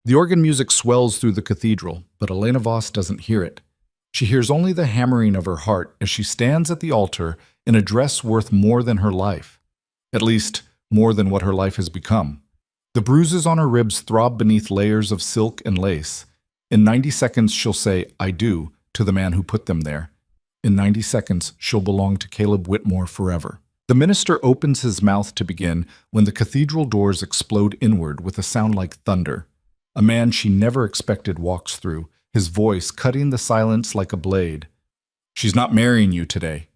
The organ music swells through the cathedral, but Elena Voss doesn't hear it. She hears only the hammering of her heart as she stands at the altar in a dress worth more than her life. At least, more than what her life has become. The bruises on her ribs throb beneath layers of silk and lace. In 90 seconds, she'll say, "I do," to the man who put them there. In 90 seconds, she'll belong to Caleb Whitmore forever. The minister opens his mouth to begin when the cathedral doors explode inward with a sound like thunder. A man she never expected walks through, his voice cutting the silence like a blade. "She's not marrying you today."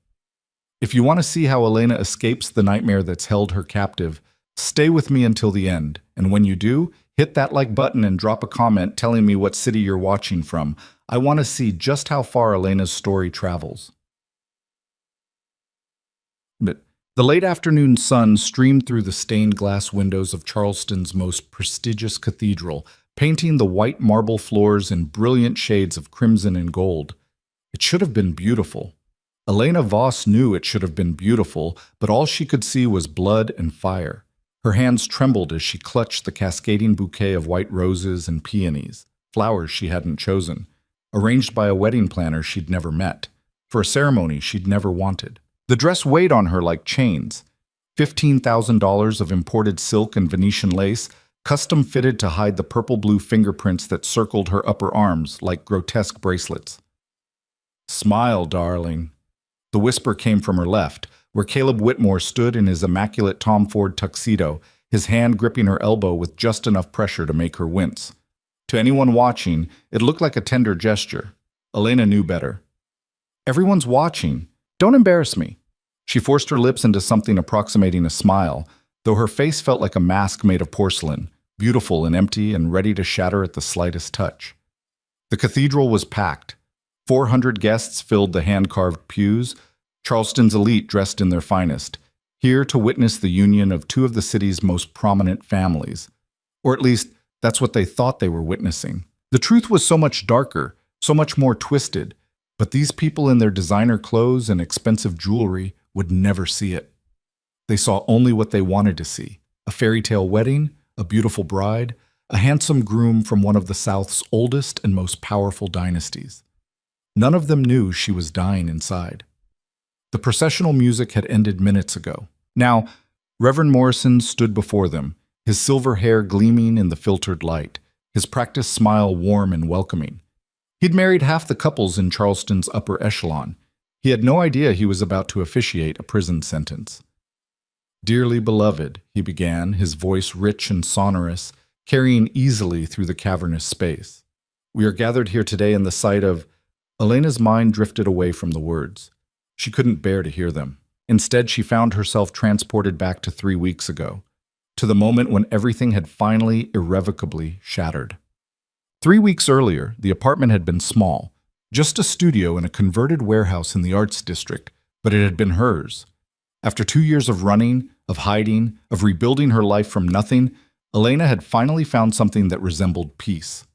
If you want to see how Elena escapes the nightmare that's held her captive, stay with me until the end, and when you do, hit that like button and drop a comment telling me what city you're watching from. I want to see just how far Elena's story travels. But the late afternoon sun streamed through the stained glass windows of Charleston's most prestigious cathedral, painting the white marble floors in brilliant shades of crimson and gold. It should have been beautiful. Elena Voss knew it should have been beautiful, but all she could see was blood and fire. Her hands trembled as she clutched the cascading bouquet of white roses and peonies, flowers she hadn't chosen, arranged by a wedding planner she'd never met, for a ceremony she'd never wanted. The dress weighed on her like chains. $15,000 of imported silk and Venetian lace, custom fitted to hide the purple-blue fingerprints that circled her upper arms like grotesque bracelets. "Smile, darling." The whisper came from her left, where Caleb Whitmore stood in his immaculate Tom Ford tuxedo, his hand gripping her elbow with just enough pressure to make her wince. To anyone watching, it looked like a tender gesture. Elena knew better. "Everyone's watching. Don't embarrass me." She forced her lips into something approximating a smile, though her face felt like a mask made of porcelain, beautiful and empty and ready to shatter at the slightest touch. The cathedral was packed. 400 guests filled the hand-carved pews, Charleston's elite dressed in their finest, here to witness the union of two of the city's most prominent families. Or at least, that's what they thought they were witnessing. The truth was so much darker, so much more twisted, but these people in their designer clothes and expensive jewelry would never see it. They saw only what they wanted to see: a fairy tale wedding, a beautiful bride, a handsome groom from one of the South's oldest and most powerful dynasties. None of them knew she was dying inside. The processional music had ended minutes ago. Now, Reverend Morrison stood before them, his silver hair gleaming in the filtered light, his practiced smile warm and welcoming. He'd married half the couples in Charleston's upper echelon. He had no idea he was about to officiate a prison sentence. "Dearly beloved," he began, his voice rich and sonorous, carrying easily through the cavernous space. "We are gathered here today in the sight of—" Elena's mind drifted away from the words. She couldn't bear to hear them. Instead, she found herself transported back to 3 weeks ago, to the moment when everything had finally, irrevocably shattered. 3 weeks earlier, the apartment had been small, just a studio in a converted warehouse in the Arts District, but it had been hers. After 2 years of running, of hiding, of rebuilding her life from nothing, Elena had finally found something that resembled peace.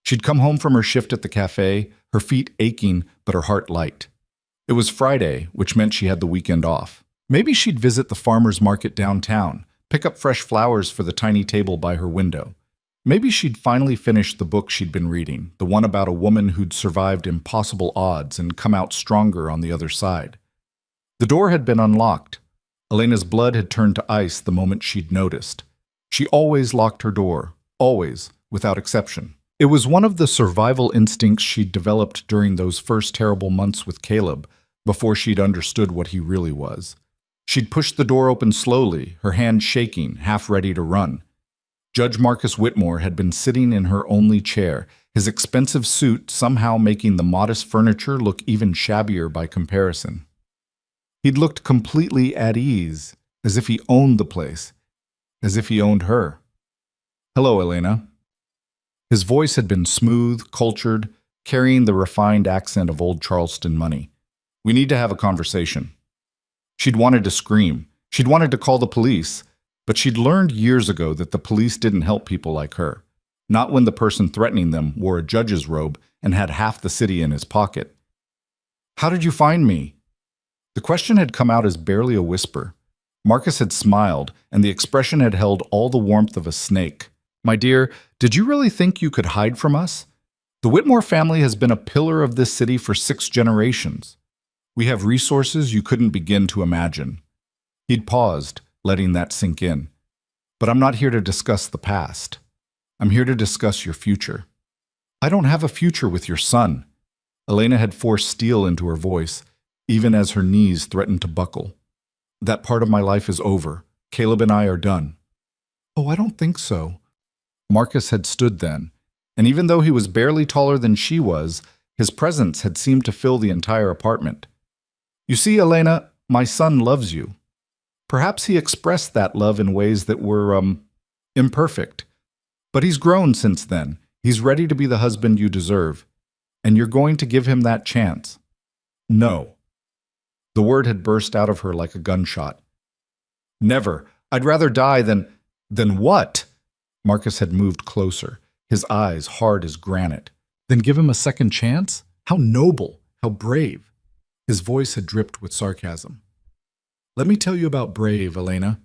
She'd come home from her shift at the cafe, her feet aching but her heart light. It was Friday, which meant she had the weekend off. Maybe she'd visit the farmer's market downtown, pick up fresh flowers for the tiny table by her window. Maybe she'd finally finish the book she'd been reading, the one about a woman who'd survived impossible odds and come out stronger on the other side. The door had been unlocked. Elena's blood had turned to ice the moment she'd noticed. She always locked her door, always, without exception. It was one of the survival instincts she'd developed during those first terrible months with Caleb, before she'd understood what he really was. She'd pushed the door open slowly, her hand shaking, half ready to run. Judge Marcus Whitmore had been sitting in her only chair, his expensive suit somehow making the modest furniture look even shabbier by comparison. He'd looked completely at ease, as if he owned the place, as if he owned her. "Hello, Elena." His voice had been smooth, cultured, carrying the refined accent of old Charleston money. "We need to have a conversation." She'd wanted to scream. She'd wanted to call the police, but she'd learned years ago that the police didn't help people like her, not when the person threatening them wore a judge's robe and had half the city in his pocket. "How did you find me?" The question had come out as barely a whisper. Marcus had smiled, and the expression had held all the warmth of a snake. My dear, did you really think you could hide from us? The Whitmore family has been a pillar of this city for 6 generations. We have resources you couldn't begin to imagine. He'd paused, letting that sink in. But I'm not here to discuss the past. I'm here to discuss your future. I don't have a future with your son. Elena had forced steel into her voice, even as her knees threatened to buckle. That part of my life is over. Caleb and I are done. Oh, I don't think so. Marcus had stood then, and even though he was barely taller than she was, his presence had seemed to fill the entire apartment. You see, Elena, my son loves you. Perhaps he expressed that love in ways that were, imperfect. But he's grown since then. He's ready to be the husband you deserve. And you're going to give him that chance. No. The word had burst out of her like a gunshot. Never. I'd rather die than... Than what? Marcus had moved closer, his eyes hard as granite. Then give him a second chance? How noble, how brave. His voice had dripped with sarcasm. Let me tell you about brave, Elena.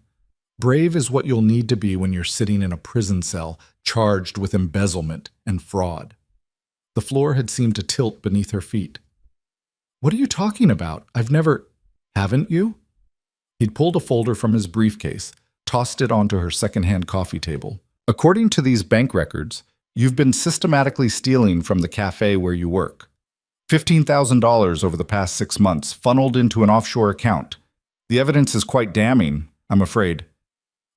Brave is what you'll need to be when you're sitting in a prison cell charged with embezzlement and fraud. The floor had seemed to tilt beneath her feet. What are you talking about? I've never... Haven't you? He'd pulled a folder from his briefcase, tossed it onto her second-hand coffee table. According to these bank records, you've been systematically stealing from the cafe where you work. $15,000 over the past 6 months, funneled into an offshore account. The evidence is quite damning, I'm afraid.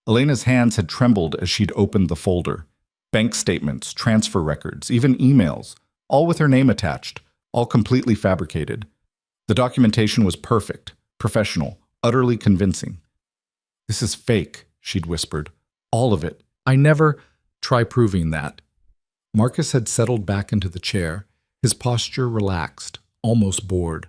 Elena's hands had trembled as she'd opened the folder. Bank statements, transfer records, even emails, all with her name attached, all completely fabricated. The documentation was perfect, professional, utterly convincing. This is fake, she'd whispered. All of it. I never... Try proving that. Marcus had settled back into the chair, his posture relaxed, almost bored.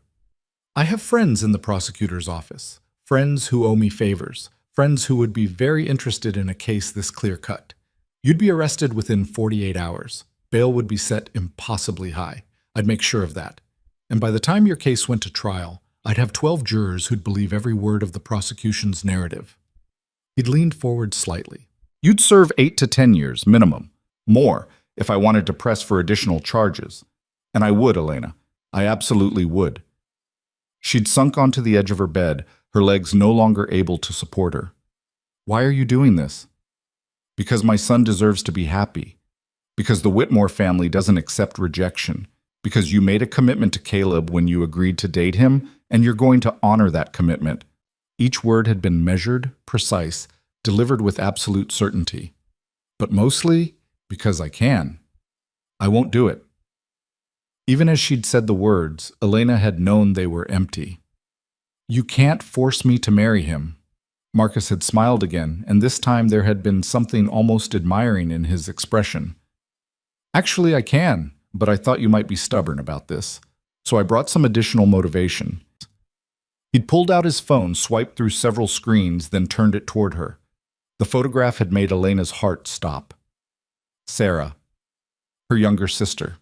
I have friends in the prosecutor's office, friends who owe me favors, friends who would be very interested in a case this clear-cut. You'd be arrested within 48 hours. Bail would be set impossibly high. I'd make sure of that. And by the time your case went to trial, I'd have 12 jurors who'd believe every word of the prosecution's narrative. He'd leaned forward slightly. You'd serve 8 to 10 years, minimum. More, if I wanted to press for additional charges. And I would, Elena. I absolutely would. She'd sunk onto the edge of her bed, her legs no longer able to support her. Why are you doing this? Because my son deserves to be happy. Because the Whitmore family doesn't accept rejection. Because you made a commitment to Caleb when you agreed to date him, and you're going to honor that commitment. Each word had been measured, precise, delivered with absolute certainty. But mostly, because I can. I won't do it. Even as she'd said the words, Elena had known they were empty. You can't force me to marry him. Marcus had smiled again, and this time there had been something almost admiring in his expression. Actually, I can, but I thought you might be stubborn about this, so I brought some additional motivation. He'd pulled out his phone, swiped through several screens, then turned it toward her. The photograph had made Elena's heart stop. Sarah, her younger sister,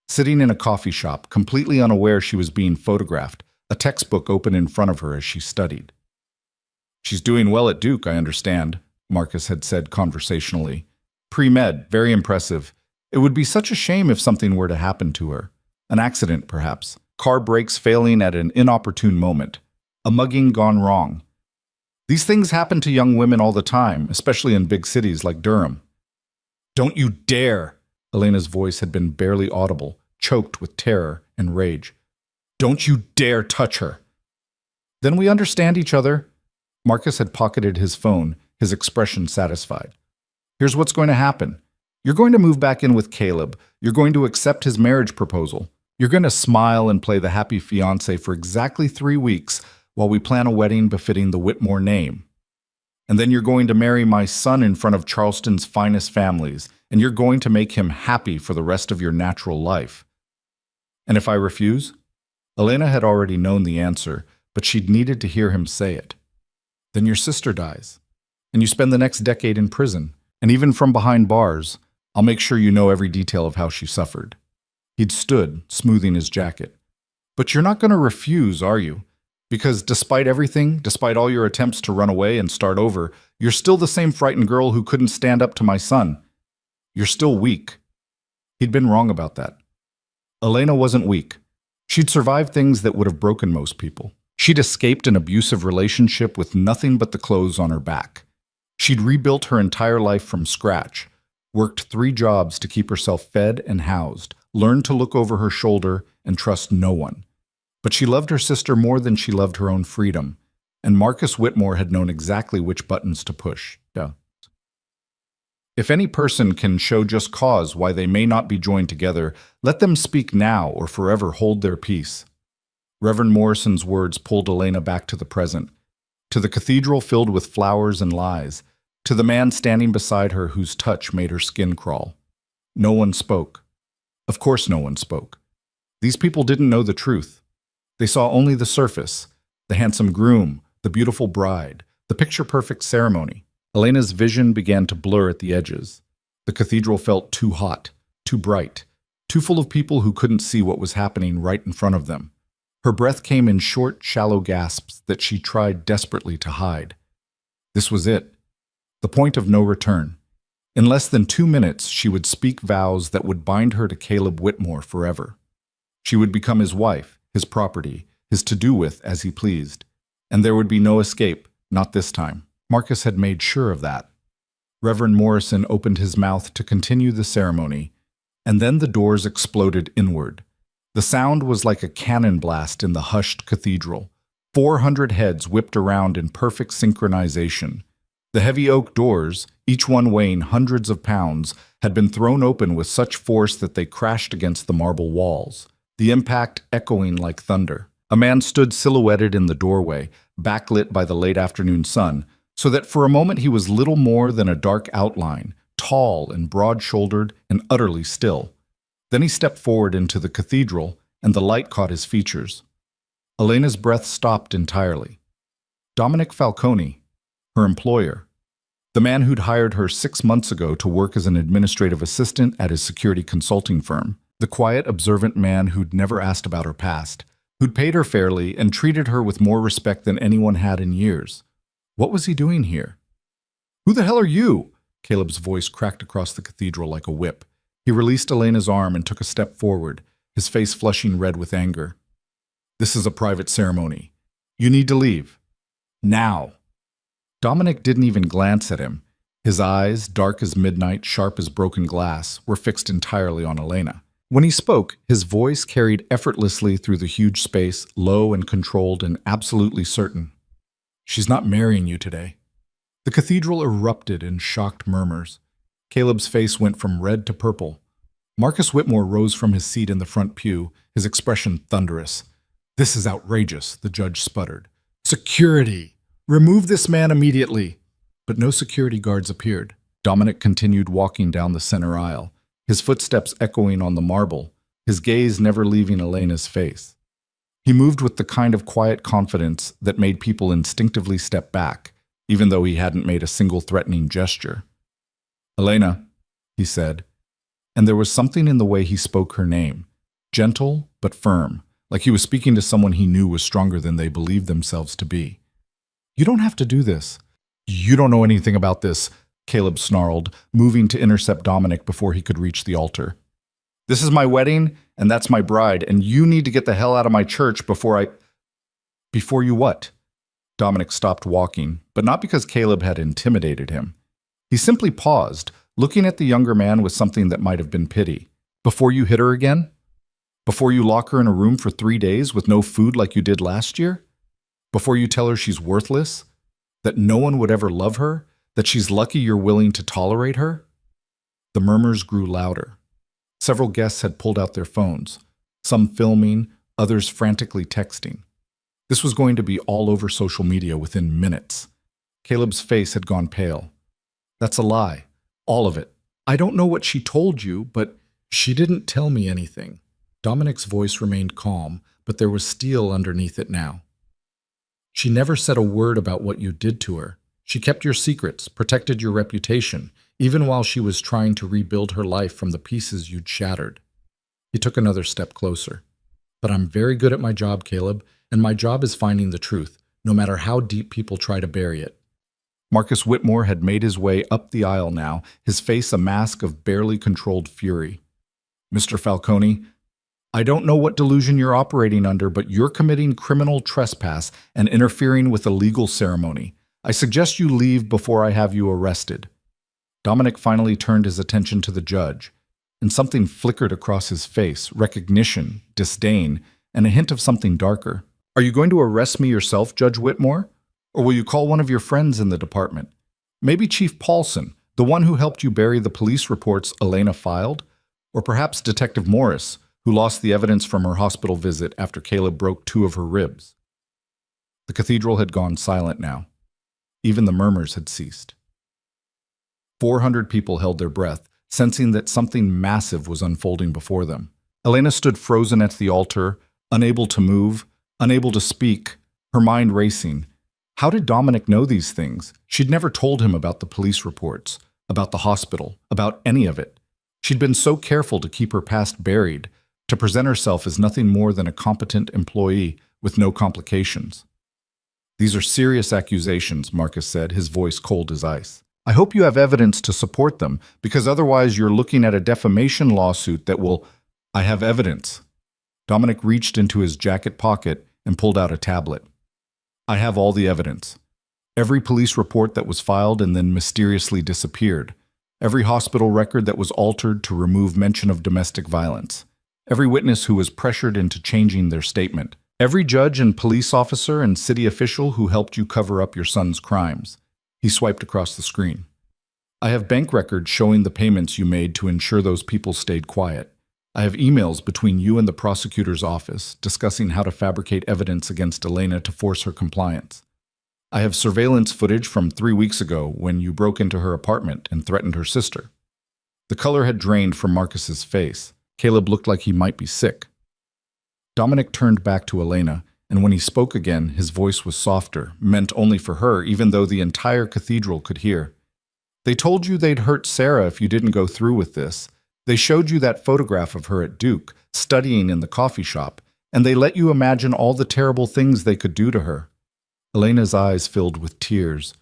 sitting in a coffee shop, completely unaware she was being photographed, a textbook open in front of her as she studied. She's doing well at Duke, I understand, Marcus had said conversationally. Pre-med, very impressive. It would be such a shame if something were to happen to her. An accident, perhaps. Car brakes failing at an inopportune moment. A mugging gone wrong. These things happen to young women all the time, especially in big cities like Durham. Don't you dare! Elena's voice had been barely audible, choked with terror and rage. Don't you dare touch her! Then we understand each other. Marcus had pocketed his phone, his expression satisfied. Here's what's going to happen. You're going to move back in with Caleb. You're going to accept his marriage proposal. You're going to smile and play the happy fiancé for exactly 3 weeks while we plan a wedding befitting the Whitmore name. And then you're going to marry my son in front of Charleston's finest families, and you're going to make him happy for the rest of your natural life. And if I refuse? Elena had already known the answer, but she'd needed to hear him say it. Then your sister dies, and you spend the next decade in prison, and even from behind bars, I'll make sure you know every detail of how she suffered. He'd stood, smoothing his jacket. But you're not going to refuse, are you? Because despite everything, despite all your attempts to run away and start over, you're still the same frightened girl who couldn't stand up to my son. You're still weak. He'd been wrong about that. Elena wasn't weak. She'd survived things that would have broken most people. She'd escaped an abusive relationship with nothing but the clothes on her back. She'd rebuilt her entire life from scratch, worked 3 jobs to keep herself fed and housed, learned to look over her shoulder and trust no one. But she loved her sister more than she loved her own freedom, and Marcus Whitmore had known exactly which buttons to push. If any person can show just cause why they may not be joined together, let them speak now or forever hold their peace. Reverend Morrison's words pulled Elena back to the present, to the cathedral filled with flowers and lies, to the man standing beside her whose touch made her skin crawl. No one spoke. Of course no one spoke. These people didn't know the truth. They saw only the surface, the handsome groom, the beautiful bride, the picture-perfect ceremony. Elena's vision began to blur at the edges. The cathedral felt too hot, too bright, too full of people who couldn't see what was happening right in front of them. Her breath came in short, shallow gasps that she tried desperately to hide. This was it, the point of no return. In less than 2 minutes, she would speak vows that would bind her to Caleb Whitmore forever. She would become his wife, his property, his to-do with as he pleased. And there would be no escape, not this time. Marcus had made sure of that. Reverend Morrison opened his mouth to continue the ceremony, and then the doors exploded inward. The sound was like a cannon blast in the hushed cathedral. 400 heads whipped around in perfect synchronization. The heavy oak doors, each one weighing hundreds of pounds, had been thrown open with such force that they crashed against the marble walls, the impact echoing like thunder. A man stood silhouetted in the doorway, backlit by the late afternoon sun, so that for a moment he was little more than a dark outline, tall and broad-shouldered and utterly still. Then he stepped forward into the cathedral, and the light caught his features. Elena's breath stopped entirely. Dominic Falcone, her employer, the man who'd hired her 6 months ago to work as an administrative assistant at his security consulting firm, the quiet, observant man who'd never asked about her past, who'd paid her fairly and treated her with more respect than anyone had in years. What was he doing here? "Who the hell are you?" Caleb's voice cracked across the cathedral like a whip. He released Elena's arm and took a step forward, his face flushing red with anger. "This is a private ceremony. You need to leave. Now." Dominic didn't even glance at him. His eyes, dark as midnight, sharp as broken glass, were fixed entirely on Elena. When he spoke, his voice carried effortlessly through the huge space, low and controlled and absolutely certain. "She's not marrying you today." The cathedral erupted in shocked murmurs. Caleb's face went from red to purple. Marcus Whitmore rose from his seat in the front pew, his expression thunderous. "This is outrageous," the judge sputtered. "Security! Remove this man immediately!" But no security guards appeared. Dominic continued walking down the center aisle, his footsteps echoing on the marble, his gaze never leaving Elena's face. He moved with the kind of quiet confidence that made people instinctively step back, even though he hadn't made a single threatening gesture. "Elena," he said, and there was something in the way he spoke her name, gentle but firm, like he was speaking to someone he knew was stronger than they believed themselves to be. "You don't have to do this." "You don't know anything about this," Caleb snarled, moving to intercept Dominic before he could reach the altar. "This is my wedding, and that's my bride, and you need to get the hell out of my church before you what?" Dominic stopped walking, but not because Caleb had intimidated him. He simply paused, looking at the younger man with something that might have been pity. "Before you hit her again? Before you lock her in a room for 3 days with no food like you did last year? Before you tell her she's worthless? That no one would ever love her? That she's lucky you're willing to tolerate her?" The murmurs grew louder. Several guests had pulled out their phones, some filming, others frantically texting. This was going to be all over social media within minutes. Caleb's face had gone pale. "That's a lie. All of it. I don't know what she told you, but she didn't tell me anything." Dominic's voice remained calm, but there was steel underneath it now. "She never said a word about what you did to her. She kept your secrets, protected your reputation, even while she was trying to rebuild her life from the pieces you'd shattered." He took another step closer. "But I'm very good at my job, Caleb, and my job is finding the truth, no matter how deep people try to bury it." Marcus Whitmore had made his way up the aisle now, his face a mask of barely controlled fury. "Mr. Falcone, I don't know what delusion you're operating under, but you're committing criminal trespass and interfering with a legal ceremony. I suggest you leave before I have you arrested." Dominic finally turned his attention to the judge, and something flickered across his face, recognition, disdain, and a hint of something darker. "Are you going to arrest me yourself, Judge Whitmore? Or will you call one of your friends in the department? Maybe Chief Paulson, the one who helped you bury the police reports Elena filed? Or perhaps Detective Morris, who lost the evidence from her hospital visit after Caleb broke 2 of her ribs?" The cathedral had gone silent now. Even the murmurs had ceased. 400 people held their breath, sensing that something massive was unfolding before them. Elena stood frozen at the altar, unable to move, unable to speak, her mind racing. How did Dominic know these things? She'd never told him about the police reports, about the hospital, about any of it. She'd been so careful to keep her past buried, to present herself as nothing more than a competent employee with no complications. "These are serious accusations," Marcus said, his voice cold as ice. "I hope you have evidence to support them, because otherwise you're looking at a defamation lawsuit that will—" "I have evidence." Dominic reached into his jacket pocket and pulled out a tablet. "I have all the evidence. Every police report that was filed and then mysteriously disappeared. Every hospital record that was altered to remove mention of domestic violence. Every witness who was pressured into changing their statement. Every judge and police officer and city official who helped you cover up your son's crimes." He swiped across the screen. "I have bank records showing the payments you made to ensure those people stayed quiet. I have emails between you and the prosecutor's office discussing how to fabricate evidence against Elena to force her compliance. I have surveillance footage from 3 weeks ago when you broke into her apartment and threatened her sister." The color had drained from Marcus's face. Caleb looked like he might be sick. Dominic turned back to Elena, and when he spoke again, his voice was softer, meant only for her, even though the entire cathedral could hear. "They told you they'd hurt Sarah if you didn't go through with this. They showed you that photograph of her at Duke, studying in the coffee shop, and they let you imagine all the terrible things they could do to her." Elena's eyes filled with tears.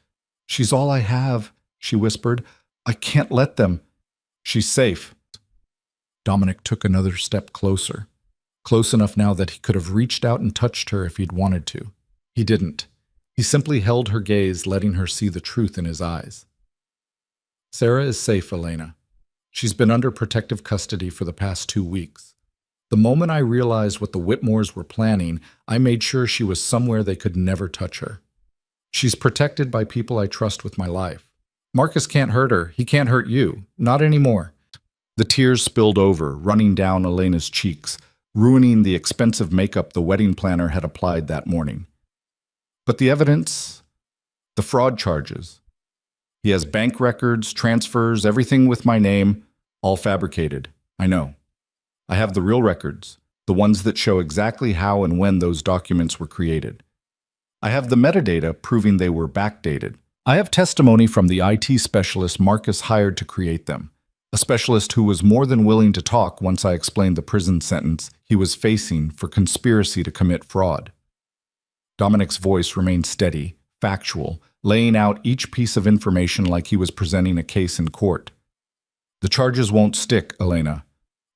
"She's all I have," she whispered. "I can't let them." "She's safe." Dominic took another step closer. Close enough now that he could have reached out and touched her if he'd wanted to. He didn't. He simply held her gaze, letting her see the truth in his eyes. "Sarah is safe, Elena. She's been under protective custody for the past 2 weeks. The moment I realized what the Whitmores were planning, I made sure she was somewhere they could never touch her. She's protected by people I trust with my life. Marcus can't hurt her. He can't hurt you. Not anymore." The tears spilled over, running down Elena's cheeks, ruining the expensive makeup the wedding planner had applied that morning. "But the evidence, the fraud charges. He has bank records, transfers, everything with my name, all fabricated. I know. I have the real records, the ones that show exactly how and when those documents were created. I have the metadata proving they were backdated. I have testimony from the IT specialist Marcus hired to create them. A specialist who was more than willing to talk once I explained the prison sentence he was facing for conspiracy to commit fraud." Dominic's voice remained steady, factual, laying out each piece of information like he was presenting a case in court. "The charges won't stick, Elena.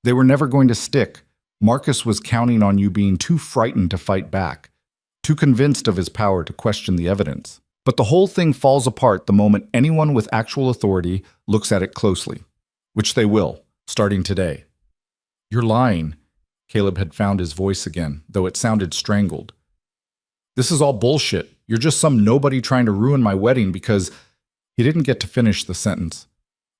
They were never going to stick. Marcus was counting on you being too frightened to fight back, too convinced of his power to question the evidence. But the whole thing falls apart the moment anyone with actual authority looks at it closely. Which they will, starting today." "You're lying." Caleb had found his voice again, though it sounded strangled. "This is all bullshit. You're just some nobody trying to ruin my wedding because—" He didn't get to finish the sentence.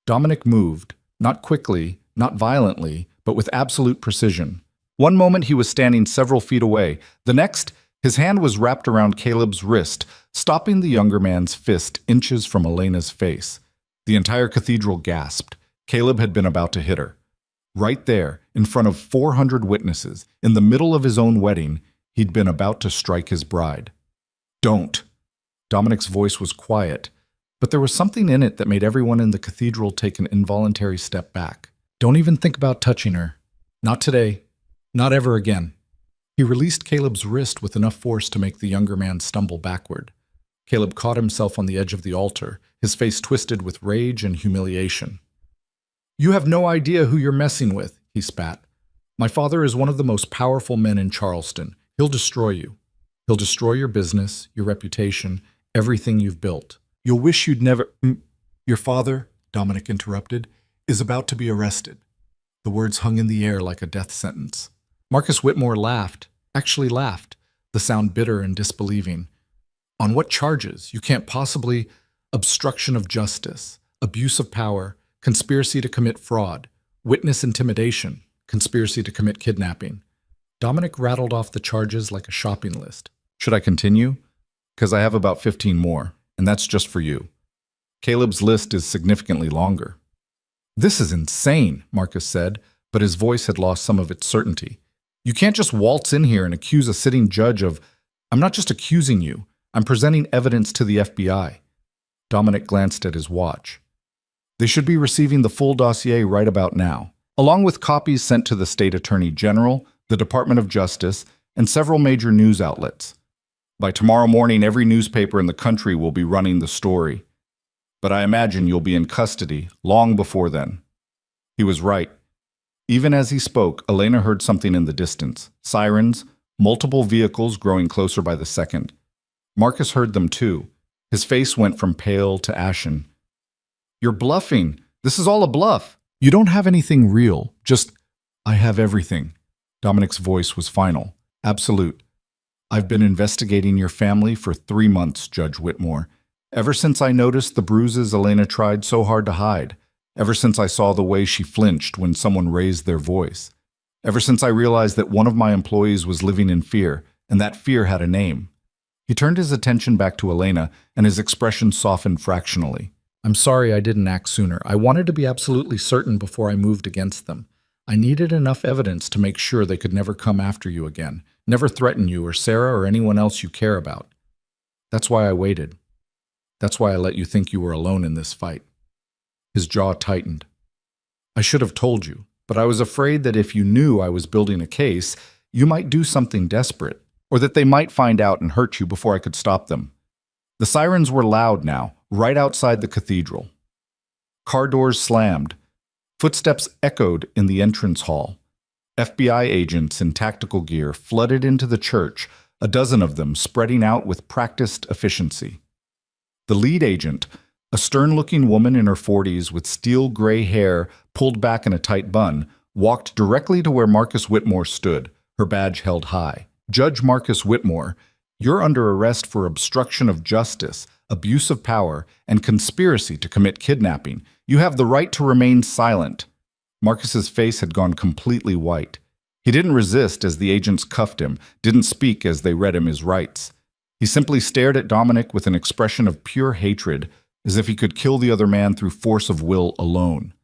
Dominic moved, not quickly, not violently, but with absolute precision. One moment he was standing several feet away. The next, his hand was wrapped around Caleb's wrist, stopping the younger man's fist inches from Elena's face. The entire cathedral gasped. Caleb had been about to hit her. Right there, in front of 400 witnesses, in the middle of his own wedding, he'd been about to strike his bride. "Don't." Dominic's voice was quiet, but there was something in it that made everyone in the cathedral take an involuntary step back. "Don't even think about touching her. Not today. Not ever again." He released Caleb's wrist with enough force to make the younger man stumble backward. Caleb caught himself on the edge of the altar, his face twisted with rage and humiliation. "You have no idea who you're messing with," he spat. "My father is one of the most powerful men in Charleston. He'll destroy you. He'll destroy your business, your reputation, everything you've built. You'll wish you'd never—" "Your father," Dominic interrupted, "is about to be arrested." The words hung in the air like a death sentence. Marcus Whitmore laughed, actually laughed, the sound bitter and disbelieving. "On what charges? You can't possibly— obstruction of justice, abuse of power, conspiracy to commit fraud, witness intimidation, conspiracy to commit kidnapping." Dominic rattled off the charges like a shopping list. "Should I continue? Because I have about 15 more, and that's just for you." Caleb's list is significantly longer. "This is insane," Marcus said, but his voice had lost some of its certainty. "You can't just waltz in here and accuse a sitting judge of— I'm not just accusing you, I'm presenting evidence to the FBI." Dominic glanced at his watch. "They should be receiving the full dossier right about now, along with copies sent to the State Attorney General, the Department of Justice, and several major news outlets. By tomorrow morning, every newspaper in the country will be running the story. But I imagine you'll be in custody long before then." He was right. Even as he spoke, Elena heard something in the distance. Sirens, multiple vehicles growing closer by the second. Marcus heard them too. His face went from pale to ashen. "You're bluffing. This is all a bluff. You don't have anything real. Just— I have everything." Dominic's voice was final, absolute. "I've been investigating your family for 3 months, Judge Whitmore. Ever since I noticed the bruises Elena tried so hard to hide. Ever since I saw the way she flinched when someone raised their voice. Ever since I realized that one of my employees was living in fear, and that fear had a name." He turned his attention back to Elena, and his expression softened fractionally. "I'm sorry I didn't act sooner. I wanted to be absolutely certain before I moved against them. I needed enough evidence to make sure they could never come after you again, never threaten you or Sarah or anyone else you care about. That's why I waited. That's why I let you think you were alone in this fight." His jaw tightened. "I should have told you, but I was afraid that if you knew I was building a case, you might do something desperate, or that they might find out and hurt you before I could stop them." The sirens were loud now, right outside the cathedral. Car doors slammed. Footsteps echoed in the entrance hall. FBI agents in tactical gear flooded into the church, a dozen of them spreading out with practiced efficiency. The lead agent, a stern-looking woman in her 40s with steel gray hair pulled back in a tight bun, walked directly to where Marcus Whitmore stood, her badge held high. "Judge Marcus Whitmore, you're under arrest for obstruction of justice, abuse of power, and conspiracy to commit kidnapping. You have the right to remain silent." Marcus's face had gone completely white. He didn't resist as the agents cuffed him, didn't speak as they read him his rights. He simply stared at Dominic with an expression of pure hatred, as if he could kill the other man through force of will alone.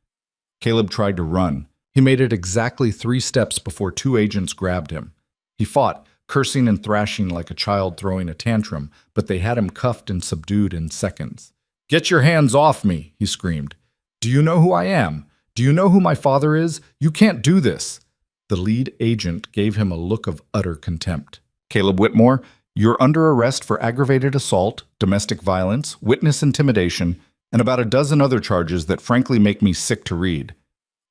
Caleb tried to run. He made it exactly 3 steps before 2 agents grabbed him. He fought, cursing and thrashing like a child throwing a tantrum, but they had him cuffed and subdued in seconds. "Get your hands off me," he screamed. "Do you know who I am? Do you know who my father is? You can't do this." The lead agent gave him a look of utter contempt. "Caleb Whitmore, you're under arrest for aggravated assault, domestic violence, witness intimidation, and about a dozen other charges that frankly make me sick to read.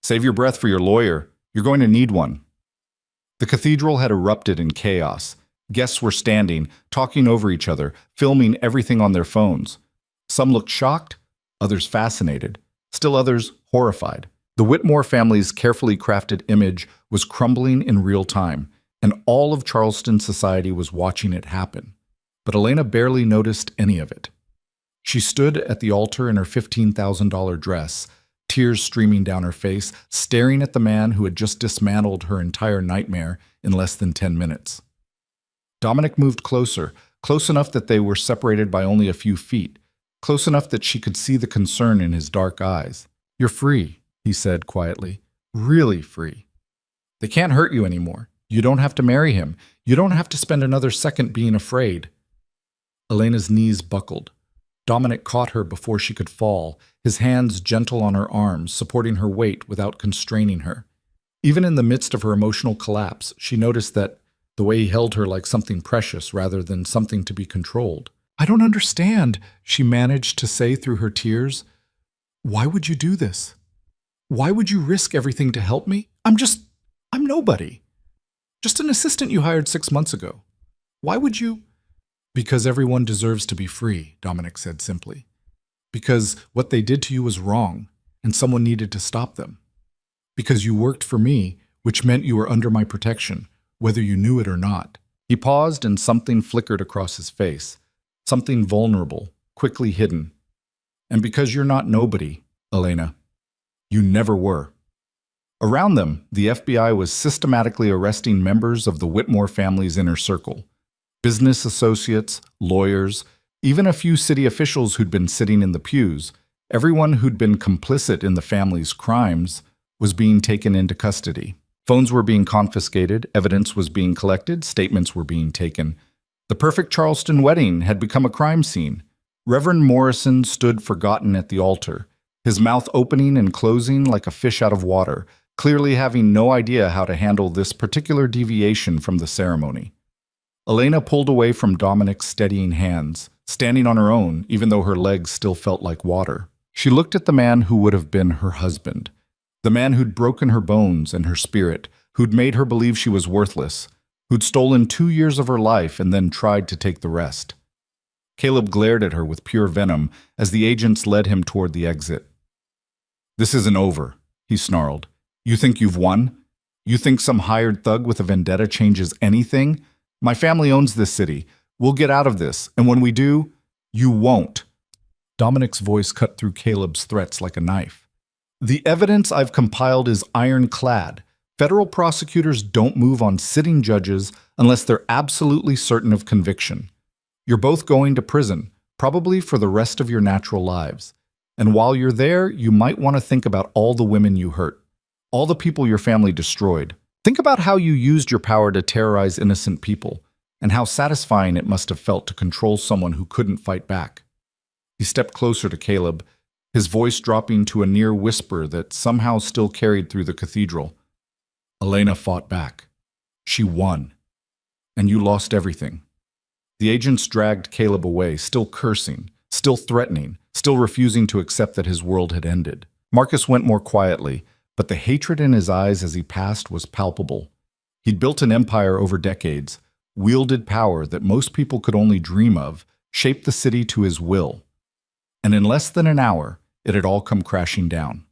Save your breath for your lawyer. You're going to need one." The cathedral had erupted in chaos. Guests were standing, talking over each other, filming everything on their phones. Some looked shocked, others fascinated, still others horrified. The Whitmore family's carefully crafted image was crumbling in real time, and all of Charleston society was watching it happen. But Elena barely noticed any of it. She stood at the altar in her $15,000 dress, tears streaming down her face, staring at the man who had just dismantled her entire nightmare in less than 10 minutes. Dominic moved closer, close enough that they were separated by only a few feet, close enough that she could see the concern in his dark eyes. "You're free," he said quietly. "Really free. They can't hurt you anymore. You don't have to marry him. You don't have to spend another second being afraid." Elena's knees buckled. Dominic caught her before she could fall, his hands gentle on her arms, supporting her weight without constraining her. Even in the midst of her emotional collapse, she noticed that the way he held her like something precious rather than something to be controlled. I don't understand, she managed to say through her tears. Why would you do this? Why would you risk everything to help me? I'm nobody. Just an assistant you hired 6 months ago. Why would you? Because everyone deserves to be free, Dominic said simply. Because what they did to you was wrong, and someone needed to stop them. Because you worked for me, which meant you were under my protection, whether you knew it or not. He paused and something flickered across his face. Something vulnerable, quickly hidden. And because you're not nobody, Elena, you never were. Around them, the FBI was systematically arresting members of the Whitmore family's inner circle. Business associates, lawyers, even a few city officials who'd been sitting in the pews, everyone who'd been complicit in the family's crimes, was being taken into custody. Phones were being confiscated, evidence was being collected, statements were being taken. The perfect Charleston wedding had become a crime scene. Reverend Morrison stood forgotten at the altar, his mouth opening and closing like a fish out of water, clearly having no idea how to handle this particular deviation from the ceremony. Elena pulled away from Dominic's steadying hands, standing on her own, even though her legs still felt like water. She looked at the man who would have been her husband, the man who'd broken her bones and her spirit, who'd made her believe she was worthless, who'd stolen 2 years of her life and then tried to take the rest. Caleb glared at her with pure venom as the agents led him toward the exit. "This isn't over," he snarled. "You think you've won? You think some hired thug with a vendetta changes anything? My family owns this city. We'll get out of this, and when we do, you won't." Dominic's voice cut through Caleb's threats like a knife. "The evidence I've compiled is ironclad. Federal prosecutors don't move on sitting judges unless they're absolutely certain of conviction. You're both going to prison, probably for the rest of your natural lives. And while you're there, you might want to think about all the women you hurt, all the people your family destroyed. Think about how you used your power to terrorize innocent people, and how satisfying it must have felt to control someone who couldn't fight back." He stepped closer to Caleb, his voice dropping to a near whisper that somehow still carried through the cathedral. "Elena fought back. She won. And you lost everything." The agents dragged Caleb away, still cursing, still threatening, still refusing to accept that his world had ended. Marcus went more quietly, but the hatred in his eyes as he passed was palpable. He'd built an empire over decades, wielded power that most people could only dream of, shaped the city to his will. And in less than an hour, it had all come crashing down.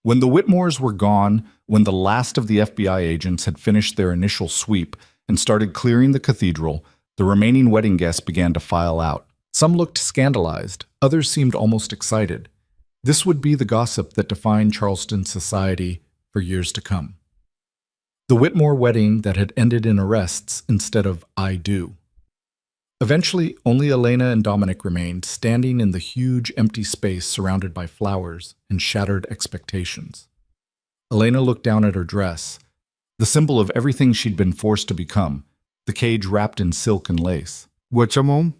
When the Whitmores were gone, when the last of the FBI agents had finished their initial sweep and started clearing the cathedral, the remaining wedding guests began to file out. Some looked scandalized, others seemed almost excited. This would be the gossip that defined Charleston society for years to come. The Whitmore wedding that had ended in arrests instead of "I do." Eventually, only Elena and Dominic remained, standing in the huge empty space surrounded by flowers and shattered expectations. Elena looked down at her dress, the symbol of everything she'd been forced to become, the cage wrapped in silk and lace. "What's your mom?"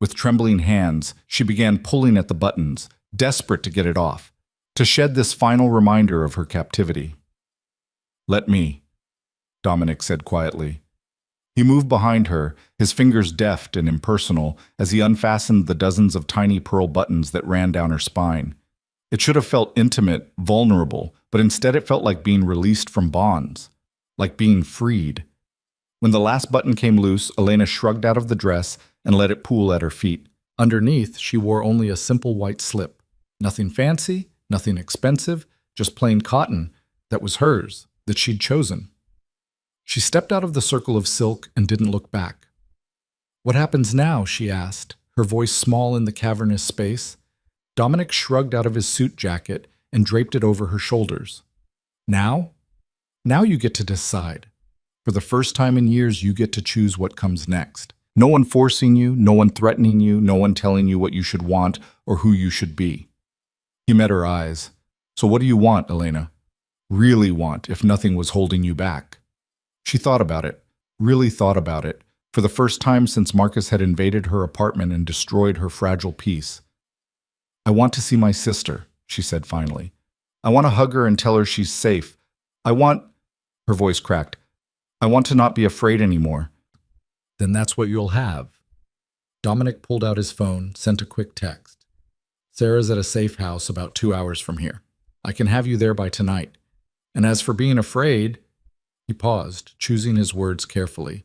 With trembling hands, she began pulling at the buttons, desperate to get it off, to shed this final reminder of her captivity. "Let me," Dominic said quietly. He moved behind her, his fingers deft and impersonal, as he unfastened the dozens of tiny pearl buttons that ran down her spine. It should have felt intimate, vulnerable, but instead it felt like being released from bonds, like being freed. When the last button came loose, Elena shrugged out of the dress and let it pool at her feet. Underneath, she wore only a simple white slip. Nothing fancy, nothing expensive, just plain cotton that was hers, that she'd chosen. She stepped out of the circle of silk and didn't look back. "What happens now?" she asked, her voice small in the cavernous space. Dominic shrugged out of his suit jacket and draped it over her shoulders. "Now? Now you get to decide. For the first time in years, you get to choose what comes next. No one forcing you, no one threatening you, no one telling you what you should want or who you should be." He met her eyes. "So what do you want, Elena? Really want, if nothing was holding you back?" She thought about it, really thought about it, for the first time since Marcus had invaded her apartment and destroyed her fragile peace. "I want to see my sister," she said finally. "I want to hug her and tell her she's safe. I want—" Her voice cracked. "I want to not be afraid anymore." "Then that's what you'll have," Dominic pulled out his phone, sent a quick text. Sarah's at a safe house about 2 hours from here. I can have you there by tonight. And as for being afraid, he paused, choosing his words carefully.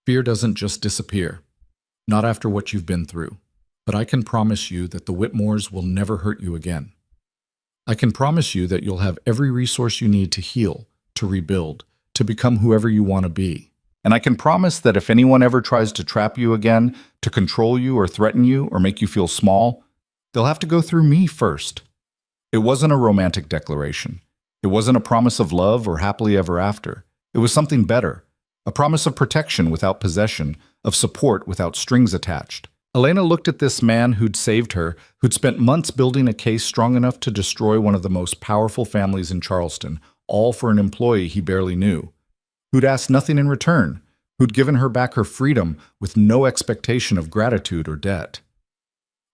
Fear doesn't just disappear. Not after what you've been through. But I can promise you that the Whitmores will never hurt you again. I can promise you that you'll have every resource you need to heal, to rebuild, to become whoever you want to be. And I can promise that if anyone ever tries to trap you again, to control you or threaten you or make you feel small, they'll have to go through me first. It wasn't a romantic declaration. It wasn't a promise of love or happily ever after. It was something better. A promise of protection without possession, of support without strings attached. Elena looked at this man who'd saved her, who'd spent months building a case strong enough to destroy one of the most powerful families in Charleston, all for an employee he barely knew, who'd asked nothing in return, who'd given her back her freedom with no expectation of gratitude or debt.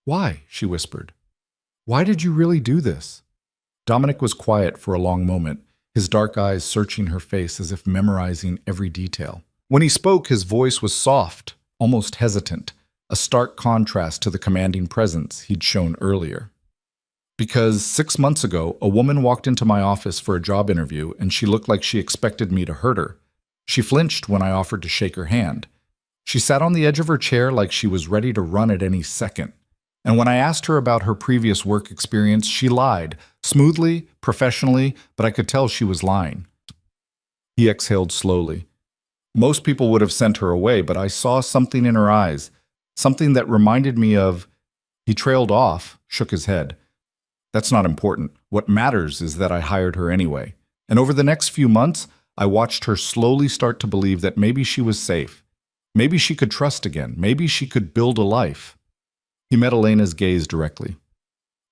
"Why?" she whispered. "Why did you really do this?" Dominic was quiet for a long moment, his dark eyes searching her face as if memorizing every detail. When he spoke, his voice was soft, almost hesitant, a stark contrast to the commanding presence he'd shown earlier. Because 6 months ago, a woman walked into my office for a job interview and she looked like she expected me to hurt her. She flinched when I offered to shake her hand. She sat on the edge of her chair like she was ready to run at any second. And when I asked her about her previous work experience, she lied, smoothly, professionally, but I could tell she was lying. He exhaled slowly. Most people would have sent her away, but I saw something in her eyes, something that reminded me of... He trailed off, shook his head. That's not important. What matters is that I hired her anyway. And over the next few months, I watched her slowly start to believe that maybe she was safe. Maybe she could trust again. Maybe she could build a life. He met Elena's gaze directly.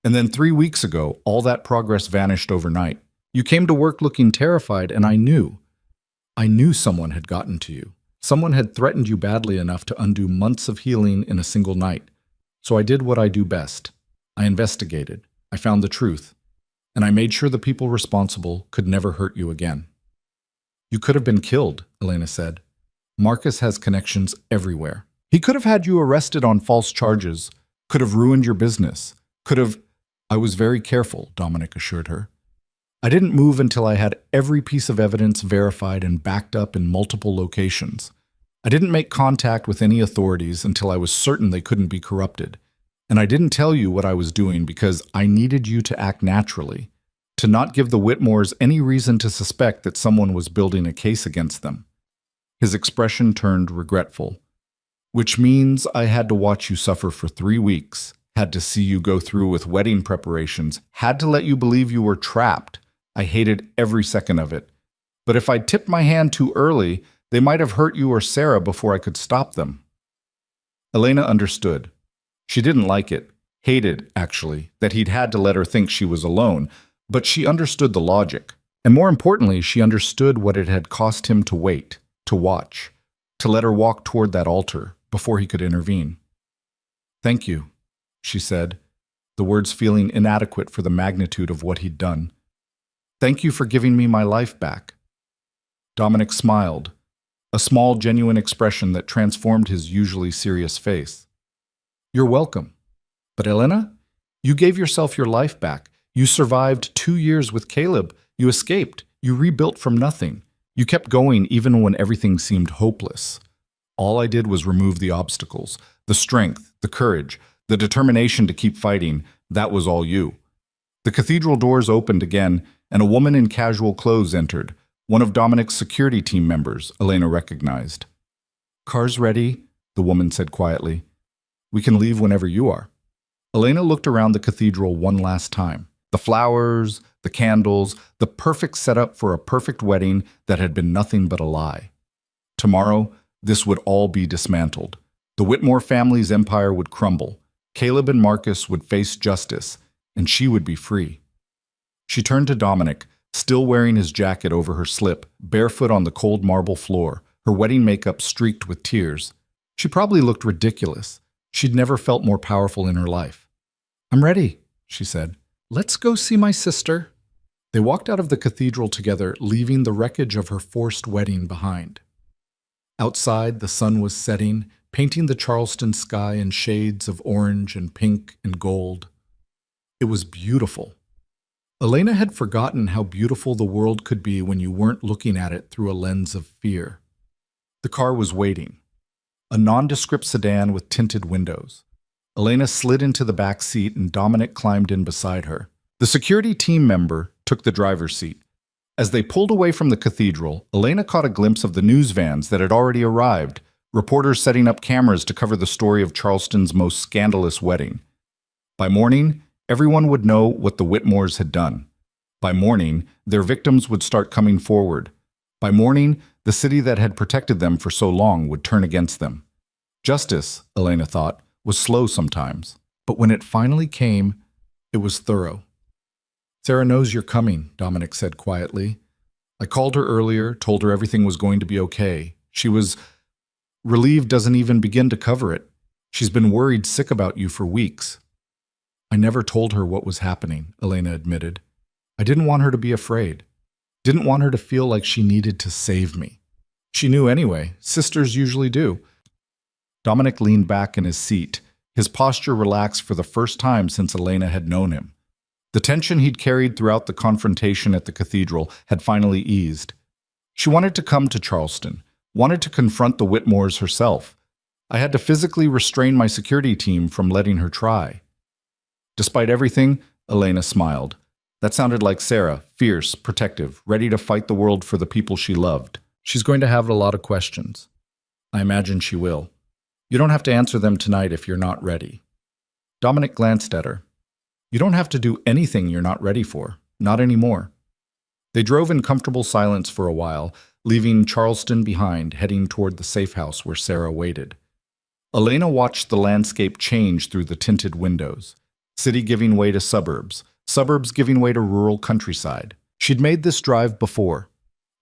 And then 3 weeks ago, all that progress vanished overnight. You came to work looking terrified, and I knew someone had gotten to you. Someone had threatened you badly enough to undo months of healing in a single night. So I did what I do best. I investigated. I found the truth. And I made sure the people responsible could never hurt you again. You could have been killed, Elena said. Marcus has connections everywhere. He could have had you arrested on false charges, could have ruined your business, could have... I was very careful, Dominic assured her. I didn't move until I had every piece of evidence verified and backed up in multiple locations. I didn't make contact with any authorities until I was certain they couldn't be corrupted. And I didn't tell you what I was doing because I needed you to act naturally, to not give the Whitmores any reason to suspect that someone was building a case against them. His expression turned regretful. Which means I had to watch you suffer for 3 weeks, had to see you go through with wedding preparations, had to let you believe you were trapped. I hated every second of it. But if I'd tipped my hand too early, they might have hurt you or Sarah before I could stop them. Elena understood. She didn't like it, hated, actually, that he'd had to let her think she was alone, but she understood the logic. And more importantly, she understood what it had cost him to wait, to watch, to let her walk toward that altar before he could intervene. "Thank you," she said, the words feeling inadequate for the magnitude of what he'd done. "Thank you for giving me my life back." Dominic smiled, a small, genuine expression that transformed his usually serious face. "You're welcome. But Elena, you gave yourself your life back. You survived 2 years with Caleb. You escaped. You rebuilt from nothing. You kept going even when everything seemed hopeless. All I did was remove the obstacles, the strength, the courage, the determination to keep fighting. That was all you." The cathedral doors opened again, and a woman in casual clothes entered, one of Dominic's security team members, Elena recognized. "Car's ready," the woman said quietly. "We can leave whenever you are." Elena looked around the cathedral one last time. The flowers, the candles, the perfect setup for a perfect wedding that had been nothing but a lie. Tomorrow, this would all be dismantled. The Whitmore family's empire would crumble. Caleb and Marcus would face justice, and she would be free. She turned to Dominic, still wearing his jacket over her slip, barefoot on the cold marble floor, her wedding makeup streaked with tears. She probably looked ridiculous. She'd never felt more powerful in her life. "I'm ready," she said. "Let's go see my sister." They walked out of the cathedral together, leaving the wreckage of her forced wedding behind. Outside, the sun was setting, painting the Charleston sky in shades of orange and pink and gold. It was beautiful. Elena had forgotten how beautiful the world could be when you weren't looking at it through a lens of fear. The car was waiting, a nondescript sedan with tinted windows. Elena slid into the back seat and Dominic climbed in beside her. The security team member took the driver's seat. As they pulled away from the cathedral, Elena caught a glimpse of the news vans that had already arrived, reporters setting up cameras to cover the story of Charleston's most scandalous wedding. By morning, everyone would know what the Whitmores had done. By morning, their victims would start coming forward. By morning, the city that had protected them for so long would turn against them. Justice, Elena thought, was slow sometimes, but when it finally came, it was thorough. "Sarah knows you're coming," Dominic said quietly. "I called her earlier, told her everything was going to be okay. She was relieved doesn't even begin to cover it. She's been worried sick about you for weeks." "I never told her what was happening," Elena admitted. "I didn't want her to be afraid. Didn't want her to feel like she needed to save me. She knew anyway. Sisters usually do." Dominic leaned back in his seat, his posture relaxed for the first time since Elena had known him. The tension he'd carried throughout the confrontation at the cathedral had finally eased. She wanted to come to Charleston, wanted to confront the Whitmores herself. "I had to physically restrain my security team from letting her try." Despite everything, Elena smiled. That sounded like Sarah, fierce, protective, ready to fight the world for the people she loved. "She's going to have a lot of questions. I imagine she will. You don't have to answer them tonight if you're not ready." Dominic glanced at her. "You don't have to do anything you're not ready for. Not anymore." They drove in comfortable silence for a while, leaving Charleston behind, heading toward the safe house where Sarah waited. Elena watched the landscape change through the tinted windows. City giving way to suburbs, suburbs giving way to rural countryside. She'd made this drive before,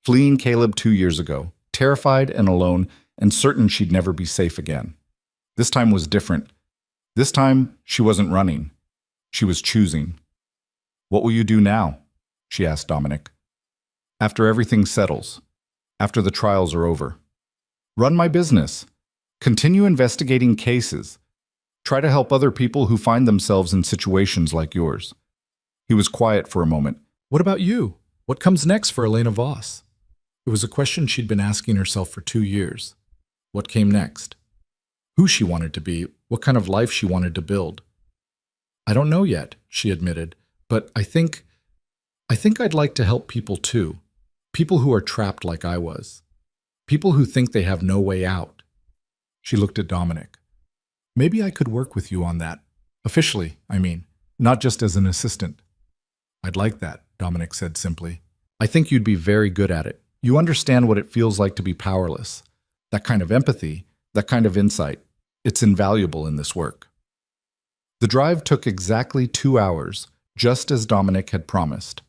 fleeing Caleb 2 years ago, terrified and alone, and certain she'd never be safe again. This time was different. This time, she wasn't running. She was choosing. "What will you do now?" she asked Dominic. "After everything settles. After the trials are over. Run my business. Continue investigating cases. Try to help other people who find themselves in situations like yours." He was quiet for a moment. "What about you? What comes next for Elena Voss?" It was a question she'd been asking herself for 2 years. What came next? Who she wanted to be, what kind of life she wanted to build. "I don't know yet," she admitted, "but I think I'd like to help people too. People who are trapped like I was. People who think they have no way out." She looked at Dominic. "Maybe I could work with you on that. Officially, I mean, not just as an assistant." "I'd like that," Dominic said simply. "I think you'd be very good at it. You understand what it feels like to be powerless. That kind of empathy, that kind of insight, it's invaluable in this work." The drive took exactly 2 hours, just as Dominic had promised.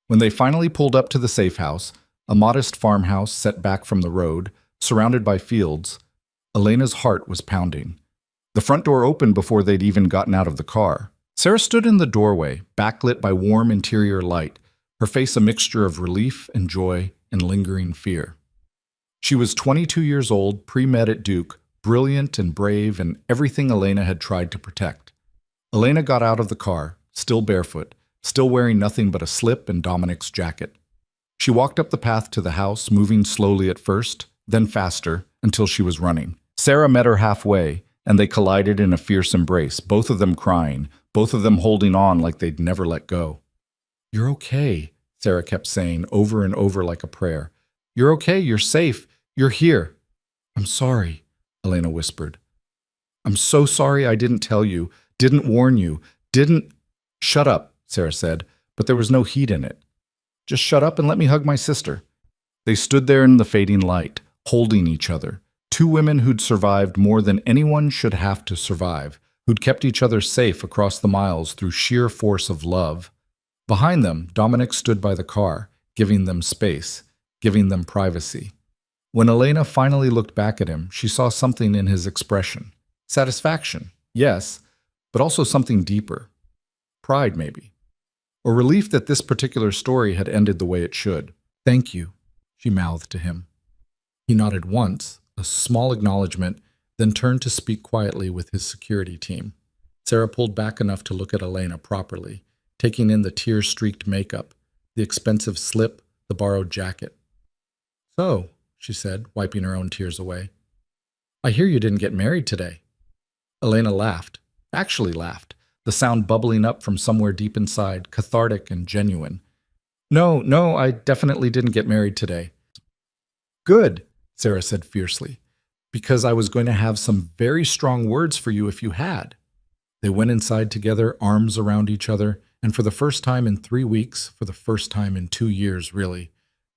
When they finally pulled up to the safe house, a modest farmhouse set back from the road, surrounded by fields, Elena's heart was pounding. The front door opened before they'd even gotten out of the car. Sarah stood in the doorway, backlit by warm interior light, her face a mixture of relief and joy and lingering fear. She was 22 years old, pre-med at Duke, brilliant and brave and everything Elena had tried to protect. Elena got out of the car, still barefoot, still wearing nothing but a slip and Dominic's jacket. She walked up the path to the house, moving slowly at first, then faster, until she was running. Sarah met her halfway, and they collided in a fierce embrace, both of them crying, both of them holding on like they'd never let go. "You're okay," Sarah kept saying over and over like a prayer. "You're okay, you're safe, you're here." "I'm sorry," Elena whispered. "I'm so sorry I didn't tell you, didn't warn you, didn't—" "Shut up," Sarah said, but there was no heat in it. "Just shut up and let me hug my sister." They stood there in the fading light, holding each other. Two women who'd survived more than anyone should have to survive, who'd kept each other safe across the miles through sheer force of love. Behind them, Dominic stood by the car, giving them space, giving them privacy. When Elena finally looked back at him, she saw something in his expression. Satisfaction, yes, but also something deeper. Pride, maybe. Or relief that this particular story had ended the way it should. "Thank you," she mouthed to him. He nodded once, a small acknowledgement, then turned to speak quietly with his security team. Sarah pulled back enough to look at Elena properly, taking in the tear-streaked makeup, the expensive slip, the borrowed jacket. "So," she said, wiping her own tears away, "I hear you didn't get married today." Elena laughed, actually laughed, the sound bubbling up from somewhere deep inside, cathartic and genuine. No, I definitely didn't get married today." "Good," Sarah said fiercely, "because I was going to have some very strong words for you if you had." They went inside together, arms around each other, and for the first time in 3 weeks, for the first time in 2 years really,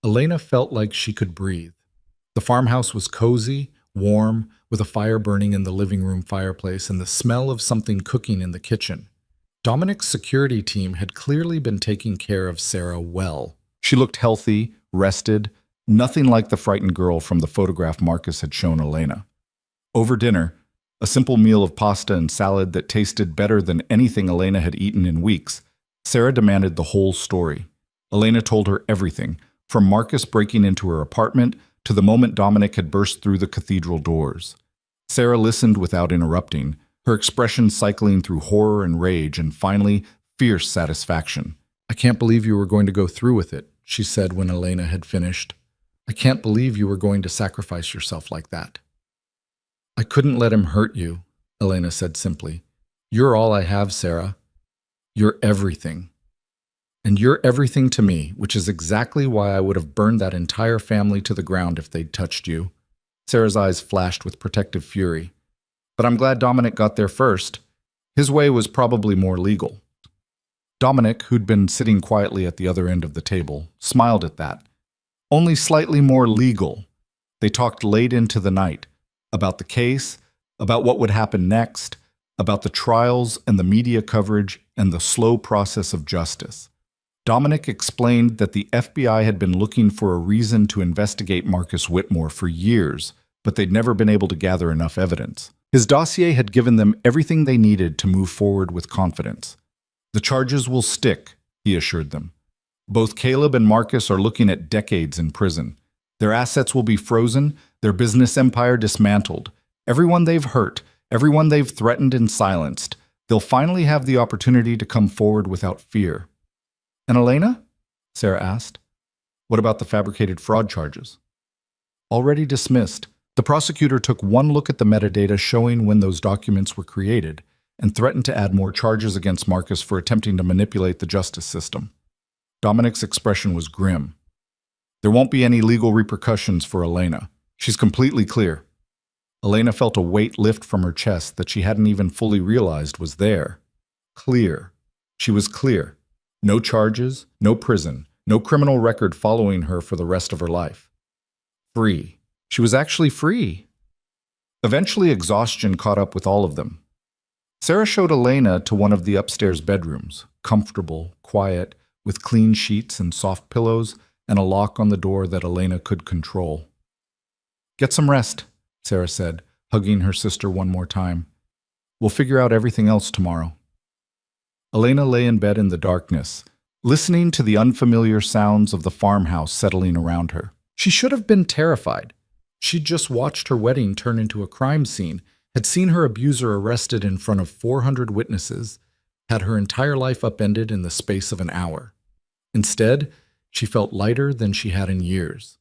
Elena felt like she could breathe. The farmhouse was cozy, warm, with a fire burning in the living room fireplace and the smell of something cooking in the kitchen. Dominic's security team had clearly been taking care of Sarah well. She looked healthy, rested, nothing like the frightened girl from the photograph Marcus had shown Elena. Over dinner, a simple meal of pasta and salad that tasted better than anything Elena had eaten in weeks, Sarah demanded the whole story. Elena told her everything, from Marcus breaking into her apartment to the moment Dominic had burst through the cathedral doors. Sarah listened without interrupting, her expression cycling through horror and rage and finally fierce satisfaction. "I can't believe you were going to go through with it," she said when Elena had finished. "I can't believe you were going to sacrifice yourself like that." "I couldn't let him hurt you," Elena said simply. "You're all I have, Sarah. You're everything. And you're everything to me, which is exactly why I would have burned that entire family to the ground if they'd touched you." Sarah's eyes flashed with protective fury. "But I'm glad Dominic got there first. His way was probably more legal." Dominic, who'd been sitting quietly at the other end of the table, smiled at that. "Only slightly more legal." They talked late into the night, about the case, about what would happen next, about the trials and the media coverage and the slow process of justice. Dominic explained that the FBI had been looking for a reason to investigate Marcus Whitmore for years, but they'd never been able to gather enough evidence. His dossier had given them everything they needed to move forward with confidence. "The charges will stick," he assured them. "Both Caleb and Marcus are looking at decades in prison. Their assets will be frozen, their business empire dismantled. Everyone they've hurt, everyone they've threatened and silenced, they'll finally have the opportunity to come forward without fear." "And Elena?" Sarah asked. "What about the fabricated fraud charges?" "Already dismissed. The prosecutor took one look at the metadata showing when those documents were created and threatened to add more charges against Marcus for attempting to manipulate the justice system." Dominic's expression was grim. "There won't be any legal repercussions for Elena. She's completely clear." Elena felt a weight lift from her chest that she hadn't even fully realized was there. Clear. She was clear. No charges, no prison, no criminal record following her for the rest of her life. Free. She was actually free. Eventually, exhaustion caught up with all of them. Sarah showed Elena to one of the upstairs bedrooms, comfortable, quiet, with clean sheets and soft pillows, and a lock on the door that Elena could control. "Get some rest," Sarah said, hugging her sister one more time. "We'll figure out everything else tomorrow." Elena lay in bed in the darkness, listening to the unfamiliar sounds of the farmhouse settling around her. She should have been terrified. She'd just watched her wedding turn into a crime scene, had seen her abuser arrested in front of 400 witnesses, had her entire life upended in the space of an hour. Instead, she felt lighter than she had in years.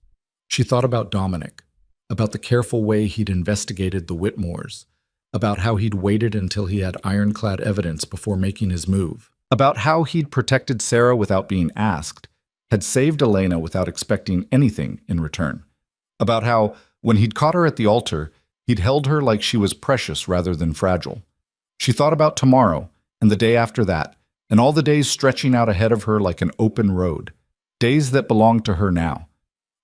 She thought about Dominic, about the careful way he'd investigated the Whitmores, about how he'd waited until he had ironclad evidence before making his move, about how he'd protected Sarah without being asked, had saved Elena without expecting anything in return, about how, when he'd caught her at the altar, he'd held her like she was precious rather than fragile. She thought about tomorrow, and the day after that, and all the days stretching out ahead of her like an open road, days that belonged to her now,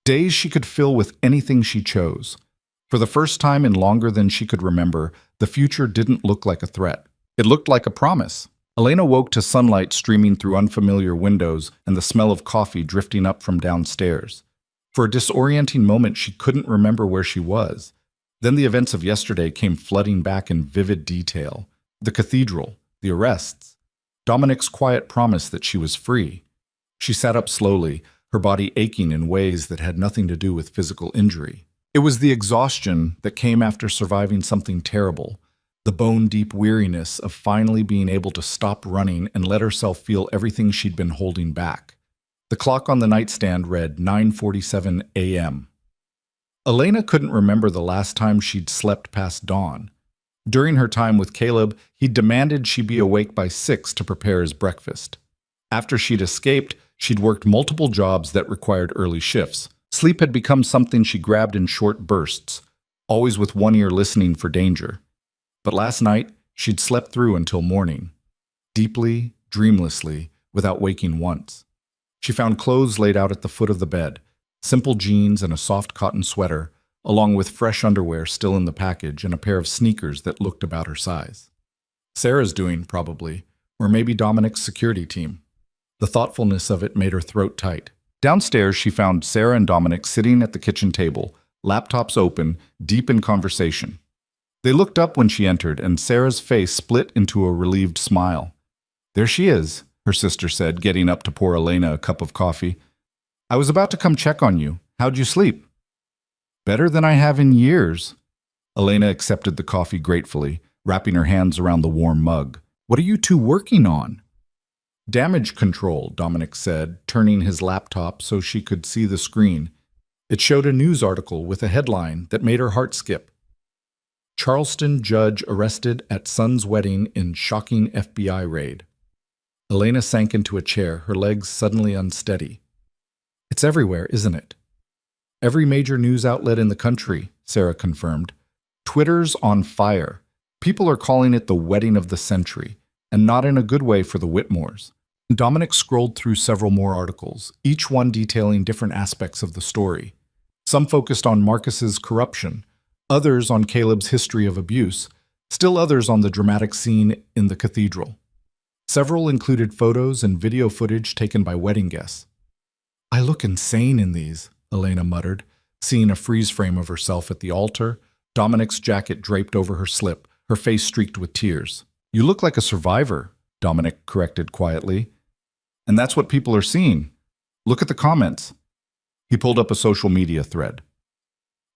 days she could fill with anything she chose. For the first time in longer than she could remember, the future didn't look like a threat. It looked like a promise. Elena woke to sunlight streaming through unfamiliar windows and the smell of coffee drifting up from downstairs. For a disorienting moment, she couldn't remember where she was. Then the events of yesterday came flooding back in vivid detail. The cathedral, the arrests, Dominic's quiet promise that she was free. She sat up slowly, her body aching in ways that had nothing to do with physical injury. It was the exhaustion that came after surviving something terrible, the bone-deep weariness of finally being able to stop running and let herself feel everything she'd been holding back. The clock on the nightstand read 9:47 a.m. Elena couldn't remember the last time she'd slept past dawn. During her time with Caleb, he'd demanded she be awake by 6 to prepare his breakfast. After she'd escaped, she'd worked multiple jobs that required early shifts. Sleep had become something she grabbed in short bursts, always with one ear listening for danger. But last night, she'd slept through until morning, deeply, dreamlessly, without waking once. She found clothes laid out at the foot of the bed, simple jeans and a soft cotton sweater, along with fresh underwear still in the package and a pair of sneakers that looked about her size. Sarah's doing, probably, or maybe Dominic's security team. The thoughtfulness of it made her throat tight. Downstairs, she found Sarah and Dominic sitting at the kitchen table, laptops open, deep in conversation. They looked up when she entered, and Sarah's face split into a relieved smile. "There she is," her sister said, getting up to pour Elena a cup of coffee. "I was about to come check on you. How'd you sleep?" "Better than I have in years." Elena accepted the coffee gratefully, wrapping her hands around the warm mug. "What are you two working on?" "Damage control," Dominic said, turning his laptop so she could see the screen. It showed a news article with a headline that made her heart skip. "Charleston judge arrested at son's wedding in shocking FBI raid." Elena sank into a chair, her legs suddenly unsteady. "It's everywhere, isn't it?" "Every major news outlet in the country," Sarah confirmed. "Twitter's on fire. People are calling it the wedding of the century, and not in a good way for the Whitmores." Dominic scrolled through several more articles, each one detailing different aspects of the story. Some focused on Marcus's corruption, others on Caleb's history of abuse, still others on the dramatic scene in the cathedral. Several included photos and video footage taken by wedding guests. "I look insane in these," Elena muttered, seeing a freeze frame of herself at the altar, Dominic's jacket draped over her slip, her face streaked with tears. "You look like a survivor," Dominic corrected quietly. "And that's what people are seeing. Look at the comments." He pulled up a social media thread.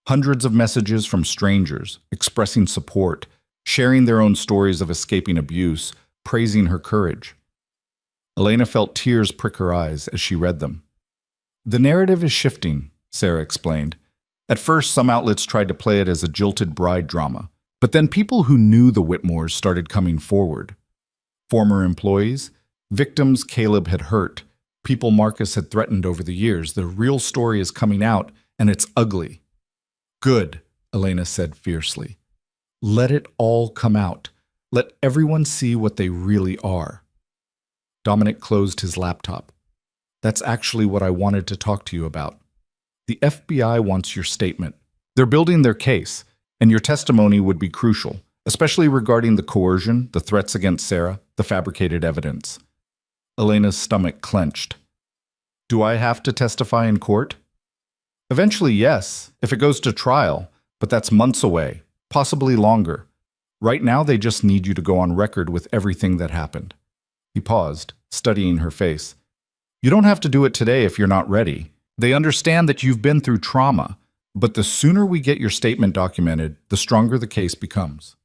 Hundreds of messages from strangers, expressing support, sharing their own stories of escaping abuse, praising her courage. Elena felt tears prick her eyes as she read them. "The narrative is shifting," Sarah explained. "At first, some outlets tried to play it as a jilted bride drama, but then people who knew the Whitmores started coming forward. Former employees, victims Caleb had hurt, people Marcus had threatened over the years. The real story is coming out, and it's ugly." "Good," Elena said fiercely. "Let it all come out. Let everyone see what they really are." Dominic closed his laptop. "That's actually what I wanted to talk to you about. The FBI wants your statement. They're building their case, and your testimony would be crucial, especially regarding the coercion, the threats against Sarah, the fabricated evidence." Elena's stomach clenched. "Do I have to testify in court?" "Eventually, yes, if it goes to trial, but that's months away, possibly longer. Right now, they just need you to go on record with everything that happened." He paused, studying her face. "You don't have to do it today if you're not ready. They understand that you've been through trauma, but the sooner we get your statement documented, the stronger the case becomes."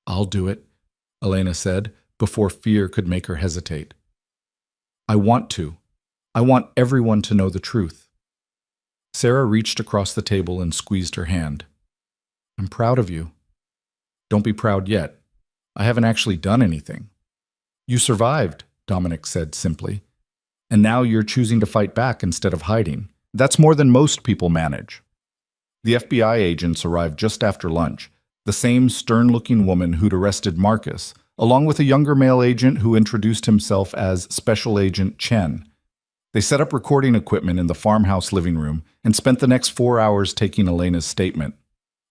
"I'll do it," Elena said, before fear could make her hesitate. "I want to. I want everyone to know the truth." Sarah reached across the table and squeezed her hand. "I'm proud of you." "Don't be proud yet. I haven't actually done anything." "You survived," Dominic said simply. "And now you're choosing to fight back instead of hiding. That's more than most people manage." The FBI agents arrived just after lunch, the same stern-looking woman who'd arrested Marcus, along with a younger male agent who introduced himself as Special Agent Chen. They set up recording equipment in the farmhouse living room and spent the next 4 hours taking Elena's statement.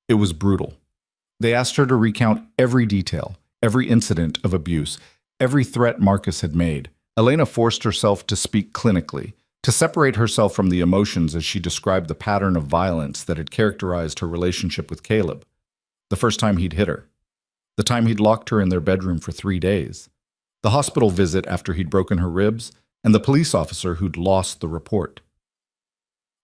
It was brutal. They asked her to recount every detail, every incident of abuse, every threat Marcus had made. Elena forced herself to speak clinically, to separate herself from the emotions as she described the pattern of violence that had characterized her relationship with Caleb. The first time he'd hit her. The time he'd locked her in their bedroom for 3 days. The hospital visit after he'd broken her ribs, and the police officer who'd lost the report.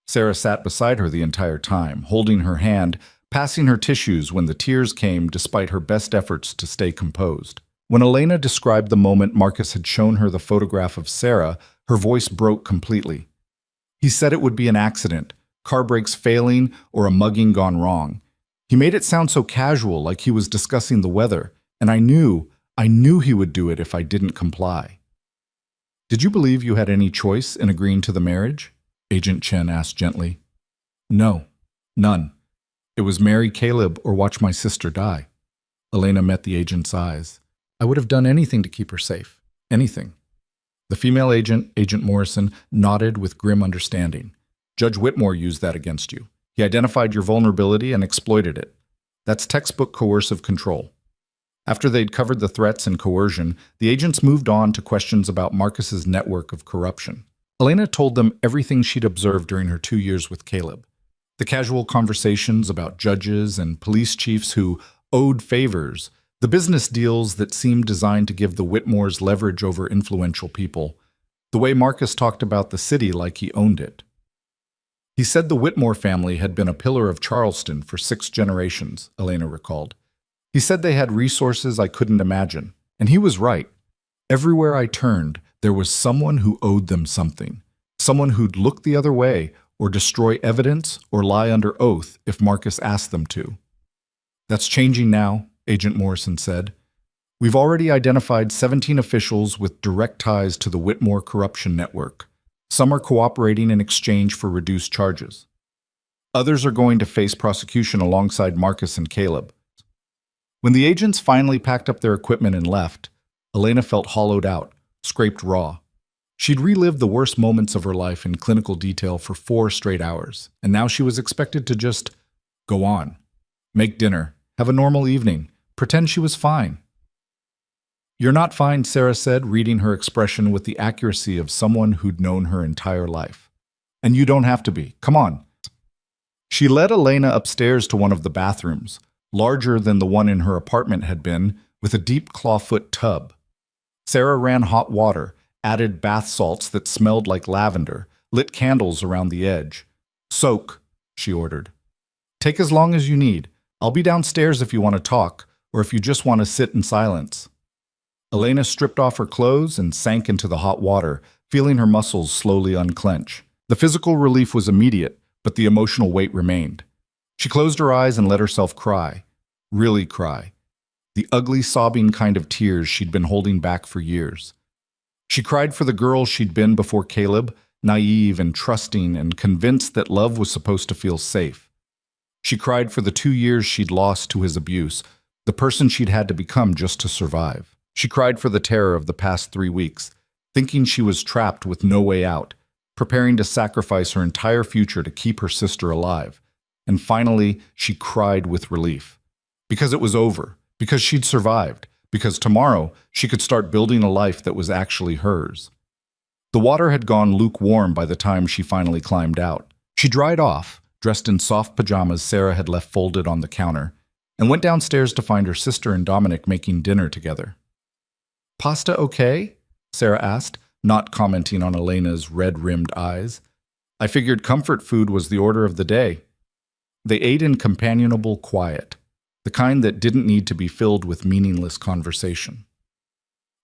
Sarah sat beside her the entire time, holding her hand, passing her tissues when the tears came despite her best efforts to stay composed. When Elena described the moment Marcus had shown her the photograph of Sarah, her voice broke completely. He said it would be an accident, car brakes failing, or a mugging gone wrong. He made it sound so casual, like he was discussing the weather, and I knew he would do it if I didn't comply. Did you believe you had any choice in agreeing to the marriage? Agent Chen asked gently. No, none. It was marry Caleb or watch my sister die. Elena met the agent's eyes. I would have done anything to keep her safe. Anything. The female agent, Agent Morrison, nodded with grim understanding. Judge Whitmore used that against you. He identified your vulnerability and exploited it. That's textbook coercive control. After they'd covered the threats and coercion, the agents moved on to questions about Marcus's network of corruption. Elena told them everything she'd observed during her 2 years with Caleb. The casual conversations about judges and police chiefs who owed favors, the business deals that seemed designed to give the Whitmores leverage over influential people, the way Marcus talked about the city like he owned it. He said the Whitmore family had been a pillar of Charleston for 6 generations, Elena recalled. He said they had resources I couldn't imagine, and he was right. Everywhere I turned, there was someone who owed them something, someone who'd look the other way or destroy evidence or lie under oath if Marcus asked them to. That's changing now, Agent Morrison said. We've already identified 17 officials with direct ties to the Whitmore corruption network. Some are cooperating in exchange for reduced charges. Others are going to face prosecution alongside Marcus and Caleb. When the agents finally packed up their equipment and left, Elena felt hollowed out, scraped raw. She'd relived the worst moments of her life in clinical detail for 4 straight hours, and now she was expected to just go on, make dinner, have a normal evening, pretend she was fine. You're not fine, Sarah said, reading her expression with the accuracy of someone who'd known her entire life. And you don't have to be. Come on. She led Elena upstairs to one of the bathrooms, larger than the one in her apartment had been, with a deep clawfoot tub. Sarah ran hot water, added bath salts that smelled like lavender, lit candles around the edge. Soak, she ordered. Take as long as you need. I'll be downstairs if you want to talk, or if you just want to sit in silence. Elena stripped off her clothes and sank into the hot water, feeling her muscles slowly unclench. The physical relief was immediate, but the emotional weight remained. She closed her eyes and let herself cry. Really cry. The ugly, sobbing kind of tears she'd been holding back for years. She cried for the girl she'd been before Caleb, naive and trusting and convinced that love was supposed to feel safe. She cried for the 2 years she'd lost to his abuse, the person she'd had to become just to survive. She cried for the terror of the past 3 weeks, thinking she was trapped with no way out, preparing to sacrifice her entire future to keep her sister alive. And finally, she cried with relief. Because it was over, because she'd survived, because tomorrow she could start building a life that was actually hers. The water had gone lukewarm by the time she finally climbed out. She dried off, dressed in soft pajamas Sarah had left folded on the counter, and went downstairs to find her sister and Dominic making dinner together. Pasta okay? Sarah asked, not commenting on Elena's red-rimmed eyes. I figured comfort food was the order of the day. They ate in companionable quiet, the kind that didn't need to be filled with meaningless conversation.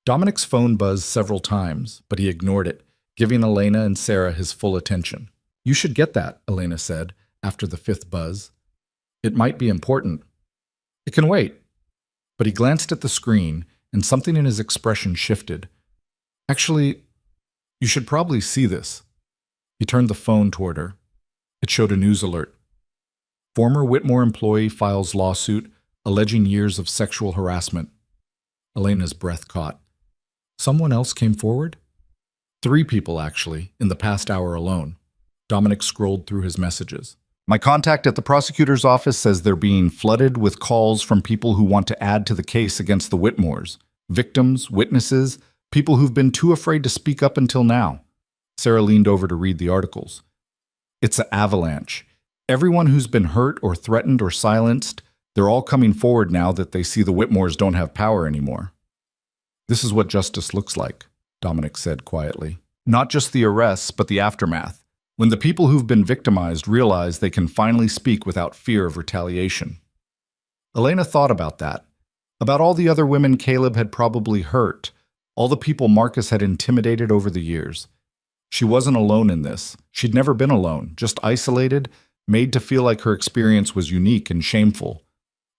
Dominic's phone buzzed several times, but he ignored it, giving Elena and Sarah his full attention. You should get that, Elena said, after the 5th buzz. It might be important. It can wait. But he glanced at the screen, and something in his expression shifted. Actually, you should probably see this. He turned the phone toward her. It showed a news alert. Former Whitmore employee files lawsuit alleging years of sexual harassment. Elena's breath caught. Someone else came forward? 3 people, actually, in the past hour alone. Dominic scrolled through his messages. My contact at the prosecutor's office says they're being flooded with calls from people who want to add to the case against the Whitmores. Victims, witnesses, people who've been too afraid to speak up until now. Sarah leaned over to read the articles. It's an avalanche. Everyone who's been hurt or threatened or silenced, they're all coming forward now that they see the Whitmores don't have power anymore. This is what justice looks like, Dominic said quietly. Not just the arrests, but the aftermath. When the people who've been victimized realize they can finally speak without fear of retaliation. Elena thought about that, about all the other women Caleb had probably hurt, all the people Marcus had intimidated over the years. She wasn't alone in this. She'd never been alone, just isolated, made to feel like her experience was unique and shameful.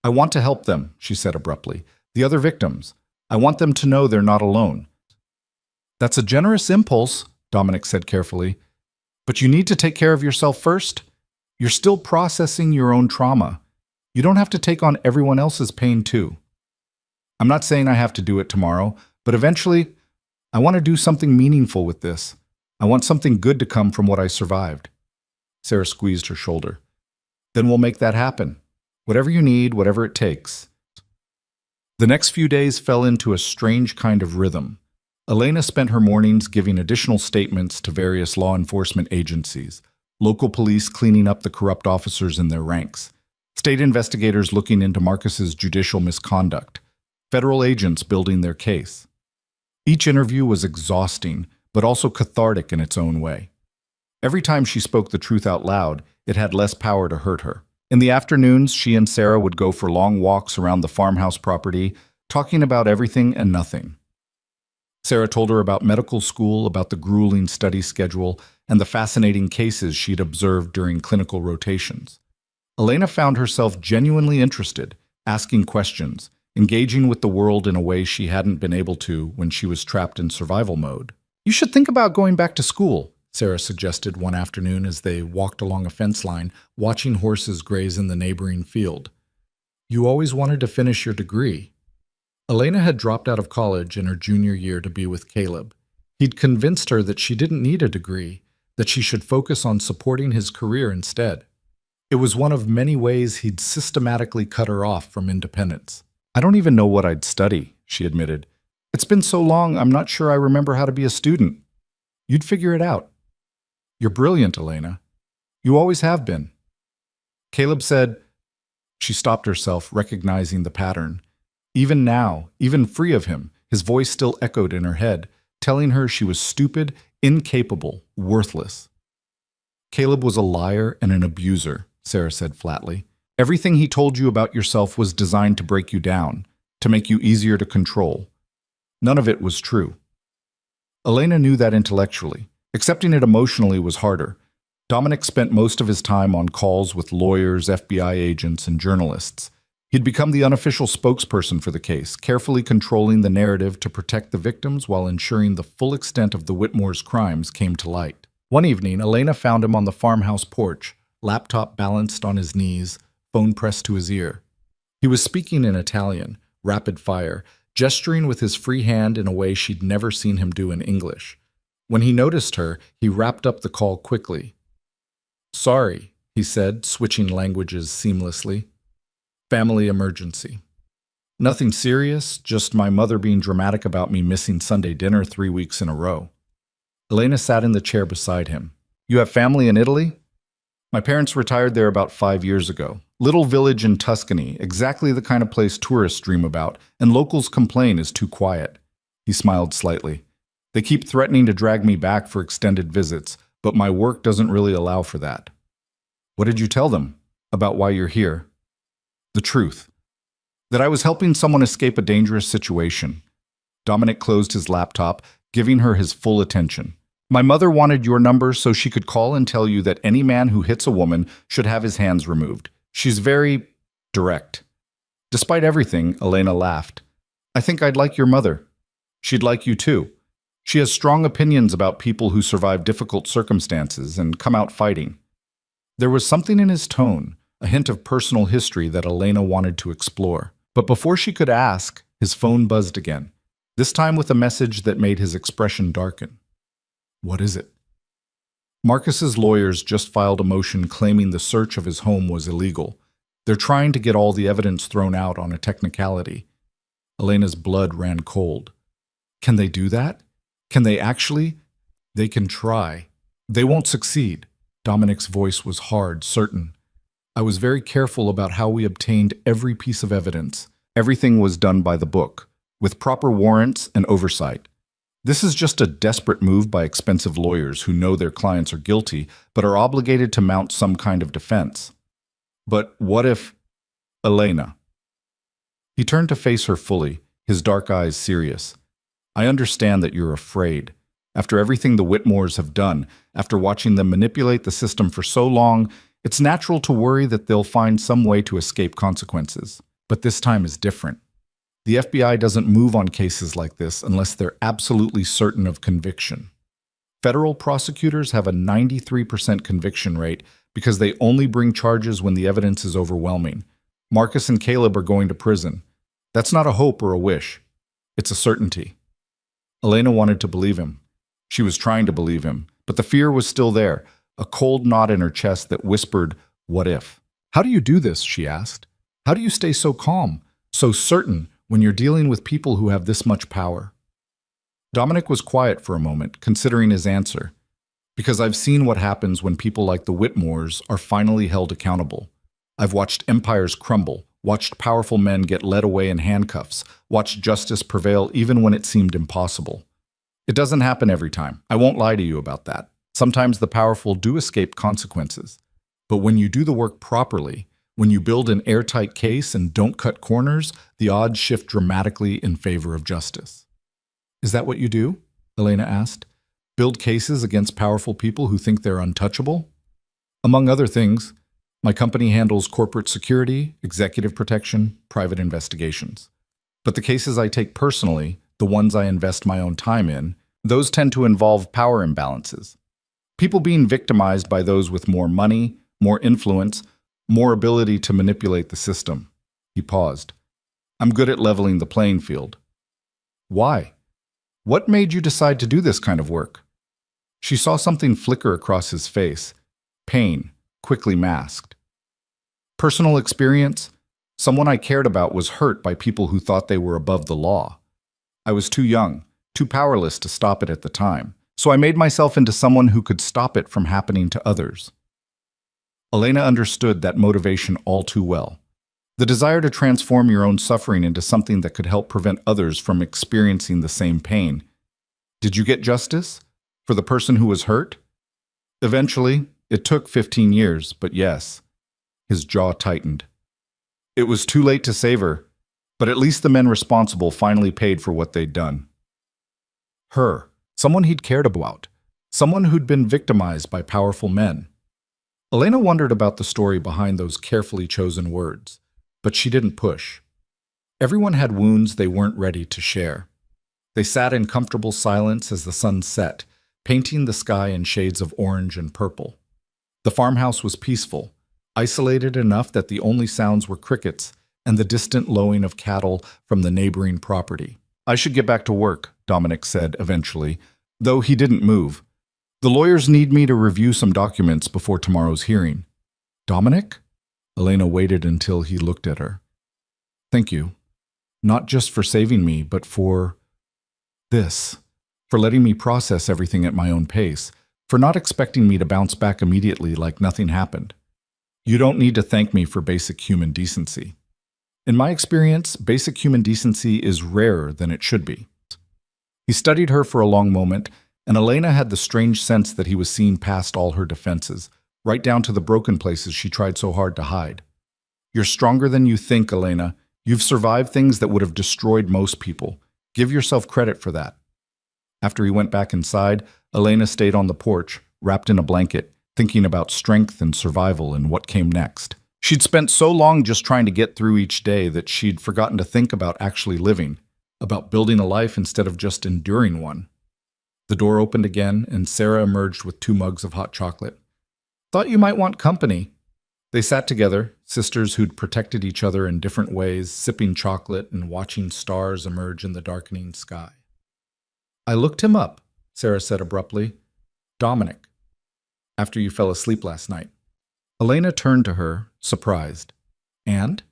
I want to help them, she said abruptly. The other victims. I want them to know they're not alone. That's a generous impulse, Dominic said carefully. But you need to take care of yourself first. You're still processing your own trauma. You don't have to take on everyone else's pain too. I'm not saying I have to do it tomorrow, but eventually, I want to do something meaningful with this. I want something good to come from what I survived. Sarah squeezed her shoulder. Then we'll make that happen. Whatever you need, whatever it takes. The next few days fell into a strange kind of rhythm. Elena spent her mornings giving additional statements to various law enforcement agencies, local police cleaning up the corrupt officers in their ranks, state investigators looking into Marcus's judicial misconduct, federal agents building their case. Each interview was exhausting, but also cathartic in its own way. Every time she spoke the truth out loud, it had less power to hurt her. In the afternoons, she and Sarah would go for long walks around the farmhouse property, talking about everything and nothing. Sarah told her about medical school, about the grueling study schedule, and the fascinating cases she'd observed during clinical rotations. Elena found herself genuinely interested, asking questions, engaging with the world in a way she hadn't been able to when she was trapped in survival mode. You should think about going back to school, Sarah suggested one afternoon as they walked along a fence line, watching horses graze in the neighboring field. You always wanted to finish your degree. Elena had dropped out of college in her junior year to be with Caleb. He'd convinced her that she didn't need a degree, that she should focus on supporting his career instead. It was one of many ways he'd systematically cut her off from independence. I don't even know what I'd study, she admitted. It's been so long, I'm not sure I remember how to be a student. You'd figure it out. You're brilliant, Elena. You always have been. Caleb said. She stopped herself, recognizing the pattern. Even now, even free of him, his voice still echoed in her head, telling her she was stupid, incapable, worthless. Caleb was a liar and an abuser, Sarah said flatly. Everything he told you about yourself was designed to break you down, to make you easier to control. None of it was true. Elena knew that intellectually. Accepting it emotionally was harder. Dominic spent most of his time on calls with lawyers, FBI agents, and journalists. He'd become the unofficial spokesperson for the case, carefully controlling the narrative to protect the victims while ensuring the full extent of the Whitmore's crimes came to light. One evening, Elena found him on the farmhouse porch, laptop balanced on his knees, phone pressed to his ear. He was speaking in Italian, rapid fire, gesturing with his free hand in a way she'd never seen him do in English. When he noticed her, he wrapped up the call quickly. Sorry, he said, switching languages seamlessly. Family emergency. Nothing serious, just my mother being dramatic about me missing Sunday dinner 3 weeks in a row. Elena sat in the chair beside him. You have family in Italy? My parents retired there about 5 years ago. Little village in Tuscany, exactly the kind of place tourists dream about, and locals complain is too quiet. He smiled slightly. They keep threatening to drag me back for extended visits, but my work doesn't really allow for that. What did you tell them about why you're here? The truth. That I was helping someone escape a dangerous situation. Dominic closed his laptop, giving her his full attention. My mother wanted your number so she could call and tell you that any man who hits a woman should have his hands removed. She's very direct. Despite everything, Elena laughed. I think I'd like your mother. She'd like you too. She has strong opinions about people who survive difficult circumstances and come out fighting. There was something in his tone, a hint of personal history that Elena wanted to explore. But before she could ask, his phone buzzed again, this time with a message that made his expression darken. What is it? Marcus's lawyers just filed a motion claiming the search of his home was illegal. They're trying to get all the evidence thrown out on a technicality. Elena's blood ran cold. Can they do that? Can they actually? They can try. They won't succeed. Dominic's voice was hard, certain. I was very careful about how we obtained every piece of evidence. Everything was done by the book, with proper warrants and oversight. This is just a desperate move by expensive lawyers who know their clients are guilty but are obligated to mount some kind of defense. But what if Elena? He turned to face her fully, his dark eyes serious. I understand that you're afraid. After everything the Whitmores have done, after watching them manipulate the system for so long, it's natural to worry that they'll find some way to escape consequences. But this time is different. The FBI doesn't move on cases like this unless they're absolutely certain of conviction. Federal prosecutors have a 93% conviction rate because they only bring charges when the evidence is overwhelming. Marcus and Caleb are going to prison. That's not a hope or a wish. It's a certainty. Elena wanted to believe him. She was trying to believe him, but the fear was still there, a cold knot in her chest that whispered, "What if?" How do you do this? She asked. How do you stay so calm, so certain when you're dealing with people who have this much power? Dominic was quiet for a moment, considering his answer. Because I've seen what happens when people like the Whitmores are finally held accountable. I've watched empires crumble, watched powerful men get led away in handcuffs, watched justice prevail even when it seemed impossible. It doesn't happen every time. I won't lie to you about that. Sometimes the powerful do escape consequences. But when you do the work properly, when you build an airtight case and don't cut corners, the odds shift dramatically in favor of justice. Is that what you do? Elena asked. Build cases against powerful people who think they're untouchable? Among other things, my company handles corporate security, executive protection, private investigations. But the cases I take personally, the ones I invest my own time in, those tend to involve power imbalances. People being victimized by those with more money, more influence, more ability to manipulate the system. He paused. I'm good at leveling the playing field. Why? What made you decide to do this kind of work? She saw something flicker across his face. Pain, quickly masked. Personal experience? Someone I cared about was hurt by people who thought they were above the law. I was too young, too powerless to stop it at the time, so I made myself into someone who could stop it from happening to others. Elena understood that motivation all too well. The desire to transform your own suffering into something that could help prevent others from experiencing the same pain. Did you get justice? For the person who was hurt? Eventually, it took 15 years, but yes. His jaw tightened. It was too late to save her, but at least the men responsible finally paid for what they'd done. Her, someone he'd cared about, someone who'd been victimized by powerful men. Elena wondered about the story behind those carefully chosen words, but she didn't push. Everyone had wounds they weren't ready to share. They sat in comfortable silence as the sun set, painting the sky in shades of orange and purple. The farmhouse was peaceful, isolated enough that the only sounds were crickets and the distant lowing of cattle from the neighboring property. I should get back to work, Dominic said eventually, though he didn't move. The lawyers need me to review some documents before tomorrow's hearing. Dominic? Elena waited until he looked at her. Thank you. Not just for saving me, but for this. For letting me process everything at my own pace. For not expecting me to bounce back immediately like nothing happened. You don't need to thank me for basic human decency. In my experience, basic human decency is rarer than it should be. He studied her for a long moment, and Elena had the strange sense that he was seeing past all her defenses, right down to the broken places she tried so hard to hide. You're stronger than you think, Elena. You've survived things that would have destroyed most people. Give yourself credit for that. After he went back inside, Elena stayed on the porch, wrapped in a blanket, thinking about strength and survival and what came next. She'd spent so long just trying to get through each day that she'd forgotten to think about actually living, about building a life instead of just enduring one. The door opened again, and Sarah emerged with 2 mugs of hot chocolate. Thought you might want company. They sat together, sisters who'd protected each other in different ways, sipping chocolate and watching stars emerge in the darkening sky. I looked him up, Sarah said abruptly. Dominic. After you fell asleep last night. Elena turned to her, surprised. And?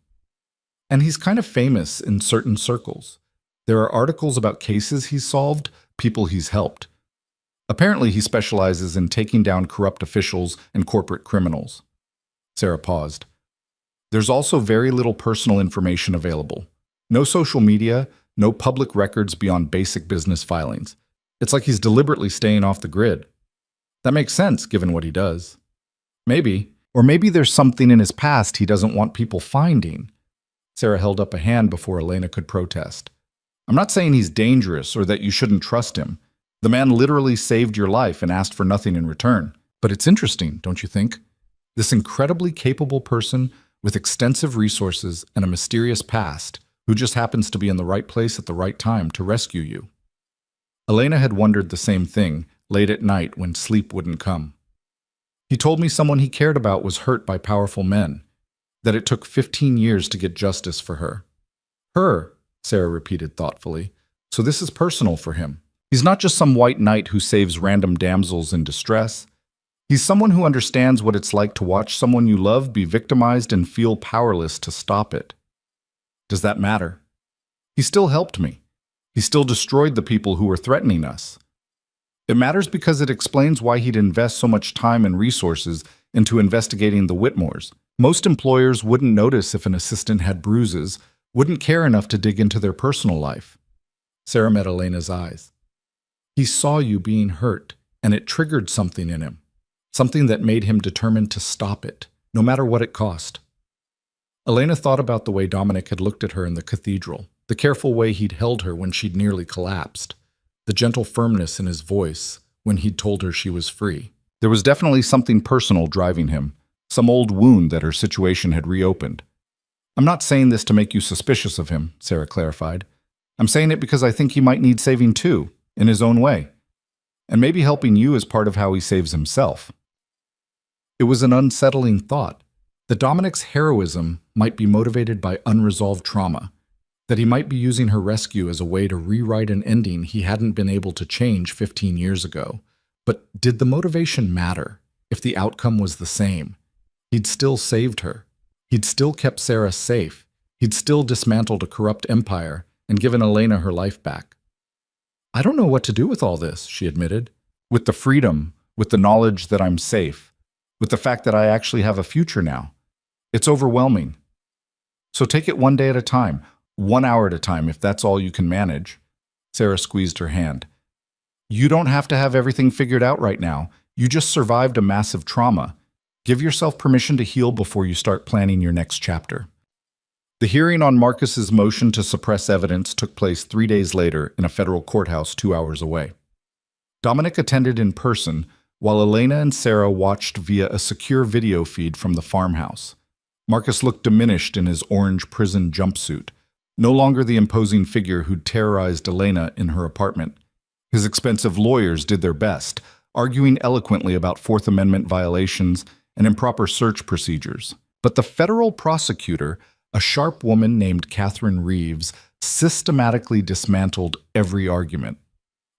And he's kind of famous in certain circles. There are articles about cases he's solved, people he's helped. Apparently he specializes in taking down corrupt officials and corporate criminals. Sarah paused. There's also very little personal information available. No social media, no public records beyond basic business filings. It's like he's deliberately staying off the grid. That makes sense, given what he does. Maybe. Or maybe there's something in his past he doesn't want people finding. Sarah held up a hand before Elena could protest. I'm not saying he's dangerous or that you shouldn't trust him. The man literally saved your life and asked for nothing in return. But it's interesting, don't you think? This incredibly capable person with extensive resources and a mysterious past who just happens to be in the right place at the right time to rescue you. Elena had wondered the same thing late at night when sleep wouldn't come. He told me someone he cared about was hurt by powerful men, that it took 15 years to get justice for her. Her, Sarah repeated thoughtfully. So this is personal for him. He's not just some white knight who saves random damsels in distress. He's someone who understands what it's like to watch someone you love be victimized and feel powerless to stop it. Does that matter? He still helped me. He still destroyed the people who were threatening us. It matters because it explains why he'd invest so much time and resources into investigating the Whitmores. Most employers wouldn't notice if an assistant had bruises, wouldn't care enough to dig into their personal life. Sarah met Elena's eyes. He saw you being hurt, and it triggered something in him. Something that made him determined to stop it, no matter what it cost. Elena thought about the way Dominic had looked at her in the cathedral, the careful way he'd held her when she'd nearly collapsed, the gentle firmness in his voice when he'd told her she was free. There was definitely something personal driving him, some old wound that her situation had reopened. I'm not saying this to make you suspicious of him, Sarah clarified. I'm saying it because I think he might need saving too, in his own way. And maybe helping you is part of how he saves himself. It was an unsettling thought, that Dominic's heroism might be motivated by unresolved trauma, that he might be using her rescue as a way to rewrite an ending he hadn't been able to change 15 years ago. But did the motivation matter if the outcome was the same? He'd still saved her. He'd still kept Sarah safe. He'd still dismantled a corrupt empire and given Elena her life back. I don't know what to do with all this, she admitted. With the freedom, with the knowledge that I'm safe, with the fact that I actually have a future now. It's overwhelming. So take it one day at a time, 1 hour at a time if that's all you can manage. Sarah squeezed her hand. You don't have to have everything figured out right now. You just survived a massive trauma. Give yourself permission to heal before you start planning your next chapter. The hearing on Marcus's motion to suppress evidence took place 3 days later in a federal courthouse 2 hours away. Dominic attended in person, while Elena and Sarah watched via a secure video feed from the farmhouse. Marcus looked diminished in his orange prison jumpsuit, no longer the imposing figure who'd terrorized Elena in her apartment. His expensive lawyers did their best, arguing eloquently about Fourth Amendment violations and improper search procedures. But the federal prosecutor, a sharp woman named Catherine Reeves, systematically dismantled every argument.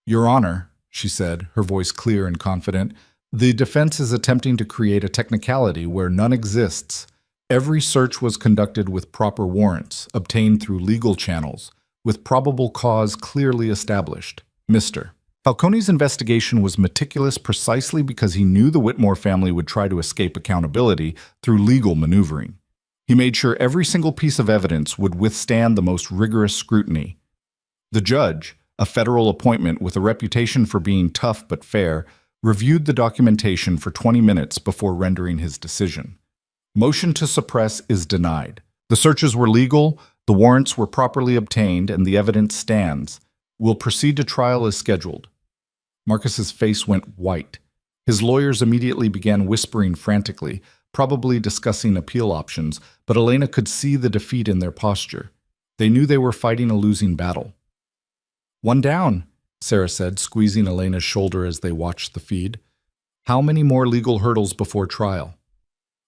Your Honor, she said, her voice clear and confident, the defense is attempting to create a technicality where none exists. Every search was conducted with proper warrants, obtained through legal channels, with probable cause clearly established. Mr. Falcone's investigation was meticulous precisely because he knew the Whitmore family would try to escape accountability through legal maneuvering. He made sure every single piece of evidence would withstand the most rigorous scrutiny. The judge, a federal appointment with a reputation for being tough but fair, reviewed the documentation for 20 minutes before rendering his decision. Motion to suppress is denied. The searches were legal, the warrants were properly obtained, and the evidence stands. We'll proceed to trial as scheduled. Marcus's face went white. His lawyers immediately began whispering frantically, probably discussing appeal options, but Elena could see the defeat in their posture. They knew they were fighting a losing battle. One down, Sarah said, squeezing Elena's shoulder as they watched the feed. How many more legal hurdles before trial?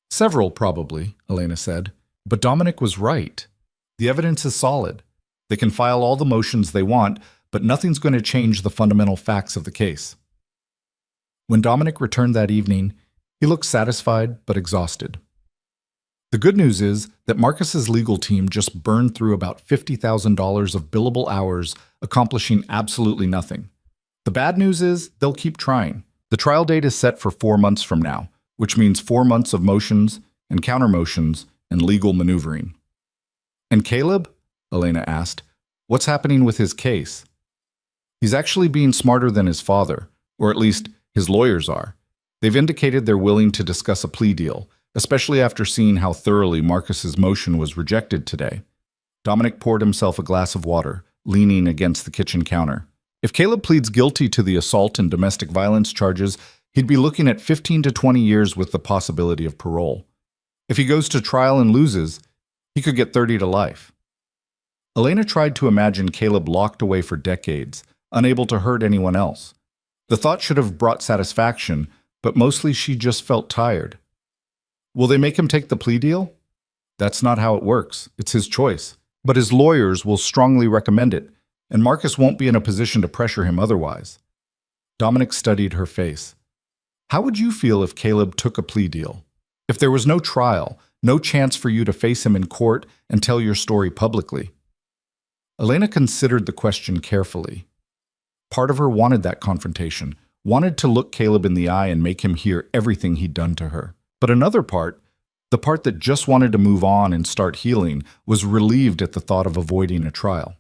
Several, probably, Elena said. But Dominic was right. The evidence is solid. They can file all the motions they want, but nothing's going to change the fundamental facts of the case. When Dominic returned that evening, he looked satisfied but exhausted. The good news is that Marcus's legal team just burned through about $50,000 of billable hours, accomplishing absolutely nothing. The bad news is they'll keep trying. The trial date is set for 4 months from now, which means 4 months of motions and counter-motions and legal maneuvering. And Caleb? Elena asked. What's happening with his case? He's actually being smarter than his father, or at least his lawyers are. They've indicated they're willing to discuss a plea deal, especially after seeing how thoroughly Marcus's motion was rejected today. Dominic poured himself a glass of water, leaning against the kitchen counter. If Caleb pleads guilty to the assault and domestic violence charges, he'd be looking at 15 to 20 years with the possibility of parole. If he goes to trial and loses, he could get 30 to life. Elena tried to imagine Caleb locked away for decades, unable to hurt anyone else. The thought should have brought satisfaction, but mostly she just felt tired. Will they make him take the plea deal? That's not how it works. It's his choice. But his lawyers will strongly recommend it, and Marcus won't be in a position to pressure him otherwise. Dominic studied her face. How would you feel if Caleb took a plea deal? If there was no trial, no chance for you to face him in court and tell your story publicly? Elena considered the question carefully. Part of her wanted that confrontation, wanted to look Caleb in the eye and make him hear everything he'd done to her. But another part, the part that just wanted to move on and start healing, was relieved at the thought of avoiding a trial.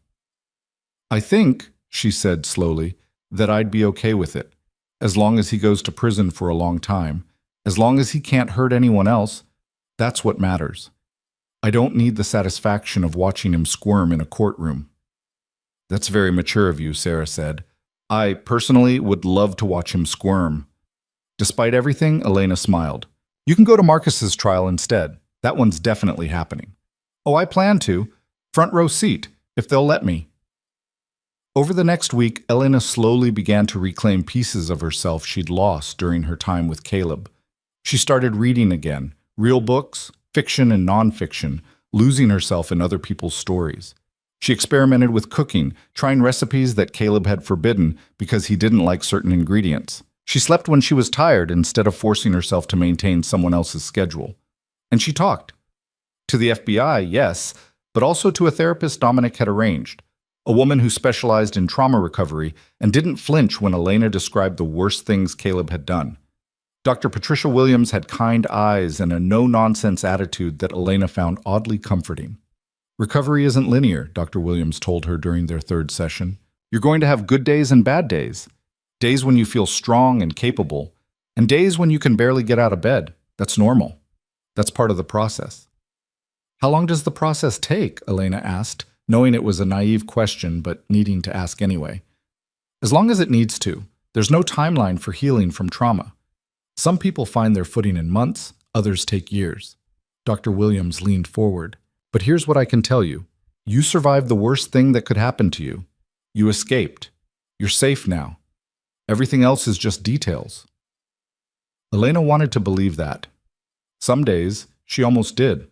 I think, she said slowly, that I'd be okay with it, as long as he goes to prison for a long time, as long as he can't hurt anyone else. That's what matters. I don't need the satisfaction of watching him squirm in a courtroom. That's very mature of you, Sarah said. I, personally, would love to watch him squirm. Despite everything, Elena smiled. You can go to Marcus's trial instead. That one's definitely happening. Oh, I plan to. Front row seat, if they'll let me. Over the next week, Elena slowly began to reclaim pieces of herself she'd lost during her time with Caleb. She started reading again, real books, fiction and nonfiction, losing herself in other people's stories. She experimented with cooking, trying recipes that Caleb had forbidden because he didn't like certain ingredients. She slept when she was tired instead of forcing herself to maintain someone else's schedule. And she talked. To the FBI, yes, but also to a therapist Dominic had arranged, a woman who specialized in trauma recovery and didn't flinch when Elena described the worst things Caleb had done. Dr. Patricia Williams had kind eyes and a no-nonsense attitude that Elena found oddly comforting. Recovery isn't linear, Dr. Williams told her during their third session. You're going to have good days and bad days. Days when you feel strong and capable, and days when you can barely get out of bed. That's normal. That's part of the process. How long does the process take? Elena asked, knowing it was a naive question but needing to ask anyway. As long as it needs to. There's no timeline for healing from trauma. Some people find their footing in months, others take years. Dr. Williams leaned forward. But here's what I can tell you. You survived the worst thing that could happen to you. You escaped. You're safe now. Everything else is just details. Elena wanted to believe that. Some days, she almost did.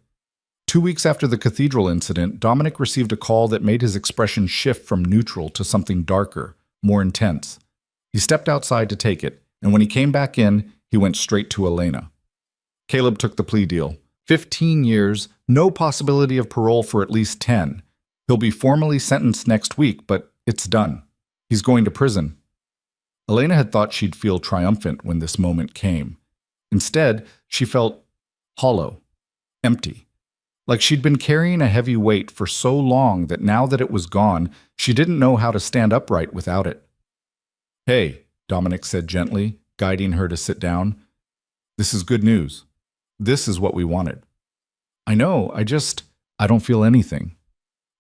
2 weeks after the cathedral incident, Dominic received a call that made his expression shift from neutral to something darker, more intense. He stepped outside to take it, and when he came back in, he went straight to Elena. Caleb took the plea deal. 15 years, no possibility of parole for at least 10. He'll be formally sentenced next week, but it's done. He's going to prison. Elena had thought she'd feel triumphant when this moment came. Instead, she felt hollow, empty, like she'd been carrying a heavy weight for so long that now that it was gone, she didn't know how to stand upright without it. Hey, Dominic said gently, guiding her to sit down. This is good news. This is what we wanted. I know, I don't feel anything.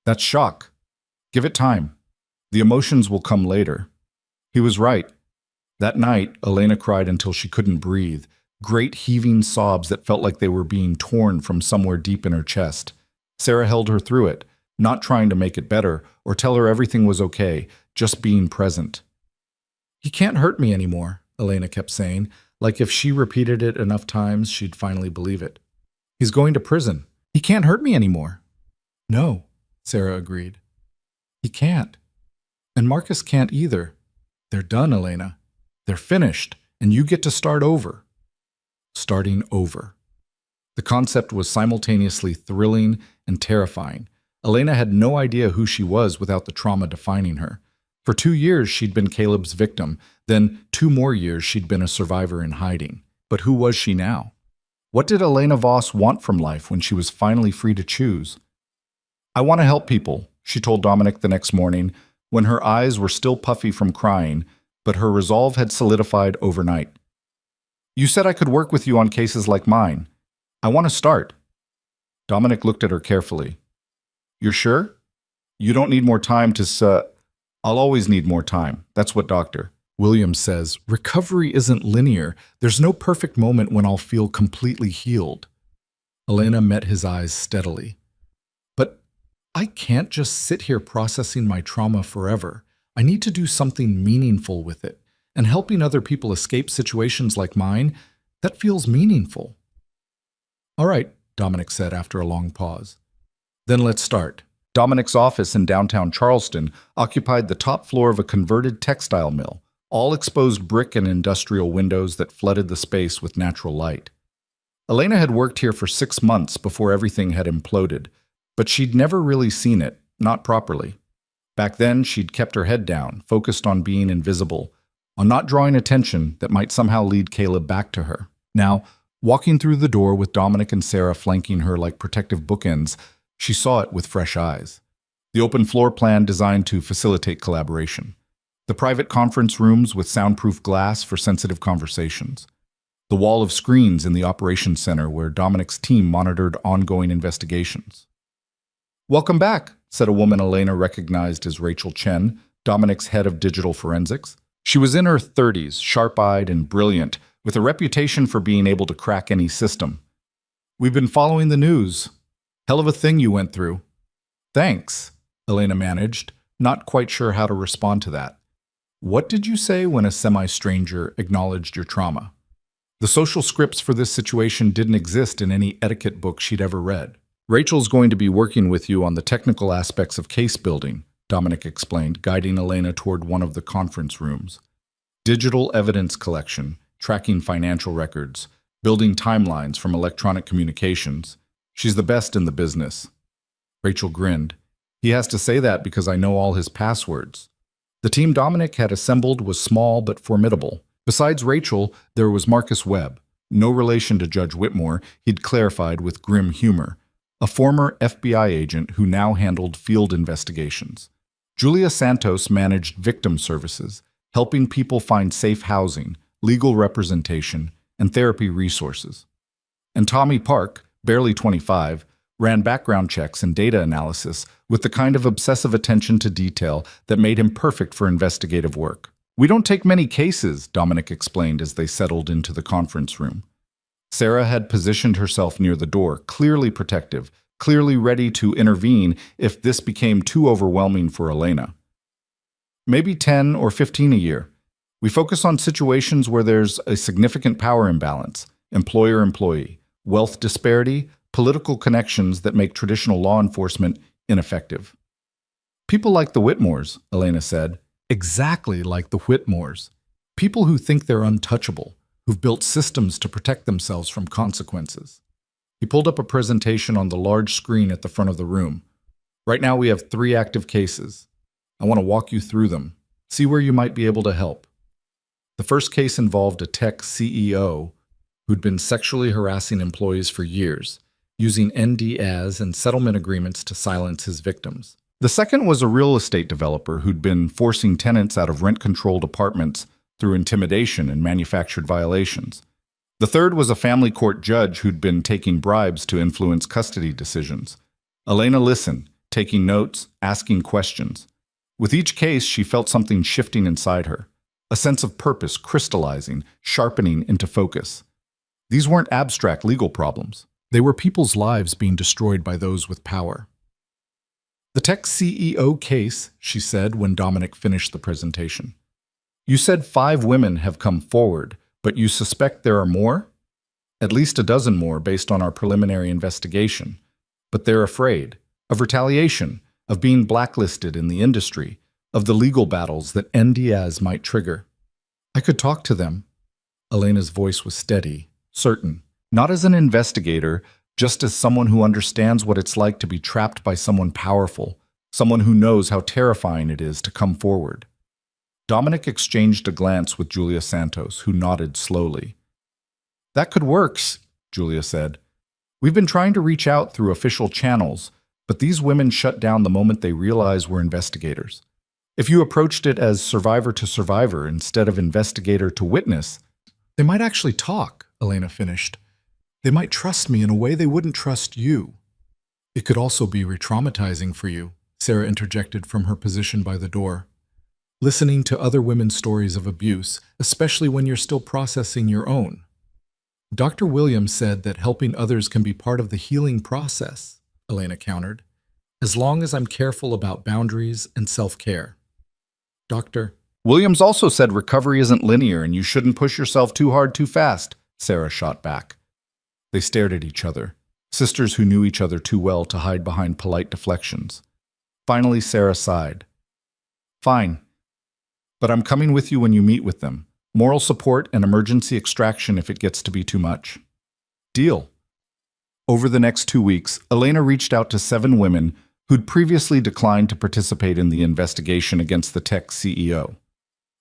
That's shock. Give it time. The emotions will come later. He was right. That night, Elena cried until she couldn't breathe, great heaving sobs that felt like they were being torn from somewhere deep in her chest. Sarah held her through it, not trying to make it better or tell her everything was okay, just being present. He can't hurt me anymore, Elena kept saying, like if she repeated it enough times, she'd finally believe it. He's going to prison. He can't hurt me anymore. No, Sarah agreed. He can't. And Marcus can't either. They're done, Elena. They're finished, and you get to start over. Starting over. The concept was simultaneously thrilling and terrifying. Elena had no idea who she was without the trauma defining her. For 2 years, she'd been Caleb's victim. Then 2 more years, she'd been a survivor in hiding. But who was she now? What did Elena Voss want from life when she was finally free to choose? I want to help people, she told Dominic the next morning, when her eyes were still puffy from crying, but her resolve had solidified overnight. "You said I could work with you on cases like mine. I want to start." Dominic looked at her carefully. "You're sure? You don't need more time to I'll always need more time. That's what Dr. Williams says. Recovery isn't linear. There's no perfect moment when I'll feel completely healed." Elena met his eyes steadily. "But I can't just sit here processing my trauma forever. I need to do something meaningful with it. And helping other people escape situations like mine, that feels meaningful." "All right," Dominic said after a long pause. "Then let's start." Dominic's office in downtown Charleston occupied the top floor of a converted textile mill, all exposed brick and industrial windows that flooded the space with natural light. Elena had worked here for 6 months before everything had imploded, but she'd never really seen it, not properly. Back then, she'd kept her head down, focused on being invisible, on not drawing attention that might somehow lead Caleb back to her. Now, walking through the door with Dominic and Sarah flanking her like protective bookends, she saw it with fresh eyes. The open floor plan designed to facilitate collaboration. The private conference rooms with soundproof glass for sensitive conversations. The wall of screens in the operations center where Dominic's team monitored ongoing investigations. "Welcome back," said a woman Elena recognized as Rachel Chen, Dominic's head of digital forensics. She was in her 30s, sharp-eyed and brilliant, with a reputation for being able to crack any system. "We've been following the news. Hell of a thing you went through." "Thanks," Elena managed, not quite sure how to respond to that. "What did you say when a semi-stranger acknowledged your trauma?" The social scripts for this situation didn't exist in any etiquette book she'd ever read. "Rachel's going to be working with you on the technical aspects of case building," Dominic explained, guiding Elena toward one of the conference rooms. "Digital evidence collection, tracking financial records, building timelines from electronic communications. She's the best in the business." Rachel grinned. "He has to say that because I know all his passwords." The team Dominic had assembled was small but formidable. Besides Rachel, there was Marcus Webb, no relation to Judge Whitmore, he'd clarified with grim humor, a former FBI agent who now handled field investigations. Julia Santos managed victim services, helping people find safe housing, legal representation, and therapy resources. And Tommy Park, barely 25, ran background checks and data analysis with the kind of obsessive attention to detail that made him perfect for investigative work. "We don't take many cases," Dominic explained as they settled into the conference room. Sarah had positioned herself near the door, clearly protective, clearly ready to intervene if this became too overwhelming for Elena. "Maybe 10 or 15 a year. We focus on situations where there's a significant power imbalance, employer-employee, wealth disparity, political connections that make traditional law enforcement ineffective." "People like the Whitmores," Elena said. "Exactly like the Whitmores. People who think they're untouchable, who've built systems to protect themselves from consequences." He pulled up a presentation on the large screen at the front of the room. "Right now we have 3 active cases. I want to walk you through them, see where you might be able to help." The first case involved a tech CEO who'd been sexually harassing employees for years, using NDAs and settlement agreements to silence his victims. The second was a real estate developer who'd been forcing tenants out of rent-controlled apartments through intimidation and manufactured violations. The third was a family court judge who'd been taking bribes to influence custody decisions. Elena listened, taking notes, asking questions. With each case, she felt something shifting inside her, a sense of purpose crystallizing, sharpening into focus. These weren't abstract legal problems. They were people's lives being destroyed by those with power. "The tech CEO case," she said when Dominic finished the presentation. "You said 5 women have come forward, but you suspect there are more? At least a dozen more based on our preliminary investigation. But they're afraid of retaliation, of being blacklisted in the industry, of the legal battles that NDAs might trigger." "I could talk to them." Elena's voice was steady, certain. Not as an investigator, just as someone who understands what it's like to be trapped by someone powerful, someone who knows how terrifying it is to come forward. Dominic exchanged a glance with Julia Santos, who nodded slowly. "That could work," Julia said. "We've been trying to reach out through official channels, but these women shut down the moment they realize we're investigators. If you approached it as survivor to survivor instead of investigator to witness, they might actually talk, Elena finished. They might trust me in a way they wouldn't trust you. It could also be re-traumatizing for you, Sarah interjected from her position by the door. Listening to other women's stories of abuse, especially when you're still processing your own. Dr. Williams said that helping others can be part of the healing process, Elena countered, as long as I'm careful about boundaries and self-care. Dr. Williams also said recovery isn't linear and you shouldn't push yourself too hard too fast, Sarah shot back. They stared at each other, sisters who knew each other too well to hide behind polite deflections. Finally, Sarah sighed. Fine, but I'm coming with you when you meet with them. Moral support and emergency extraction if it gets to be too much. Deal. Over the next 2 weeks, Elena reached out to 7 women who'd previously declined to participate in the investigation against the tech CEO.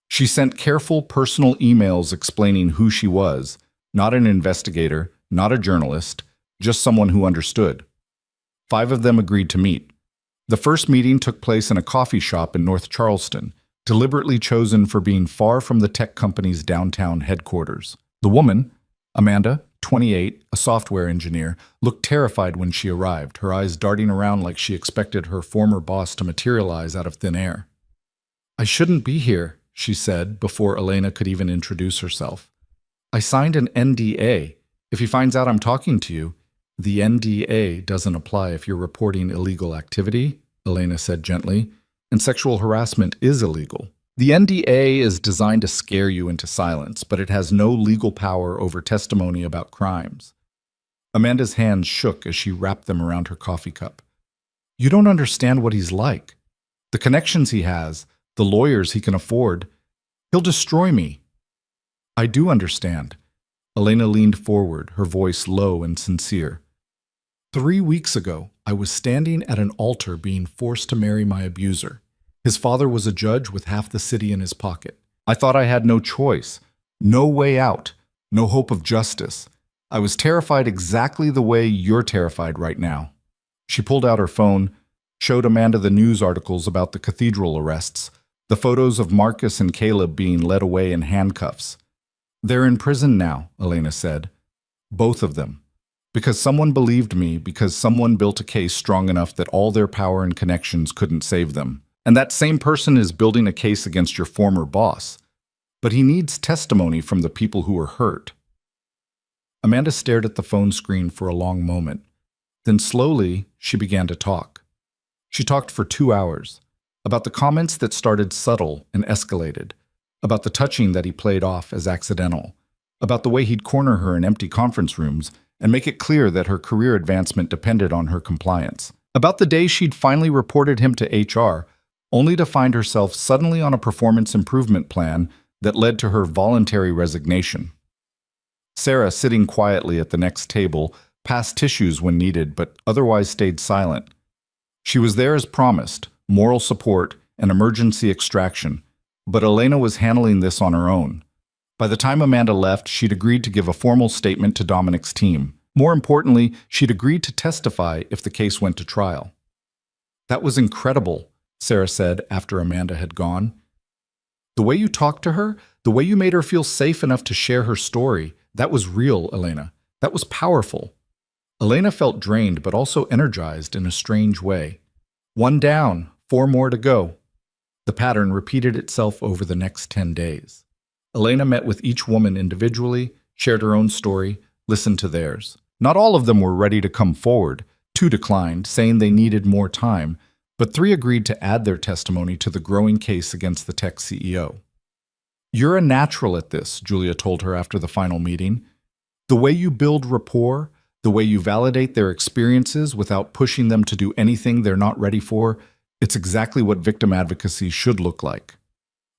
She sent careful personal emails explaining who she was, not an investigator, not a journalist, just someone who understood. 5 of them agreed to meet. The first meeting took place in a coffee shop in North Charleston, deliberately chosen for being far from the tech company's downtown headquarters. The woman, Amanda, 28, a software engineer, looked terrified when she arrived, her eyes darting around like she expected her former boss to materialize out of thin air. I shouldn't be here, she said, before Elena could even introduce herself. I signed an NDA. If he finds out I'm talking to you, the NDA doesn't apply if you're reporting illegal activity, Elena said gently, and sexual harassment is illegal. The NDA is designed to scare you into silence, but it has no legal power over testimony about crimes. Amanda's hands shook as she wrapped them around her coffee cup. You don't understand what he's like. The connections he has, the lawyers he can afford. He'll destroy me. I do understand. Elena leaned forward, her voice low and sincere. 3 weeks ago, I was standing at an altar being forced to marry my abuser. His father was a judge with half the city in his pocket. I thought I had no choice, no way out, no hope of justice. I was terrified exactly the way you're terrified right now. She pulled out her phone, showed Amanda the news articles about the cathedral arrests, the photos of Marcus and Caleb being led away in handcuffs. They're in prison now, Elena said. Both of them. Because someone believed me, because someone built a case strong enough that all their power and connections couldn't save them. And that same person is building a case against your former boss. But he needs testimony from the people who were hurt. Amanda stared at the phone screen for a long moment. Then slowly, she began to talk. She talked for 2 hours, about the comments that started subtle and escalated, about the touching that he played off as accidental, about the way he'd corner her in empty conference rooms and make it clear that her career advancement depended on her compliance, about the day she'd finally reported him to HR, only to find herself suddenly on a performance improvement plan that led to her voluntary resignation. Sarah, sitting quietly at the next table, passed tissues when needed but otherwise stayed silent. She was there as promised, moral support and emergency extraction, but Elena was handling this on her own. By the time Amanda left, she'd agreed to give a formal statement to Dominic's team. More importantly, she'd agreed to testify if the case went to trial. That was incredible, Sarah said after Amanda had gone. The way you talked to her, the way you made her feel safe enough to share her story, that was real, Elena. That was powerful. Elena felt drained but also energized in a strange way. 1 down, 4 more to go. The pattern repeated itself over the next 10 days. Elena met with each woman individually, shared her own story, listened to theirs. Not all of them were ready to come forward. 2 declined, saying they needed more time, but 3 agreed to add their testimony to the growing case against the tech CEO. You're a natural at this, Julia told her after the final meeting. The way you build rapport, the way you validate their experiences without pushing them to do anything they're not ready for, it's exactly what victim advocacy should look like.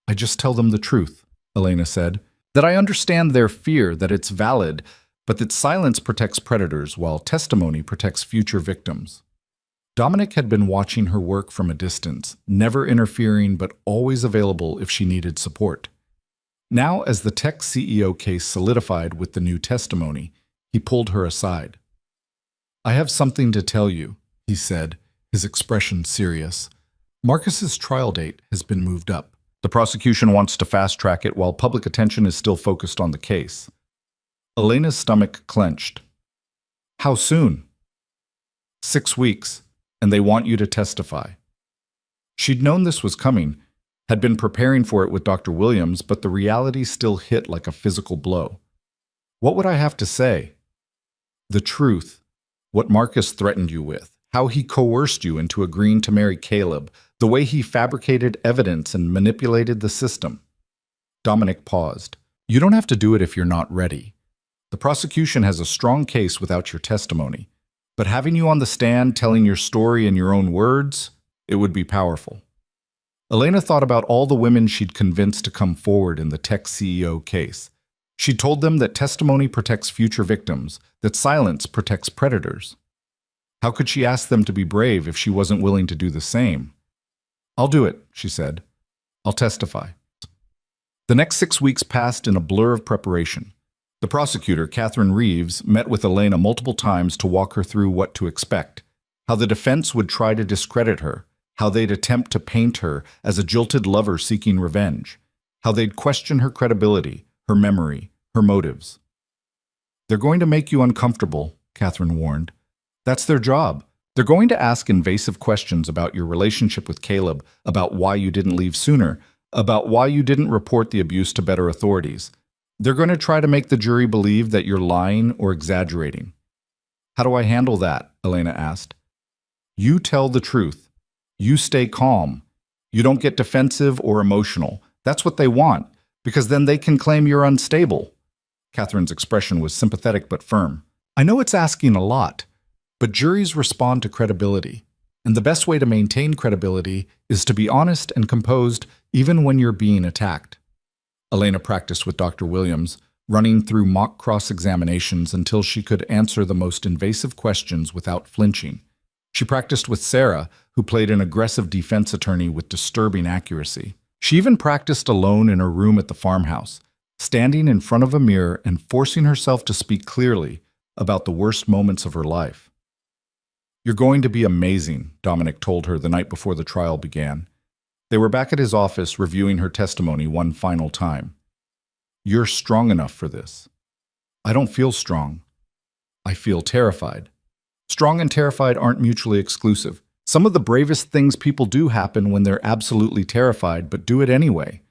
I just tell them the truth, Elena said, that I understand their fear, that it's valid, but that silence protects predators while testimony protects future victims. Dominic had been watching her work from a distance, never interfering but always available if she needed support. Now, as the tech CEO case solidified with the new testimony, he pulled her aside. I have something to tell you, he said, his expression serious. Marcus's trial date has been moved up. The prosecution wants to fast-track it while public attention is still focused on the case. Elena's stomach clenched. How soon? 6 weeks, and they want you to testify. She'd known this was coming, had been preparing for it with Dr. Williams, but the reality still hit like a physical blow. What would I have to say? The truth, what Marcus threatened you with, how he coerced you into agreeing to marry Caleb, the way he fabricated evidence and manipulated the system. Dominic paused. You don't have to do it if you're not ready. The prosecution has a strong case without your testimony, but having you on the stand telling your story in your own words, it would be powerful. Elena thought about all the women she'd convinced to come forward in the tech CEO case. She told them that testimony protects future victims, that silence protects predators. How could she ask them to be brave if she wasn't willing to do the same? I'll do it, she said. I'll testify. The next 6 weeks passed in a blur of preparation. The prosecutor, Catherine Reeves, met with Elena multiple times to walk her through what to expect, how the defense would try to discredit her, how they'd attempt to paint her as a jilted lover seeking revenge, how they'd question her credibility, her memory, her motives. They're going to make you uncomfortable, Catherine warned. That's their job. They're going to ask invasive questions about your relationship with Caleb, about why you didn't leave sooner, about why you didn't report the abuse to better authorities. They're going to try to make the jury believe that you're lying or exaggerating. How do I handle that? Elena asked. You tell the truth. You stay calm. You don't get defensive or emotional. That's what they want, because then they can claim you're unstable. Catherine's expression was sympathetic but firm. I know it's asking a lot, but juries respond to credibility, and the best way to maintain credibility is to be honest and composed even when you're being attacked. Elena practiced with Dr. Williams, running through mock cross-examinations until she could answer the most invasive questions without flinching. She practiced with Sarah, who played an aggressive defense attorney with disturbing accuracy. She even practiced alone in her room at the farmhouse, standing in front of a mirror and forcing herself to speak clearly about the worst moments of her life. You're going to be amazing, Dominic told her the night before the trial began. They were back at his office reviewing her testimony one final time. You're strong enough for this. I don't feel strong. I feel terrified. Strong and terrified aren't mutually exclusive. Some of the bravest things people do happen when they're absolutely terrified, but do it anyway.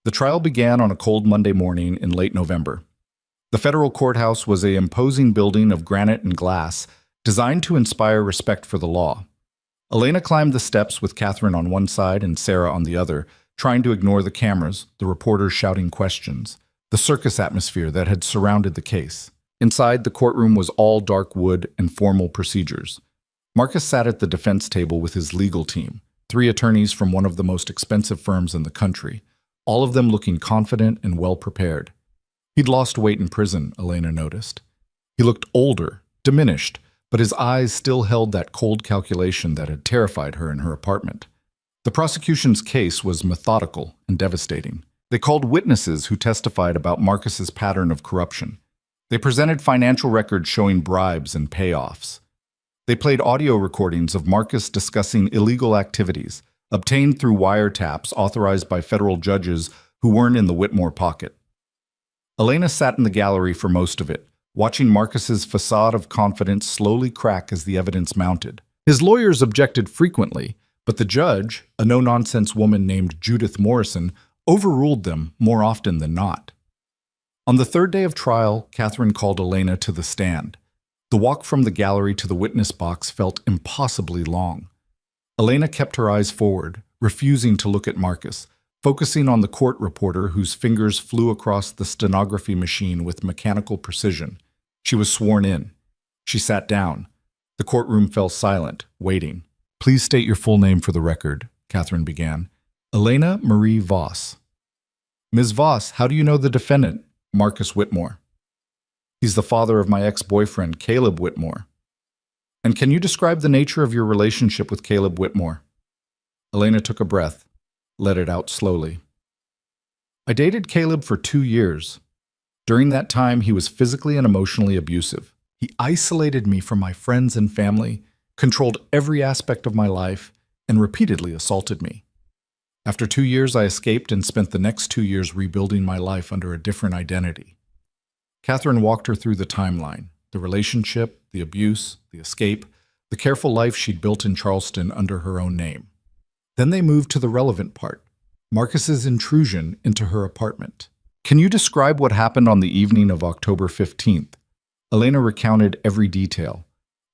The trial began on a cold Monday morning in late November. The federal courthouse was an imposing building of granite and glass, designed to inspire respect for the law. Elena climbed the steps with Catherine on one side and Sarah on the other, trying to ignore the cameras, the reporters shouting questions, the circus atmosphere that had surrounded the case. Inside, the courtroom was all dark wood and formal procedures. Marcus sat at the defense table with his legal team, 3 attorneys from one of the most expensive firms in the country, all of them looking confident and well-prepared. He'd lost weight in prison, Elena noticed. He looked older, diminished, but his eyes still held that cold calculation that had terrified her in her apartment. The prosecution's case was methodical and devastating. They called witnesses who testified about Marcus's pattern of corruption. They presented financial records showing bribes and payoffs. They played audio recordings of Marcus discussing illegal activities, obtained through wiretaps authorized by federal judges who weren't in the Whitmore pocket. Elena sat in the gallery for most of it, watching Marcus's facade of confidence slowly crack as the evidence mounted. His lawyers objected frequently, but the judge, a no-nonsense woman named Judith Morrison, overruled them more often than not. On the 3rd day of trial, Catherine called Elena to the stand. The walk from the gallery to the witness box felt impossibly long. Elena kept her eyes forward, refusing to look at Marcus, focusing on the court reporter whose fingers flew across the stenography machine with mechanical precision. She was sworn in. She sat down. The courtroom fell silent, waiting. Please state your full name for the record, Catherine began. Elena Marie Voss. Ms. Voss, how do you know the defendant, Marcus Whitmore? He's the father of my ex-boyfriend, Caleb Whitmore. And can you describe the nature of your relationship with Caleb Whitmore? Elena took a breath, let it out slowly. I dated Caleb for 2 years. During that time, he was physically and emotionally abusive. He isolated me from my friends and family, controlled every aspect of my life, and repeatedly assaulted me. After 2 years, I escaped and spent the next 2 years rebuilding my life under a different identity. Catherine walked her through the timeline, the relationship, the abuse, the escape, the careful life she'd built in Charleston under her own name. Then they moved to the relevant part, Marcus's intrusion into her apartment. Can you describe what happened on the evening of October 15th? Elena recounted every detail.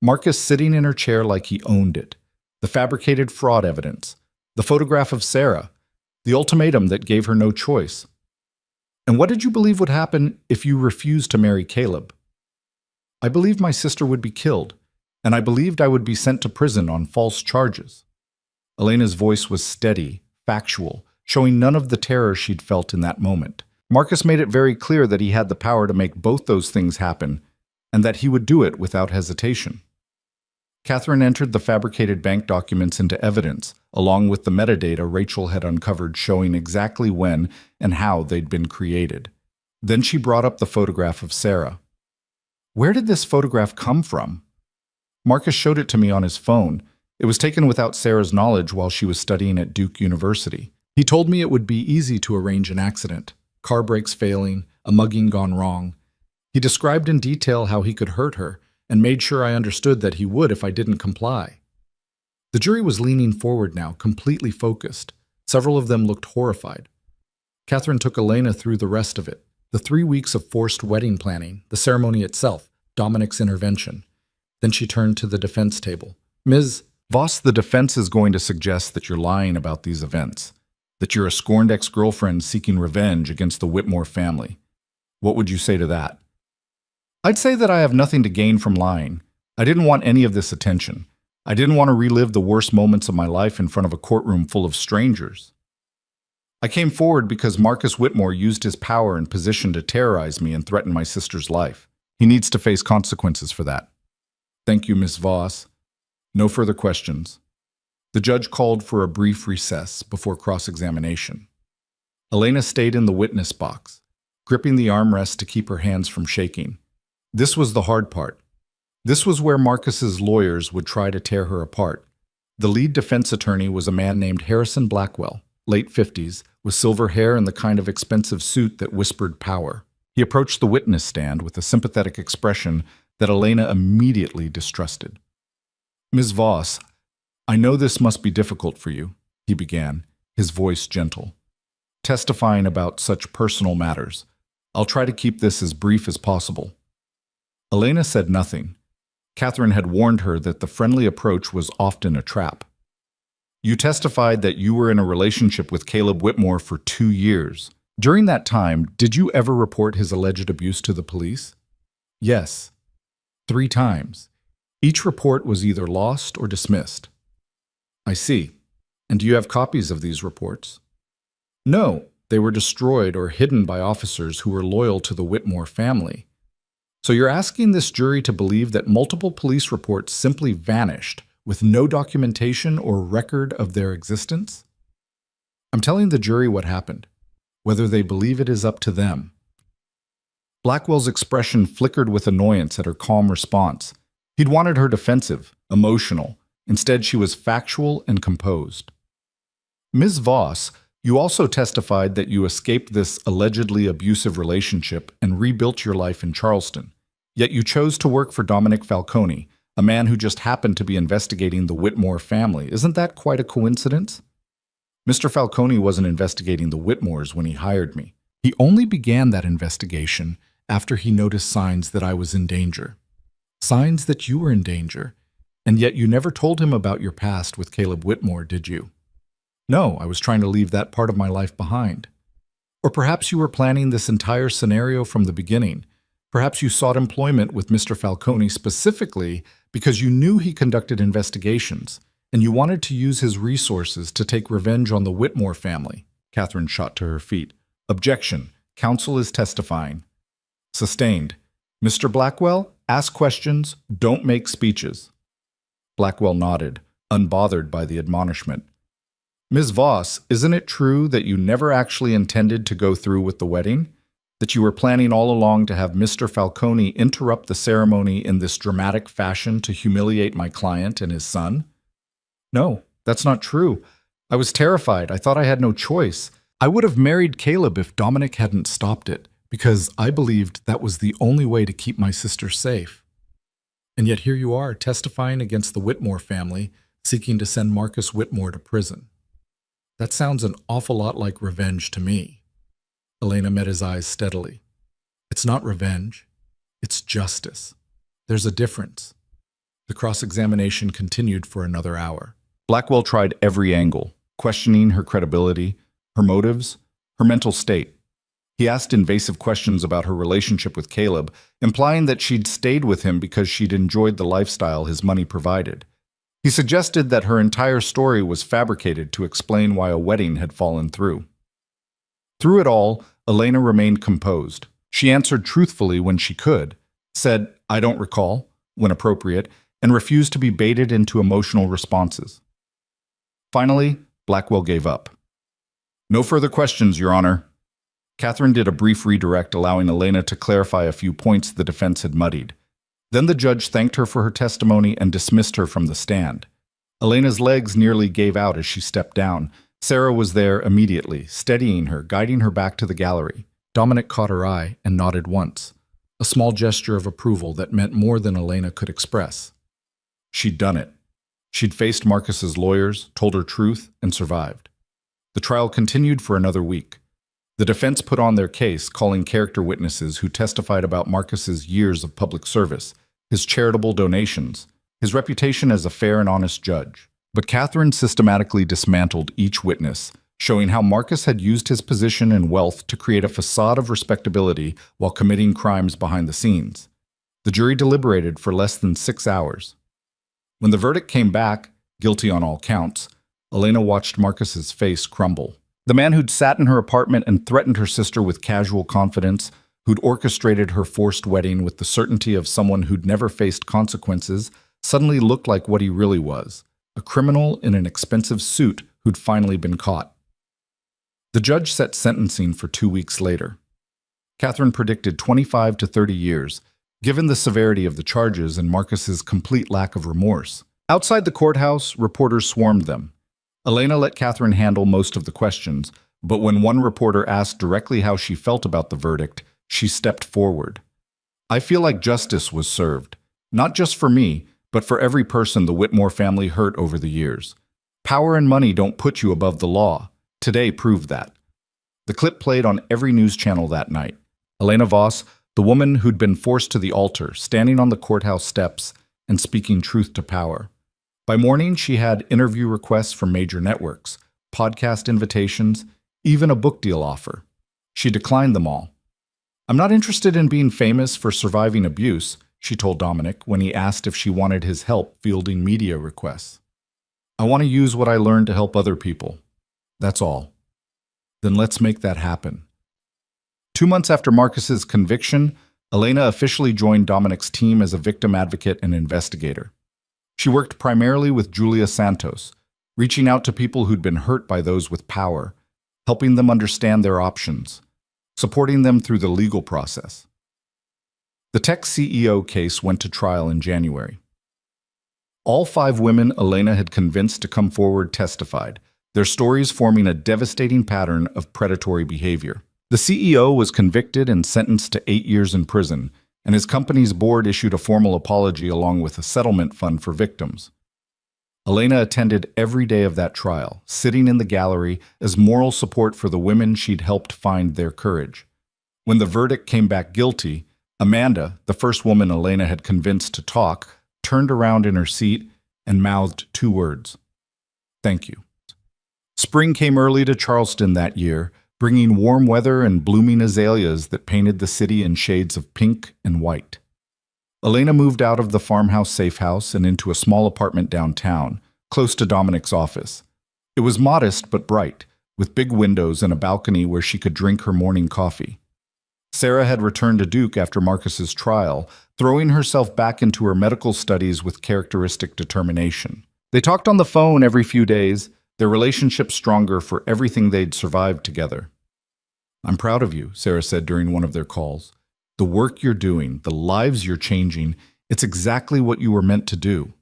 Marcus sitting in her chair like he owned it, the fabricated fraud evidence, the photograph of Sarah, the ultimatum that gave her no choice. And what did you believe would happen if you refused to marry Caleb? I believed my sister would be killed, and I believed I would be sent to prison on false charges. Elena's voice was steady, factual, showing none of the terror she'd felt in that moment. Marcus made it very clear that he had the power to make both those things happen, and that he would do it without hesitation. Catherine entered the fabricated bank documents into evidence, along with the metadata Rachel had uncovered showing exactly when and how they'd been created. Then she brought up the photograph of Sarah. Where did this photograph come from? Marcus showed it to me on his phone. It was taken without Sarah's knowledge while she was studying at Duke University. He told me it would be easy to arrange an accident, car brakes failing, a mugging gone wrong. He described in detail how he could hurt her, and made sure I understood that he would if I didn't comply. The jury was leaning forward now, completely focused. Several of them looked horrified. Catherine took Elena through the rest of it, the 3 weeks of forced wedding planning, the ceremony itself, Dominic's intervention. Then she turned to the defense table. Ms. Voss, the defense is going to suggest that you're lying about these events, that you're a scorned ex-girlfriend seeking revenge against the Whitmore family. What would you say to that? I'd say that I have nothing to gain from lying. I didn't want any of this attention. I didn't want to relive the worst moments of my life in front of a courtroom full of strangers. I came forward because Marcus Whitmore used his power and position to terrorize me and threaten my sister's life. He needs to face consequences for that. Thank you, Miss Voss. No further questions. The judge called for a brief recess before cross-examination. Elena stayed in the witness box, gripping the armrest to keep her hands from shaking. This was the hard part. This was where Marcus's lawyers would try to tear her apart. The lead defense attorney was a man named Harrison Blackwell, late 50s, with silver hair and the kind of expensive suit that whispered power. He approached the witness stand with a sympathetic expression that Elena immediately distrusted. Ms. Voss, I know this must be difficult for you, he began, his voice gentle. Testifying about such personal matters. I'll try to keep this as brief as possible. Elena said nothing. Catherine had warned her that the friendly approach was often a trap. You testified that you were in a relationship with Caleb Whitmore for 2 years. During that time, did you ever report his alleged abuse to the police? Yes. 3 times. Each report was either lost or dismissed. I see. And do you have copies of these reports? No, they were destroyed or hidden by officers who were loyal to the Whitmore family. So you're asking this jury to believe that multiple police reports simply vanished with no documentation or record of their existence? I'm telling the jury what happened. Whether they believe it is up to them. Blackwell's expression flickered with annoyance at her calm response. He'd wanted her defensive, emotional. Instead, she was factual and composed. Ms. Voss, you also testified that you escaped this allegedly abusive relationship and rebuilt your life in Charleston. Yet you chose to work for Dominic Falcone, a man who just happened to be investigating the Whitmore family. Isn't that quite a coincidence? Mr. Falcone wasn't investigating the Whitmores when he hired me. He only began that investigation after he noticed signs that I was in danger. Signs that you were in danger. And yet you never told him about your past with Caleb Whitmore, did you? No, I was trying to leave that part of my life behind. Or perhaps you were planning this entire scenario from the beginning. Perhaps you sought employment with Mr. Falcone specifically because you knew he conducted investigations, and you wanted to use his resources to take revenge on the Whitmore family. Catherine shot to her feet. Objection. Counsel is testifying. Sustained. Mr. Blackwell, ask questions, don't make speeches. Blackwell nodded, unbothered by the admonishment. Ms. Voss, isn't it true that you never actually intended to go through with the wedding? That you were planning all along to have Mr. Falcone interrupt the ceremony in this dramatic fashion to humiliate my client and his son? No, That's not true. I was terrified. I thought I had no choice. I would have married Caleb if Dominic hadn't stopped it, because I believed that was the only way to keep my sister safe. And yet here you are, testifying against the Whitmore family, seeking to send Marcus Whitmore to prison. That sounds an awful lot like revenge to me. Elena met his eyes steadily. It's not revenge. It's justice. There's a difference. The cross-examination continued for another hour. Blackwell tried every angle, questioning her credibility, her motives, her mental state. He asked invasive questions about her relationship with Caleb, implying that she'd stayed with him because she'd enjoyed the lifestyle his money provided. He suggested that her entire story was fabricated to explain why a wedding had fallen through. Through it all, Elena remained composed. She answered truthfully when she could, said, "I don't recall," when appropriate, and refused to be baited into emotional responses. Finally, Blackwell gave up. "No further questions, Your Honor." Catherine did a brief redirect, allowing Elena to clarify a few points the defense had muddied. Then the judge thanked her for her testimony and dismissed her from the stand. Elena's legs nearly gave out as she stepped down. Sarah was there immediately, steadying her, guiding her back to the gallery. Dominic caught her eye and nodded once, a small gesture of approval that meant more than Elena could express. She'd done it. She'd faced Marcus's lawyers, told her truth, and survived. The trial continued for another week. The defense put on their case, calling character witnesses who testified about Marcus's years of public service, his charitable donations, his reputation as a fair and honest judge. But Catherine systematically dismantled each witness, showing how Marcus had used his position and wealth to create a facade of respectability while committing crimes behind the scenes. The jury deliberated for less than 6 hours. When the verdict came back, guilty on all counts, Elena watched Marcus's face crumble. The man who'd sat in her apartment and threatened her sister with casual confidence, who'd orchestrated her forced wedding with the certainty of someone who'd never faced consequences, suddenly looked like what he really was, a criminal in an expensive suit who'd finally been caught. The judge set sentencing for 2 weeks later. Catherine predicted 25 to 30 years, given the severity of the charges and Marcus's complete lack of remorse. Outside the courthouse, reporters swarmed them. Elena let Catherine handle most of the questions, but when one reporter asked directly how she felt about the verdict, she stepped forward. "I feel like justice was served, not just for me, but for every person the Whitmore family hurt over the years. Power and money don't put you above the law. Today proved that." The clip played on every news channel that night. Elena Voss, the woman who'd been forced to the altar, standing on the courthouse steps and speaking truth to power. By morning, she had interview requests from major networks, podcast invitations, even a book deal offer. She declined them all. "I'm not interested in being famous for surviving abuse," she told Dominic when he asked if she wanted his help fielding media requests. "I want to use what I learned to help other people. That's all." "Then let's make that happen." 2 months after Marcus's conviction, Elena officially joined Dominic's team as a victim advocate and investigator. She worked primarily with Julia Santos, reaching out to people who'd been hurt by those with power, helping them understand their options, supporting them through the legal process. The tech CEO case went to trial in January. All 5 women Elena had convinced to come forward testified, their stories forming a devastating pattern of predatory behavior. The CEO was convicted and sentenced to 8 years in prison, and his company's board issued a formal apology along with a settlement fund for victims. Elena attended every day of that trial, sitting in the gallery as moral support for the women she'd helped find their courage. When the verdict came back guilty, Amanda, the first woman Elena had convinced to talk, turned around in her seat and mouthed 2 words: "Thank you." Spring came early to Charleston that year, bringing warm weather and blooming azaleas that painted the city in shades of pink and white. Elena moved out of the farmhouse safe house and into a small apartment downtown, close to Dominic's office. It was modest but bright, with big windows and a balcony where she could drink her morning coffee. Sarah had returned to Duke after Marcus's trial, throwing herself back into her medical studies with characteristic determination. They talked on the phone every few days, their relationship stronger for everything they'd survived together. "I'm proud of you," Sarah said during one of their calls. "The work you're doing, the lives you're changing, it's exactly what you were meant to do.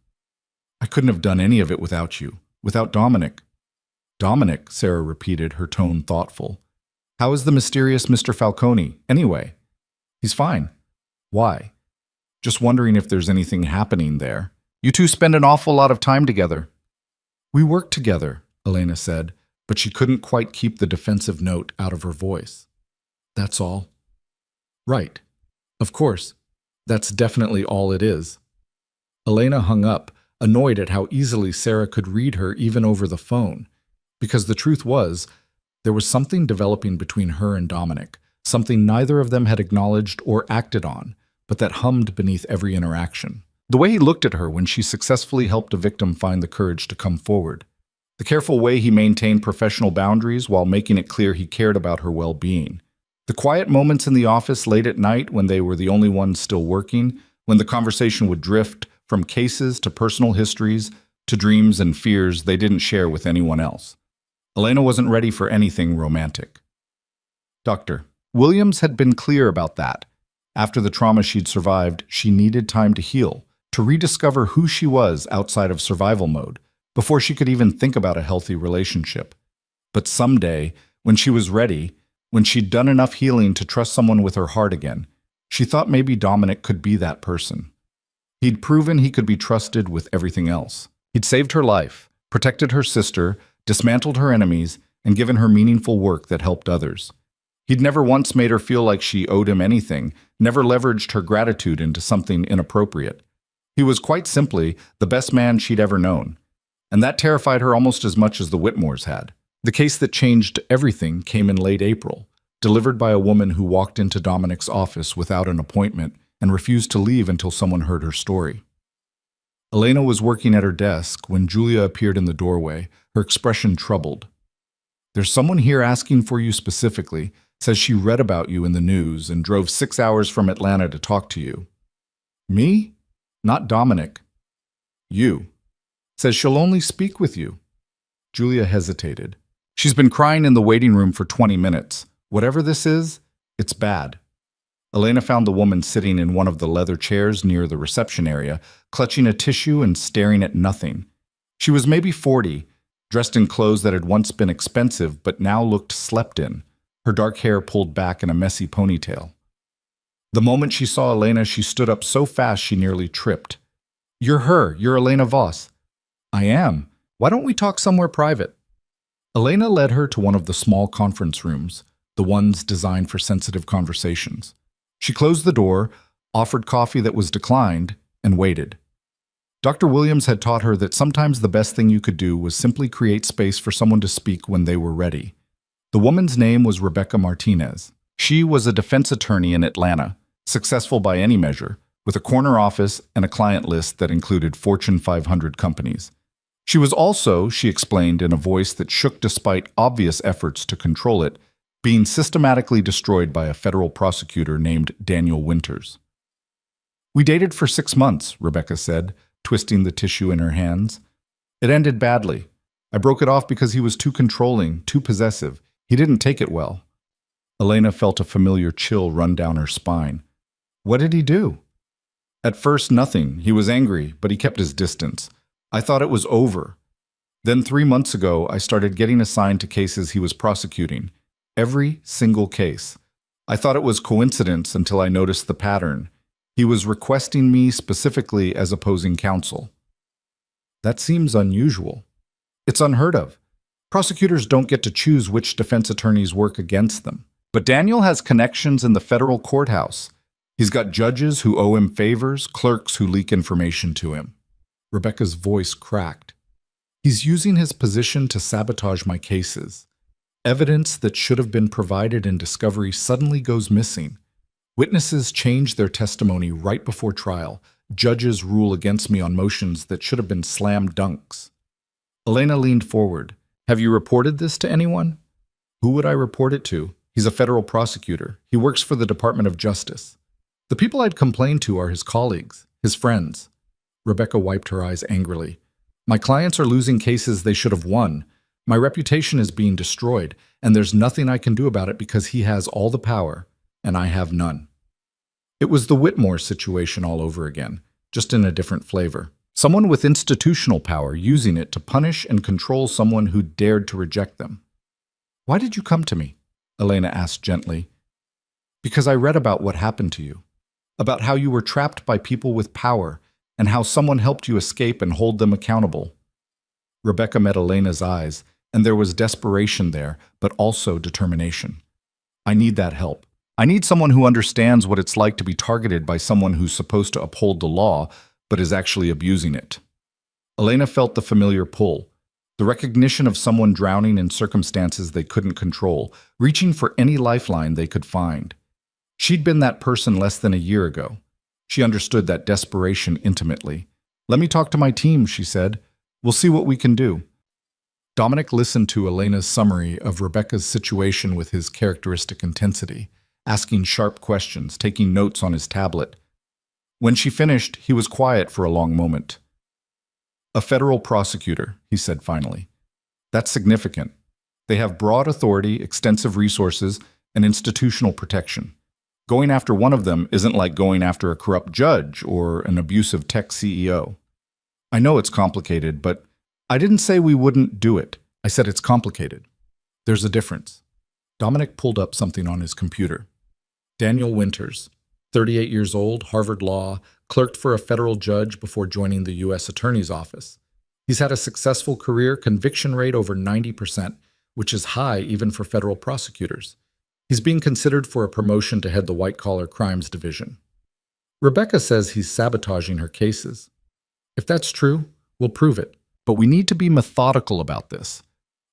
I couldn't have done any of it without you. Without Dominic. Dominic, Sarah repeated, her tone thoughtful. How is the mysterious Mr. Falcone, anyway? He's fine. Why? Just wondering if there's anything happening there. You two spend an awful lot of time together. We work together, Elena said, but she couldn't quite keep the defensive note out of her voice. That's all. Right. Of course. That's definitely all it is. Elena hung up, annoyed at how easily Sarah could read her even over the phone. Because the truth was, there was something developing between her and Dominic, something neither of them had acknowledged or acted on, but that hummed beneath every interaction. The way he looked at her when she successfully helped a victim find the courage to come forward. The careful way he maintained professional boundaries while making it clear he cared about her well-being. The quiet moments in the office late at night when they were the only ones still working, when the conversation would drift from cases to personal histories to dreams and fears they didn't share with anyone else. Elena wasn't ready for anything romantic. Dr. Williams had been clear about that. After the trauma she'd survived, she needed time to heal, to rediscover who she was outside of survival mode, before she could even think about a healthy relationship. But someday, when she was ready, when she'd done enough healing to trust someone with her heart again, she thought maybe Dominic could be that person. He'd proven he could be trusted with everything else. He'd saved her life, protected her sister, dismantled her enemies, and given her meaningful work that helped others. He'd never once made her feel like she owed him anything, never leveraged her gratitude into something inappropriate. He was quite simply the best man she'd ever known. And that terrified her almost as much as the Whitmores had. The case that changed everything came in late April, delivered by a woman who walked into Dominic's office without an appointment and refused to leave until someone heard her story. Elena was working at her desk when Julia appeared in the doorway, her expression troubled. There's someone here asking for you specifically, says she read about you in the news and drove 6 hours from Atlanta to talk to you. Me? Not Dominic. You. Says she'll only speak with you. Julia hesitated. She's been crying in the waiting room for 20 minutes. Whatever this is, it's bad. Elena found the woman sitting in one of the leather chairs near the reception area, clutching a tissue and staring at nothing. She was maybe 40, dressed in clothes that had once been expensive but now looked slept in, her dark hair pulled back in a messy ponytail. The moment she saw Elena, she stood up so fast she nearly tripped. You're her. You're Elena Voss. I am. Why don't we talk somewhere private? Elena led her to one of the small conference rooms, the ones designed for sensitive conversations. She closed the door, offered coffee that was declined, and waited. Dr. Williams had taught her that sometimes the best thing you could do was simply create space for someone to speak when they were ready. The woman's name was Rebecca Martinez. She was a defense attorney in Atlanta, successful by any measure, with a corner office and a client list that included Fortune 500 companies. She was also, she explained in a voice that shook despite obvious efforts to control it, being systematically destroyed by a federal prosecutor named Daniel Winters. We dated for 6 months, Rebecca said, twisting the tissue in her hands. It ended badly. I broke it off because he was too controlling, too possessive. He didn't take it well. Elena felt a familiar chill run down her spine. What did he do? At first, nothing. He was angry, but he kept his distance. I thought it was over. Then 3 months ago, I started getting assigned to cases he was prosecuting. Every single case. I thought it was coincidence until I noticed the pattern. He was requesting me specifically as opposing counsel. That seems unusual. It's unheard of. Prosecutors don't get to choose which defense attorneys work against them. But Daniel has connections in the federal courthouse. He's got judges who owe him favors, clerks who leak information to him. Rebecca's voice cracked. He's using his position to sabotage my cases. Evidence that should have been provided in discovery suddenly goes missing. Witnesses change their testimony right before trial. Judges rule against me on motions that should have been slam dunks. Elena leaned forward. Have you reported this to anyone? Who would I report it to? He's a federal prosecutor. He works for the Department of Justice. The people I'd complain to are his colleagues, his friends. Rebecca wiped her eyes angrily. My clients are losing cases they should have won. My reputation is being destroyed, and there's nothing I can do about it because he has all the power, and I have none. It was the Whitmore situation all over again, just in a different flavor. Someone with institutional power using it to punish and control someone who dared to reject them. Why did you come to me? Elena asked gently. Because I read about what happened to you, about how you were trapped by people with power, and how someone helped you escape and hold them accountable. Rebecca met Elena's eyes, and there was desperation there, but also determination. I need that help. I need someone who understands what it's like to be targeted by someone who's supposed to uphold the law, but is actually abusing it. Elena felt the familiar pull, the recognition of someone drowning in circumstances they couldn't control, reaching for any lifeline they could find. She'd been that person less than a year ago. She understood that desperation intimately. Let me talk to my team, she said. We'll see what we can do. Dominic listened to Elena's summary of Rebecca's situation with his characteristic intensity, asking sharp questions, taking notes on his tablet. When she finished, he was quiet for a long moment. A federal prosecutor, he said finally. That's significant. They have broad authority, extensive resources, and institutional protection. Going after one of them isn't like going after a corrupt judge or an abusive tech CEO. I know it's complicated, but I didn't say we wouldn't do it. I said it's complicated. There's a difference. Dominic pulled up something on his computer. Daniel Winters, 38 years old, Harvard Law, clerked for a federal judge before joining the U.S. Attorney's Office. He's had a successful career, conviction rate over 90%, which is high even for federal prosecutors. He's being considered for a promotion to head the white-collar crimes division. Rebecca says he's sabotaging her cases. If that's true, we'll prove it. But we need to be methodical about this.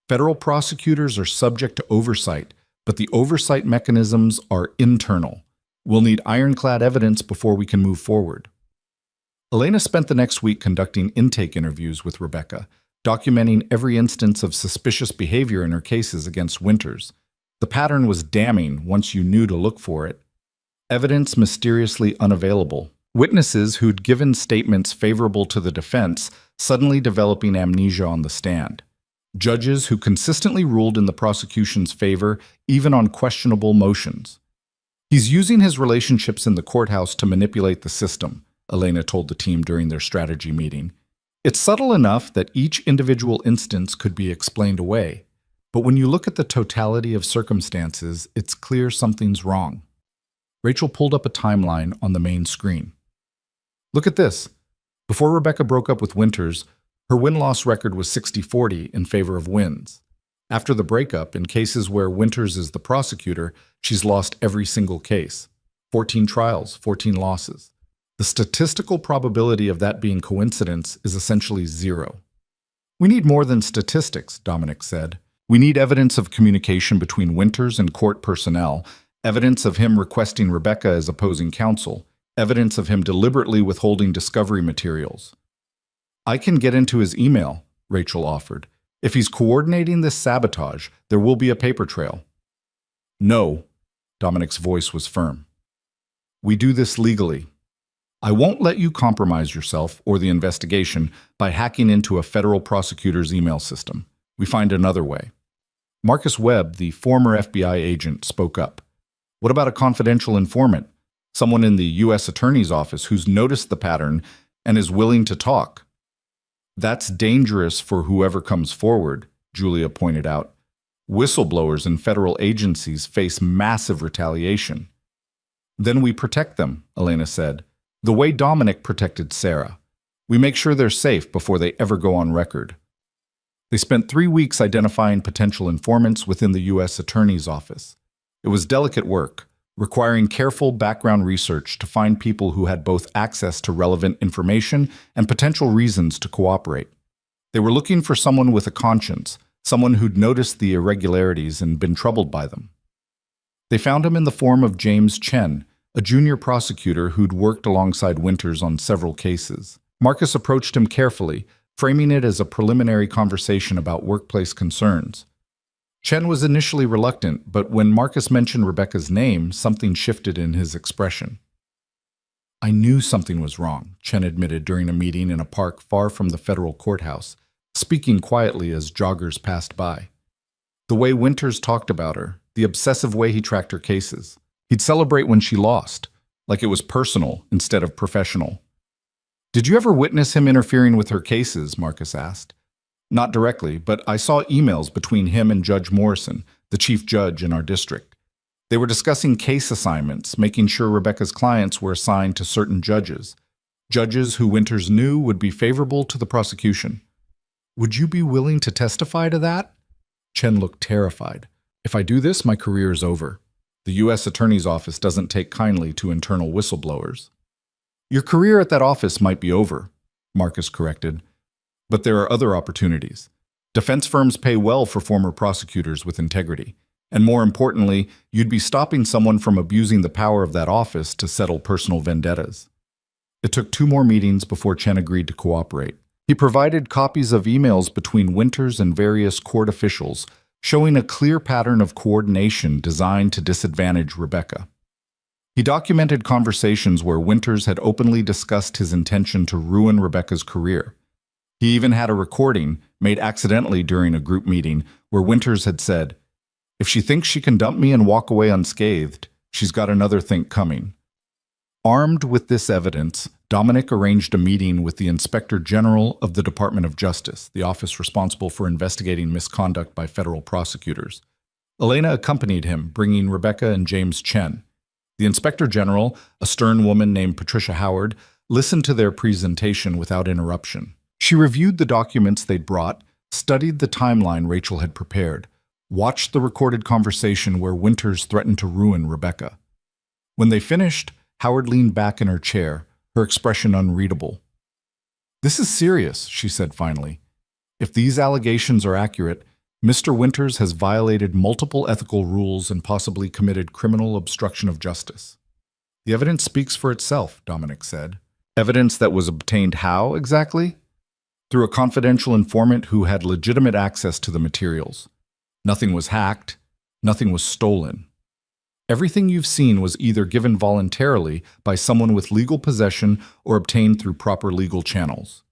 Federal prosecutors are subject to oversight, but the oversight mechanisms are internal. We'll need ironclad evidence before we can move forward. Elena spent the next week conducting intake interviews with Rebecca, documenting every instance of suspicious behavior in her cases against Winters. The pattern was damning once you knew to look for it. Evidence mysteriously unavailable. Witnesses who'd given statements favorable to the defense suddenly developing amnesia on the stand. Judges who consistently ruled in the prosecution's favor, even on questionable motions. He's using his relationships in the courthouse to manipulate the system, Elena told the team during their strategy meeting. It's subtle enough that each individual instance could be explained away. But when you look at the totality of circumstances, it's clear something's wrong. Rachel pulled up a timeline on the main screen. Look at this. Before Rebecca broke up with Winters, her win-loss record was 60-40 in favor of wins. After the breakup, in cases where Winters is the prosecutor, she's lost every single case. 14 trials, 14 losses. The statistical probability of that being coincidence is essentially zero. We need more than statistics, Dominic said. We need evidence of communication between Winters and court personnel, evidence of him requesting Rebecca as opposing counsel, evidence of him deliberately withholding discovery materials. I can get into his email, Rachel offered. If he's coordinating this sabotage, there will be a paper trail. No, Dominic's voice was firm. We do this legally. I won't let you compromise yourself or the investigation by hacking into a federal prosecutor's email system. We find another way. Marcus Webb, the former FBI agent, spoke up. What about a confidential informant? Someone in the U.S. Attorney's Office who's noticed the pattern and is willing to talk. That's dangerous for whoever comes forward, Julia pointed out. Whistleblowers in federal agencies face massive retaliation. Then we protect them, Elena said, the way Dominic protected Sarah. We make sure they're safe before they ever go on record. They spent 3 weeks identifying potential informants within the U.S. Attorney's Office. It was delicate work, requiring careful background research to find people who had both access to relevant information and potential reasons to cooperate. They were looking for someone with a conscience, someone who'd noticed the irregularities and been troubled by them. They found him in the form of James Chen, a junior prosecutor who'd worked alongside Winters on several cases. Marcus approached him carefully, framing it as a preliminary conversation about workplace concerns. Chen was initially reluctant, but when Marcus mentioned Rebecca's name, something shifted in his expression. I knew something was wrong, Chen admitted during a meeting in a park far from the federal courthouse, speaking quietly as joggers passed by. The way Winters talked about her, the obsessive way he tracked her cases. He'd celebrate when she lost, like it was personal instead of professional. Did you ever witness him interfering with her cases? Marcus asked. Not directly, but I saw emails between him and Judge Morrison, the chief judge in our district. They were discussing case assignments, making sure Rebecca's clients were assigned to certain judges. Judges who Winters knew would be favorable to the prosecution. Would you be willing to testify to that? Chen looked terrified. If I do this, my career is over. The U.S. Attorney's Office doesn't take kindly to internal whistleblowers. Your career at that office might be over, Marcus corrected. But there are other opportunities. Defense firms pay well for former prosecutors with integrity. And more importantly, you'd be stopping someone from abusing the power of that office to settle personal vendettas. It took 2 more meetings before Chen agreed to cooperate. He provided copies of emails between Winters and various court officials, showing a clear pattern of coordination designed to disadvantage Rebecca. He documented conversations where Winters had openly discussed his intention to ruin Rebecca's career. He even had a recording, made accidentally during a group meeting, where Winters had said, "If she thinks she can dump me and walk away unscathed, she's got another think coming." Armed with this evidence, Dominic arranged a meeting with the Inspector General of the Department of Justice, the office responsible for investigating misconduct by federal prosecutors. Elena accompanied him, bringing Rebecca and James Chen. The Inspector General, a stern woman named Patricia Howard, listened to their presentation without interruption. She reviewed the documents they'd brought, studied the timeline Rachel had prepared, watched the recorded conversation where Winters threatened to ruin Rebecca. When they finished, Howard leaned back in her chair, her expression unreadable. "This is serious," she said finally. "If these allegations are accurate, Mr. Winters has violated multiple ethical rules and possibly committed criminal obstruction of justice." "The evidence speaks for itself," Dominic said. "Evidence that was obtained how, exactly?" "Through a confidential informant who had legitimate access to the materials. Nothing was hacked. Nothing was stolen. Everything you've seen was either given voluntarily by someone with legal possession or obtained through proper legal channels."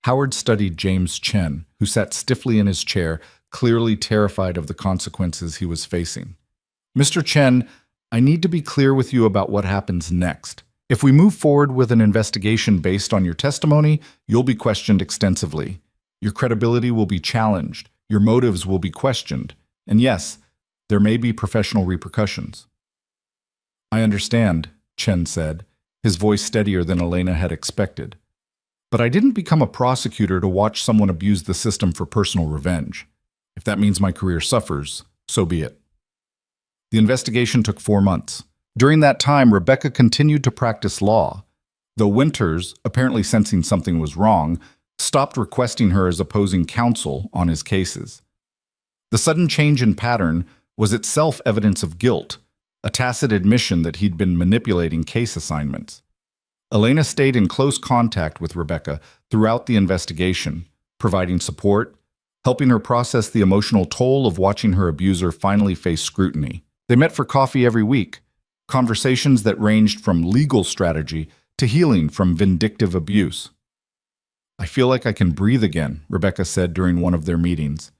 Howard studied James Chen, who sat stiffly in his chair, clearly terrified of the consequences he was facing. "Mr. Chen, I need to be clear with you about what happens next. If we move forward with an investigation based on your testimony, you'll be questioned extensively. Your credibility will be challenged. Your motives will be questioned. And yes, there may be professional repercussions." "I understand," Chen said, his voice steadier than Elena had expected. "But I didn't become a prosecutor to watch someone abuse the system for personal revenge. If that means my career suffers, so be it." The investigation took 4 months. During that time, Rebecca continued to practice law, though Winters, apparently sensing something was wrong, stopped requesting her as opposing counsel on his cases. The sudden change in pattern was itself evidence of guilt, a tacit admission that he'd been manipulating case assignments. Elena stayed in close contact with Rebecca throughout the investigation, providing support, helping her process the emotional toll of watching her abuser finally face scrutiny. They met for coffee every week, conversations that ranged from legal strategy to healing from vindictive abuse. "I feel like I can breathe again," Rebecca said during one of their meetings.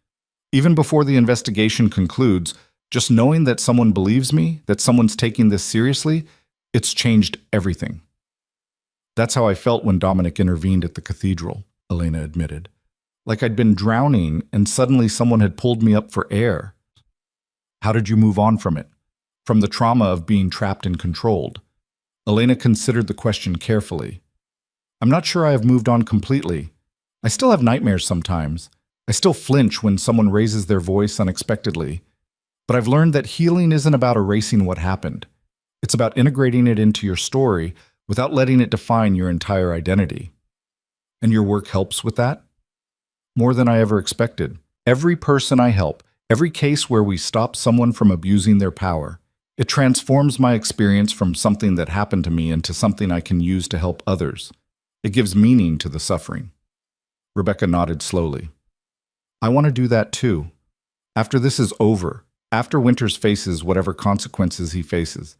"Even before the investigation concludes, just knowing that someone believes me, that someone's taking this seriously, it's changed everything." "That's how I felt when Dominic intervened at the cathedral," Elena admitted. "Like I'd been drowning and suddenly someone had pulled me up for air." "How did you move on from it? From the trauma of being trapped and controlled?" Elena considered the question carefully. "I'm not sure I have moved on completely. I still have nightmares sometimes. I still flinch when someone raises their voice unexpectedly. But I've learned that healing isn't about erasing what happened. It's about integrating it into your story without letting it define your entire identity." "And your work helps with that?" "More than I ever expected. Every person I help, every case where we stop someone from abusing their power, it transforms my experience from something that happened to me into something I can use to help others. It gives meaning to the suffering." Rebecca nodded slowly. "I want to do that too. After this is over, after Winters faces whatever consequences he faces,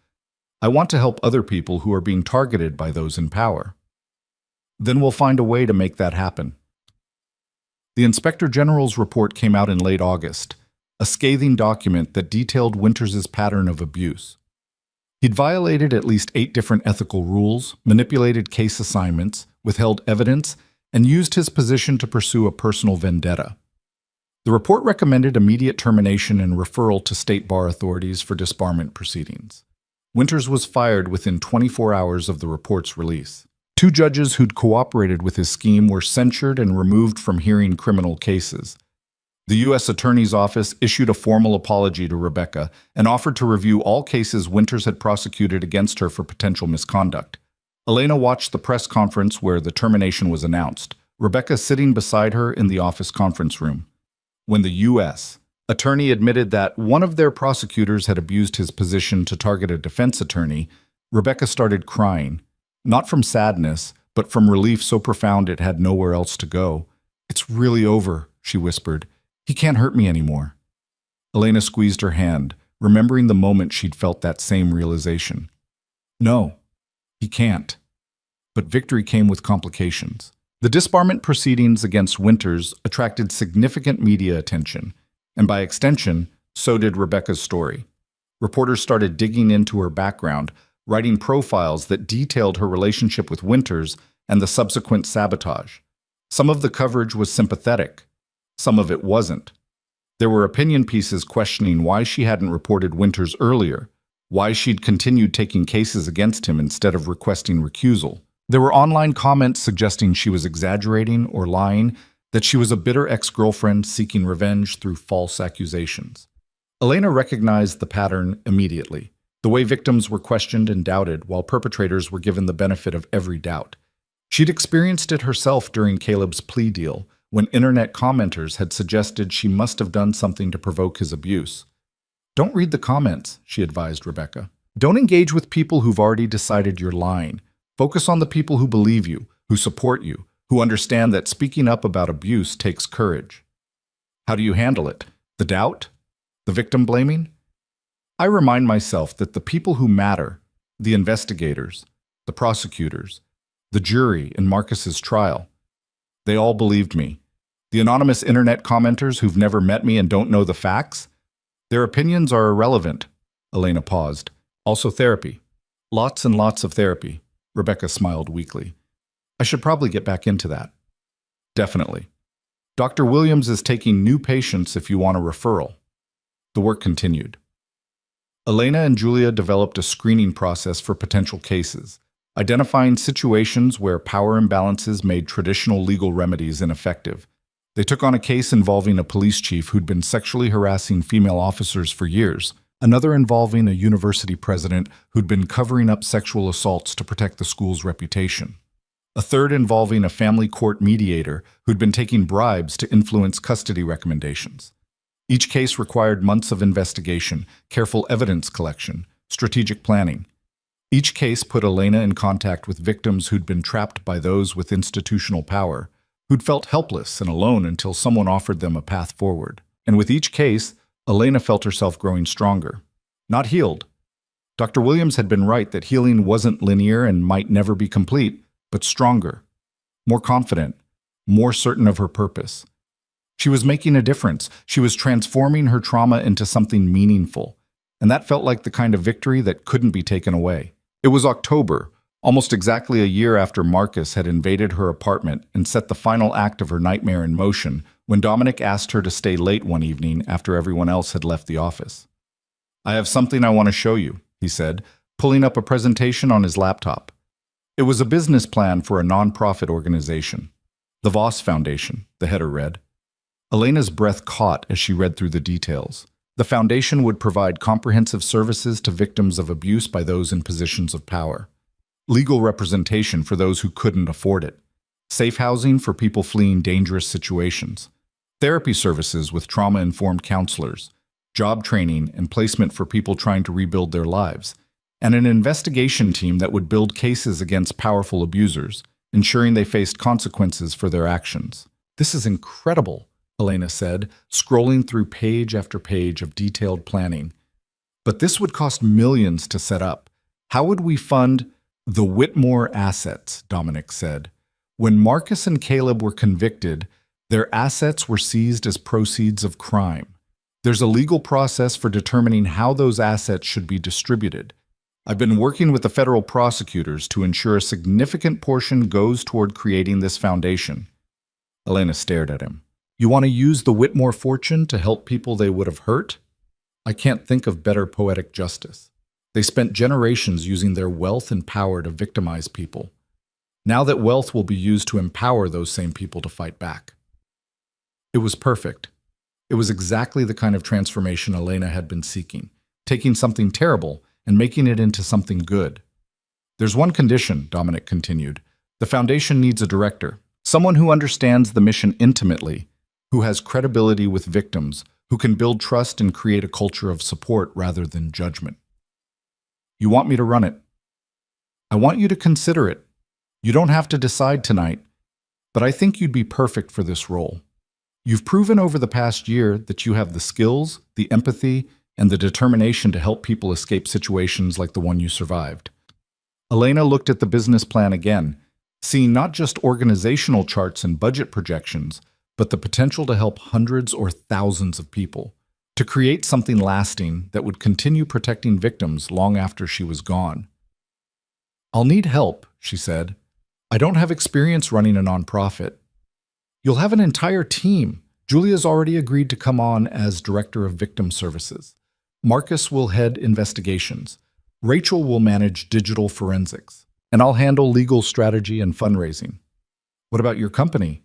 I want to help other people who are being targeted by those in power. Then we'll find a way to make that happen." The Inspector General's report came out in late August, a scathing document that detailed Winters' pattern of abuse. He'd violated at least 8 different ethical rules, manipulated case assignments, withheld evidence, and used his position to pursue a personal vendetta. The report recommended immediate termination and referral to state bar authorities for disbarment proceedings. Winters was fired within 24 hours of the report's release. 2 judges who'd cooperated with his scheme were censured and removed from hearing criminal cases. The U.S. Attorney's Office issued a formal apology to Rebecca and offered to review all cases Winters had prosecuted against her for potential misconduct. Elena watched the press conference where the termination was announced, Rebecca sitting beside her in the office conference room. When the U.S. attorney admitted that one of their prosecutors had abused his position to target a defense attorney, Rebecca started crying, not from sadness, but from relief so profound it had nowhere else to go. "It's really over," she whispered. "He can't hurt me anymore." Elena squeezed her hand, remembering the moment she'd felt that same realization. No, he can't. But victory came with complications. The disbarment proceedings against Winters attracted significant media attention, and by extension, so did Rebecca's story. Reporters started digging into her background, writing profiles that detailed her relationship with Winters and the subsequent sabotage. Some of the coverage was sympathetic. Some of it wasn't. There were opinion pieces questioning why she hadn't reported Winters earlier, why she'd continued taking cases against him instead of requesting recusal. There were online comments suggesting she was exaggerating or lying, that she was a bitter ex-girlfriend seeking revenge through false accusations. Elena recognized the pattern immediately, the way victims were questioned and doubted while perpetrators were given the benefit of every doubt. She'd experienced it herself during Caleb's plea deal, when internet commenters had suggested she must have done something to provoke his abuse. "Don't read the comments," she advised Rebecca. "Don't engage with people who've already decided you're lying. Focus on the people who believe you, who support you, who understand that speaking up about abuse takes courage." How do you handle it? The doubt? The victim blaming? I remind myself that the people who matter, the investigators, the prosecutors, the jury in Marcus's trial, they all believed me. The anonymous internet commenters who've never met me and don't know the facts? Their opinions are irrelevant. Elena paused. Also therapy. Lots and lots of therapy. Rebecca smiled weakly. I should probably get back into that. Definitely. Dr. Williams is taking new patients if you want a referral. The work continued. Elena and Julia developed a screening process for potential cases, identifying situations where power imbalances made traditional legal remedies ineffective. They took on a case involving a police chief who'd been sexually harassing female officers for years, another involving a university president who'd been covering up sexual assaults to protect the school's reputation, a third involving a family court mediator who'd been taking bribes to influence custody recommendations. Each case required months of investigation, careful evidence collection, strategic planning. Each case put Elena in contact with victims who'd been trapped by those with institutional power, who'd felt helpless and alone until someone offered them a path forward. And with each case, Elena felt herself growing stronger, not healed. Dr. Williams had been right that healing wasn't linear and might never be complete, but stronger, more confident, more certain of her purpose. She was making a difference. She was transforming her trauma into something meaningful, and that felt like the kind of victory that couldn't be taken away. It was October, almost exactly a year after Marcus had invaded her apartment and set the final act of her nightmare in motion, when Dominic asked her to stay late one evening after everyone else had left the office. "I have something I want to show you," he said, pulling up a presentation on his laptop. It was a business plan for a nonprofit organization. The Voss Foundation, the header read. Elena's breath caught as she read through the details. The foundation would provide comprehensive services to victims of abuse by those in positions of power, legal representation for those who couldn't afford it, safe housing for people fleeing dangerous situations, therapy services with trauma-informed counselors, job training and placement for people trying to rebuild their lives, and an investigation team that would build cases against powerful abusers, ensuring they faced consequences for their actions. "This is incredible," Elena said, scrolling through page after page of detailed planning. "But this would cost millions to set up. How would we fund the Whitmore assets?" Dominic said. "When Marcus and Caleb were convicted, their assets were seized as proceeds of crime. There's a legal process for determining how those assets should be distributed. I've been working with the federal prosecutors to ensure a significant portion goes toward creating this foundation. Elena stared at him. You want to use the Whitmore fortune to help people they would have hurt? I can't think of better poetic justice. They spent generations using their wealth and power to victimize people. Now that wealth will be used to empower those same people to fight back. It was perfect. It was exactly the kind of transformation Elena had been seeking, taking something terrible and making it into something good. There's one condition, Dominic continued. The foundation needs a director, someone who understands the mission intimately, who has credibility with victims, who can build trust and create a culture of support rather than judgment. You want me to run it? I want you to consider it. You don't have to decide tonight, but I think you'd be perfect for this role. You've proven over the past year that you have the skills, the empathy, and the determination to help people escape situations like the one you survived. Elena looked at the business plan again, seeing not just organizational charts and budget projections, but the potential to help hundreds or thousands of people, to create something lasting that would continue protecting victims long after she was gone. I'll need help, she said. I don't have experience running a nonprofit. You'll have an entire team. Julia's already agreed to come on as Director of Victim Services. Marcus will head investigations. Rachel will manage digital forensics. And I'll handle legal strategy and fundraising. What about your company?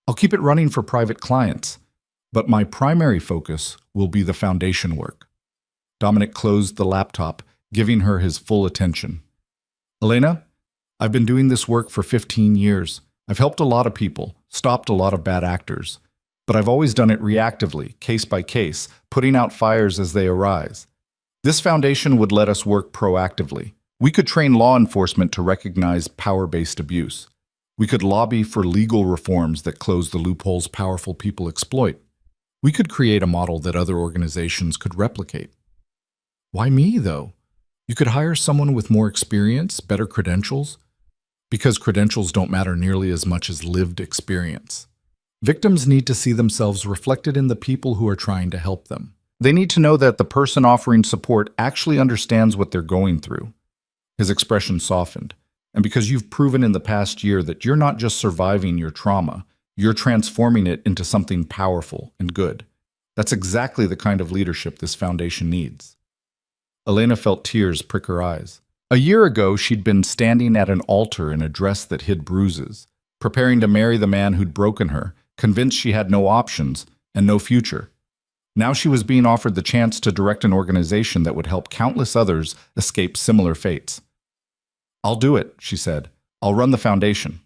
I'll keep it running for private clients, but my primary focus will be the foundation work. Dominic closed the laptop, giving her his full attention. Elena, I've been doing this work for 15 years. I've helped a lot of people, stopped a lot of bad actors, but I've always done it reactively, case by case, putting out fires as they arise. This foundation would let us work proactively. We could train law enforcement to recognize power-based abuse. We could lobby for legal reforms that close the loopholes powerful people exploit. We could create a model that other organizations could replicate. Why me, though? You could hire someone with more experience, better credentials, because credentials don't matter nearly as much as lived experience. Victims need to see themselves reflected in the people who are trying to help them. They need to know that the person offering support actually understands what they're going through. His expression softened. And because you've proven in the past year that you're not just surviving your trauma, you're transforming it into something powerful and good. That's exactly the kind of leadership this foundation needs. Elena felt tears prick her eyes. A year ago, she'd been standing at an altar in a dress that hid bruises, preparing to marry the man who'd broken her, convinced she had no options and no future. Now she was being offered the chance to direct an organization that would help countless others escape similar fates. I'll do it, she said. I'll run the foundation.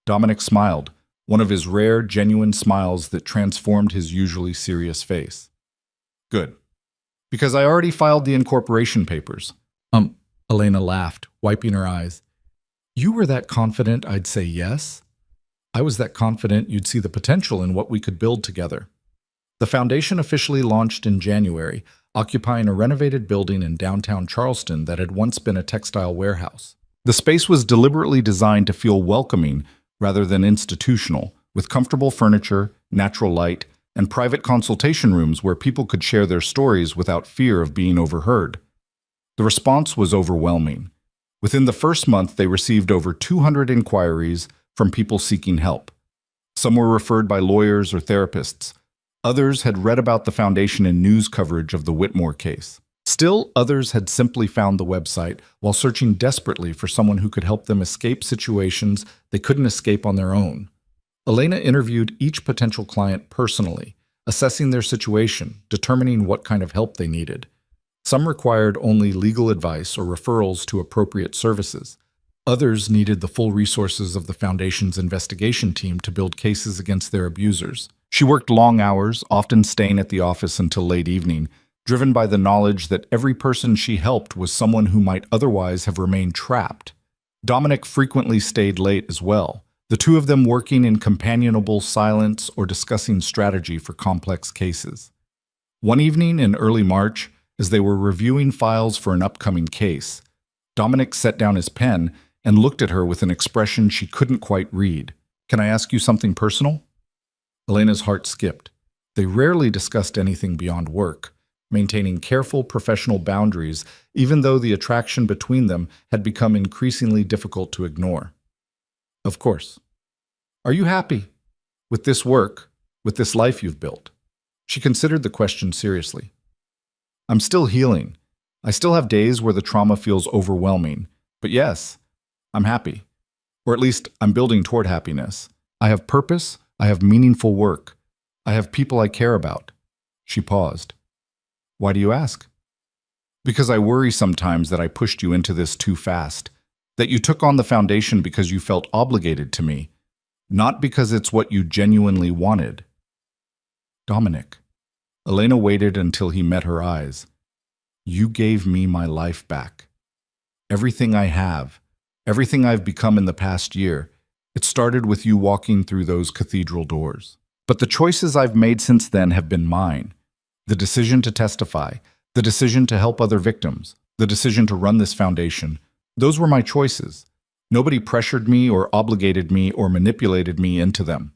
Dominic smiled, one of his rare, genuine smiles that transformed his usually serious face. Good. Because I already filed the incorporation papers. Elena laughed, wiping her eyes. You were that confident I'd say yes? I was that confident you'd see the potential in what we could build together. The foundation officially launched in January, occupying a renovated building in downtown Charleston that had once been a textile warehouse. The space was deliberately designed to feel welcoming rather than institutional, with comfortable furniture, natural light, and private consultation rooms where people could share their stories without fear of being overheard. The response was overwhelming. Within the first month, they received over 200 inquiries from people seeking help. Some were referred by lawyers or therapists. Others had read about the foundation in news coverage of the Whitmore case. Still, others had simply found the website while searching desperately for someone who could help them escape situations they couldn't escape on their own. Elena interviewed each potential client personally, assessing their situation, determining what kind of help they needed. Some required only legal advice or referrals to appropriate services. Others needed the full resources of the Foundation's investigation team to build cases against their abusers. She worked long hours, often staying at the office until late evening, driven by the knowledge that every person she helped was someone who might otherwise have remained trapped. Dominic frequently stayed late as well, the two of them working in companionable silence or discussing strategy for complex cases. One evening in early March, as they were reviewing files for an upcoming case, Dominic set down his pen and looked at her with an expression she couldn't quite read. Can I ask you something personal? Elena's heart skipped. They rarely discussed anything beyond work, maintaining careful professional boundaries even though the attraction between them had become increasingly difficult to ignore. Of course. Are you happy with this work, with this life you've built? She considered the question seriously. I'm still healing. I still have days where the trauma feels overwhelming. But yes, I'm happy. Or at least I'm building toward happiness. I have purpose. I have meaningful work. I have people I care about. She paused. Why do you ask? Because I worry sometimes that I pushed you into this too fast, that you took on the foundation because you felt obligated to me, not because it's what you genuinely wanted. Dominic. Elena waited until he met her eyes. You gave me my life back. Everything I have, everything I've become in the past year, it started with you walking through those cathedral doors. But the choices I've made since then have been mine. The decision to testify, the decision to help other victims, the decision to run this foundation, those were my choices. Nobody pressured me or obligated me or manipulated me into them.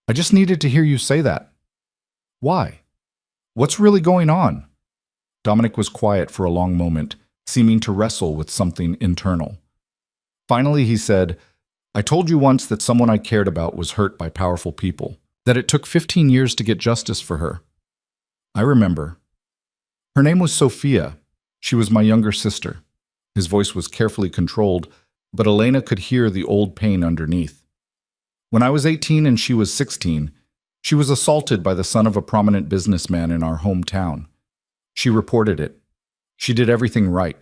I just needed to hear you say that. Why? What's really going on? Dominic was quiet for a long moment, seeming to wrestle with something internal. Finally, he said, I told you once that someone I cared about was hurt by powerful people, that it took 15 years to get justice for her. I remember. Her name was Sophia. She was my younger sister. His voice was carefully controlled, but Elena could hear the old pain underneath. When I was 18 and she was 16, she was assaulted by the son of a prominent businessman in our hometown. She reported it. She did everything right.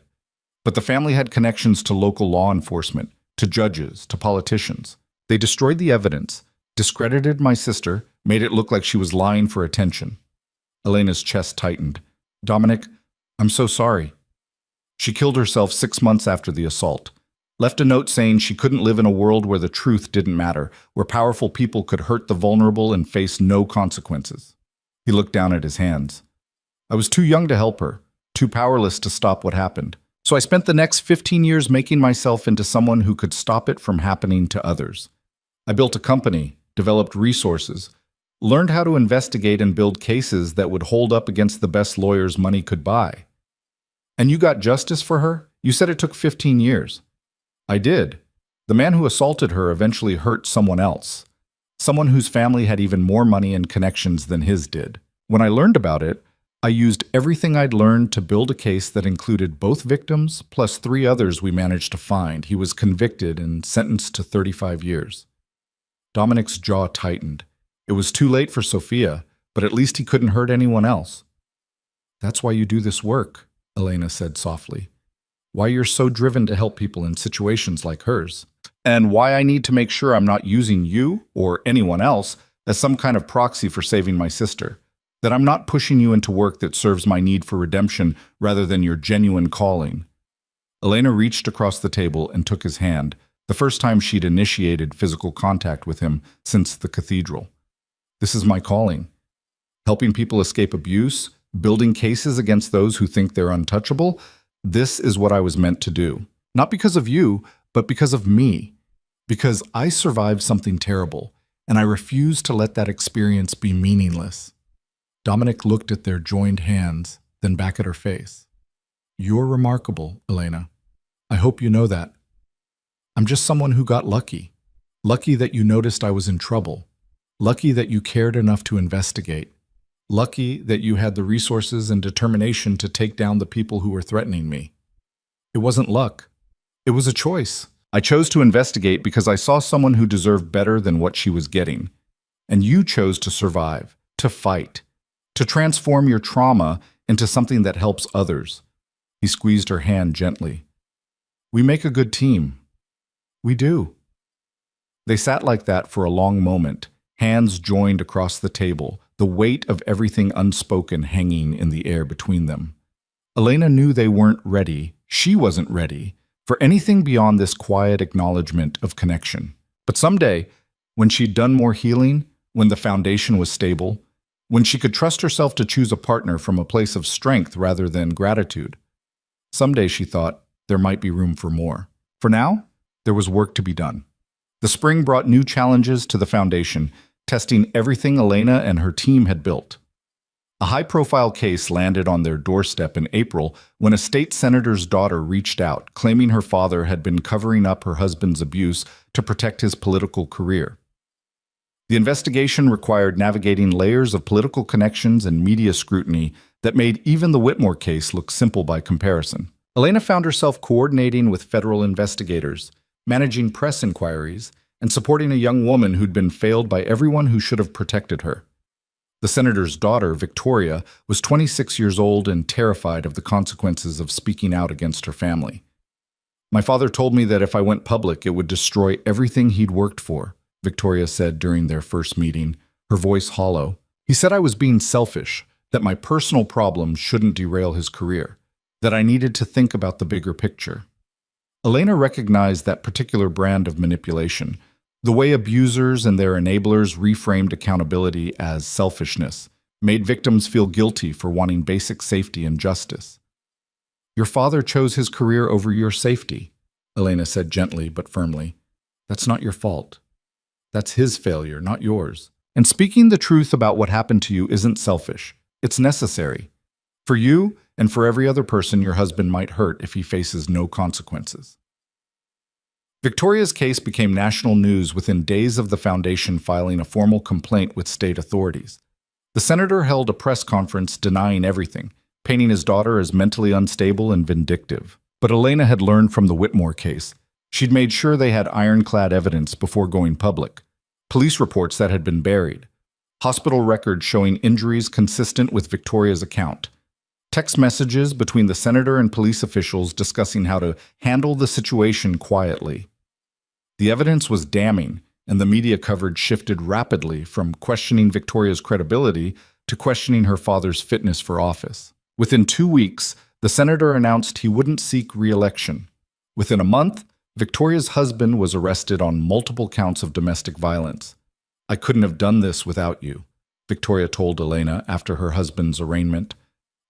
But the family had connections to local law enforcement, to judges, to politicians. They destroyed the evidence, discredited my sister, made it look like she was lying for attention. Elena's chest tightened. Dominic, I'm so sorry. She killed herself 6 months after the assault. Left a note saying she couldn't live in a world where the truth didn't matter, where powerful people could hurt the vulnerable and face no consequences. He looked down at his hands. I was too young to help her, too powerless to stop what happened. So I spent the next 15 years making myself into someone who could stop it from happening to others. I built a company, developed resources, learned how to investigate and build cases that would hold up against the best lawyers money could buy. And you got justice for her? You said it took 15 years. I did. The man who assaulted her eventually hurt someone else, someone whose family had even more money and connections than his did. When I learned about it, I used everything I'd learned to build a case that included both victims plus 3 others we managed to find. He was convicted and sentenced to 35 years. Dominic's jaw tightened. It was too late for Sophia, but at least he couldn't hurt anyone else. That's why you do this work, Elena said softly. Why you're so driven to help people in situations like hers. And why I need to make sure I'm not using you or anyone else as some kind of proxy for saving my sister. That I'm not pushing you into work that serves my need for redemption rather than your genuine calling. Elena reached across the table and took his hand, the first time she'd initiated physical contact with him since the cathedral. This is my calling. Helping people escape abuse, building cases against those who think they're untouchable, this is what I was meant to do. Not because of you, but because of me. Because I survived something terrible, and I refuse to let that experience be meaningless. Dominic looked at their joined hands, then back at her face. You're remarkable, Elena. I hope you know that. I'm just someone who got lucky. Lucky that you noticed I was in trouble. Lucky that you cared enough to investigate. Lucky that you had the resources and determination to take down the people who were threatening me. It wasn't luck. It was a choice. I chose to investigate because I saw someone who deserved better than what she was getting. And you chose to survive, to fight, to transform your trauma into something that helps others. He squeezed her hand gently. We make a good team. We do. They sat like that for a long moment, hands joined across the table, the weight of everything unspoken hanging in the air between them. Elena knew they weren't ready, she wasn't ready, for anything beyond this quiet acknowledgement of connection. But someday, when she'd done more healing, when the foundation was stable, when she could trust herself to choose a partner from a place of strength rather than gratitude, someday, she thought, there might be room for more. For now, there was work to be done. The spring brought new challenges to the foundation, testing everything Elena and her team had built. A high-profile case landed on their doorstep in April when a state senator's daughter reached out, claiming her father had been covering up her husband's abuse to protect his political career. The investigation required navigating layers of political connections and media scrutiny that made even the Whitmore case look simple by comparison. Elena found herself coordinating with federal investigators, managing press inquiries, and supporting a young woman who'd been failed by everyone who should have protected her. The senator's daughter, Victoria, was 26 years old and terrified of the consequences of speaking out against her family. "My father told me that if I went public, it would destroy everything he'd worked for," Victoria said during their first meeting, her voice hollow. "He said I was being selfish, that my personal problems shouldn't derail his career, that I needed to think about the bigger picture." Elena recognized that particular brand of manipulation, the way abusers and their enablers reframed accountability as selfishness, made victims feel guilty for wanting basic safety and justice. "Your father chose his career over your safety," Elena said gently but firmly. "That's not your fault. That's his failure, not yours. And speaking the truth about what happened to you isn't selfish. It's necessary. For you and for every other person your husband might hurt if he faces no consequences." Victoria's case became national news within days of the foundation filing a formal complaint with state authorities. The senator held a press conference denying everything, painting his daughter as mentally unstable and vindictive. But Elena had learned from the Whitmore case. She'd made sure they had ironclad evidence before going public. Police reports that had been buried. Hospital records showing injuries consistent with Victoria's account. Text messages between the senator and police officials discussing how to handle the situation quietly. The evidence was damning, and the media coverage shifted rapidly from questioning Victoria's credibility to questioning her father's fitness for office. Within 2 weeks, the senator announced he wouldn't seek re-election. Within a month, Victoria's husband was arrested on multiple counts of domestic violence. "I couldn't have done this without you," Victoria told Elena after her husband's arraignment.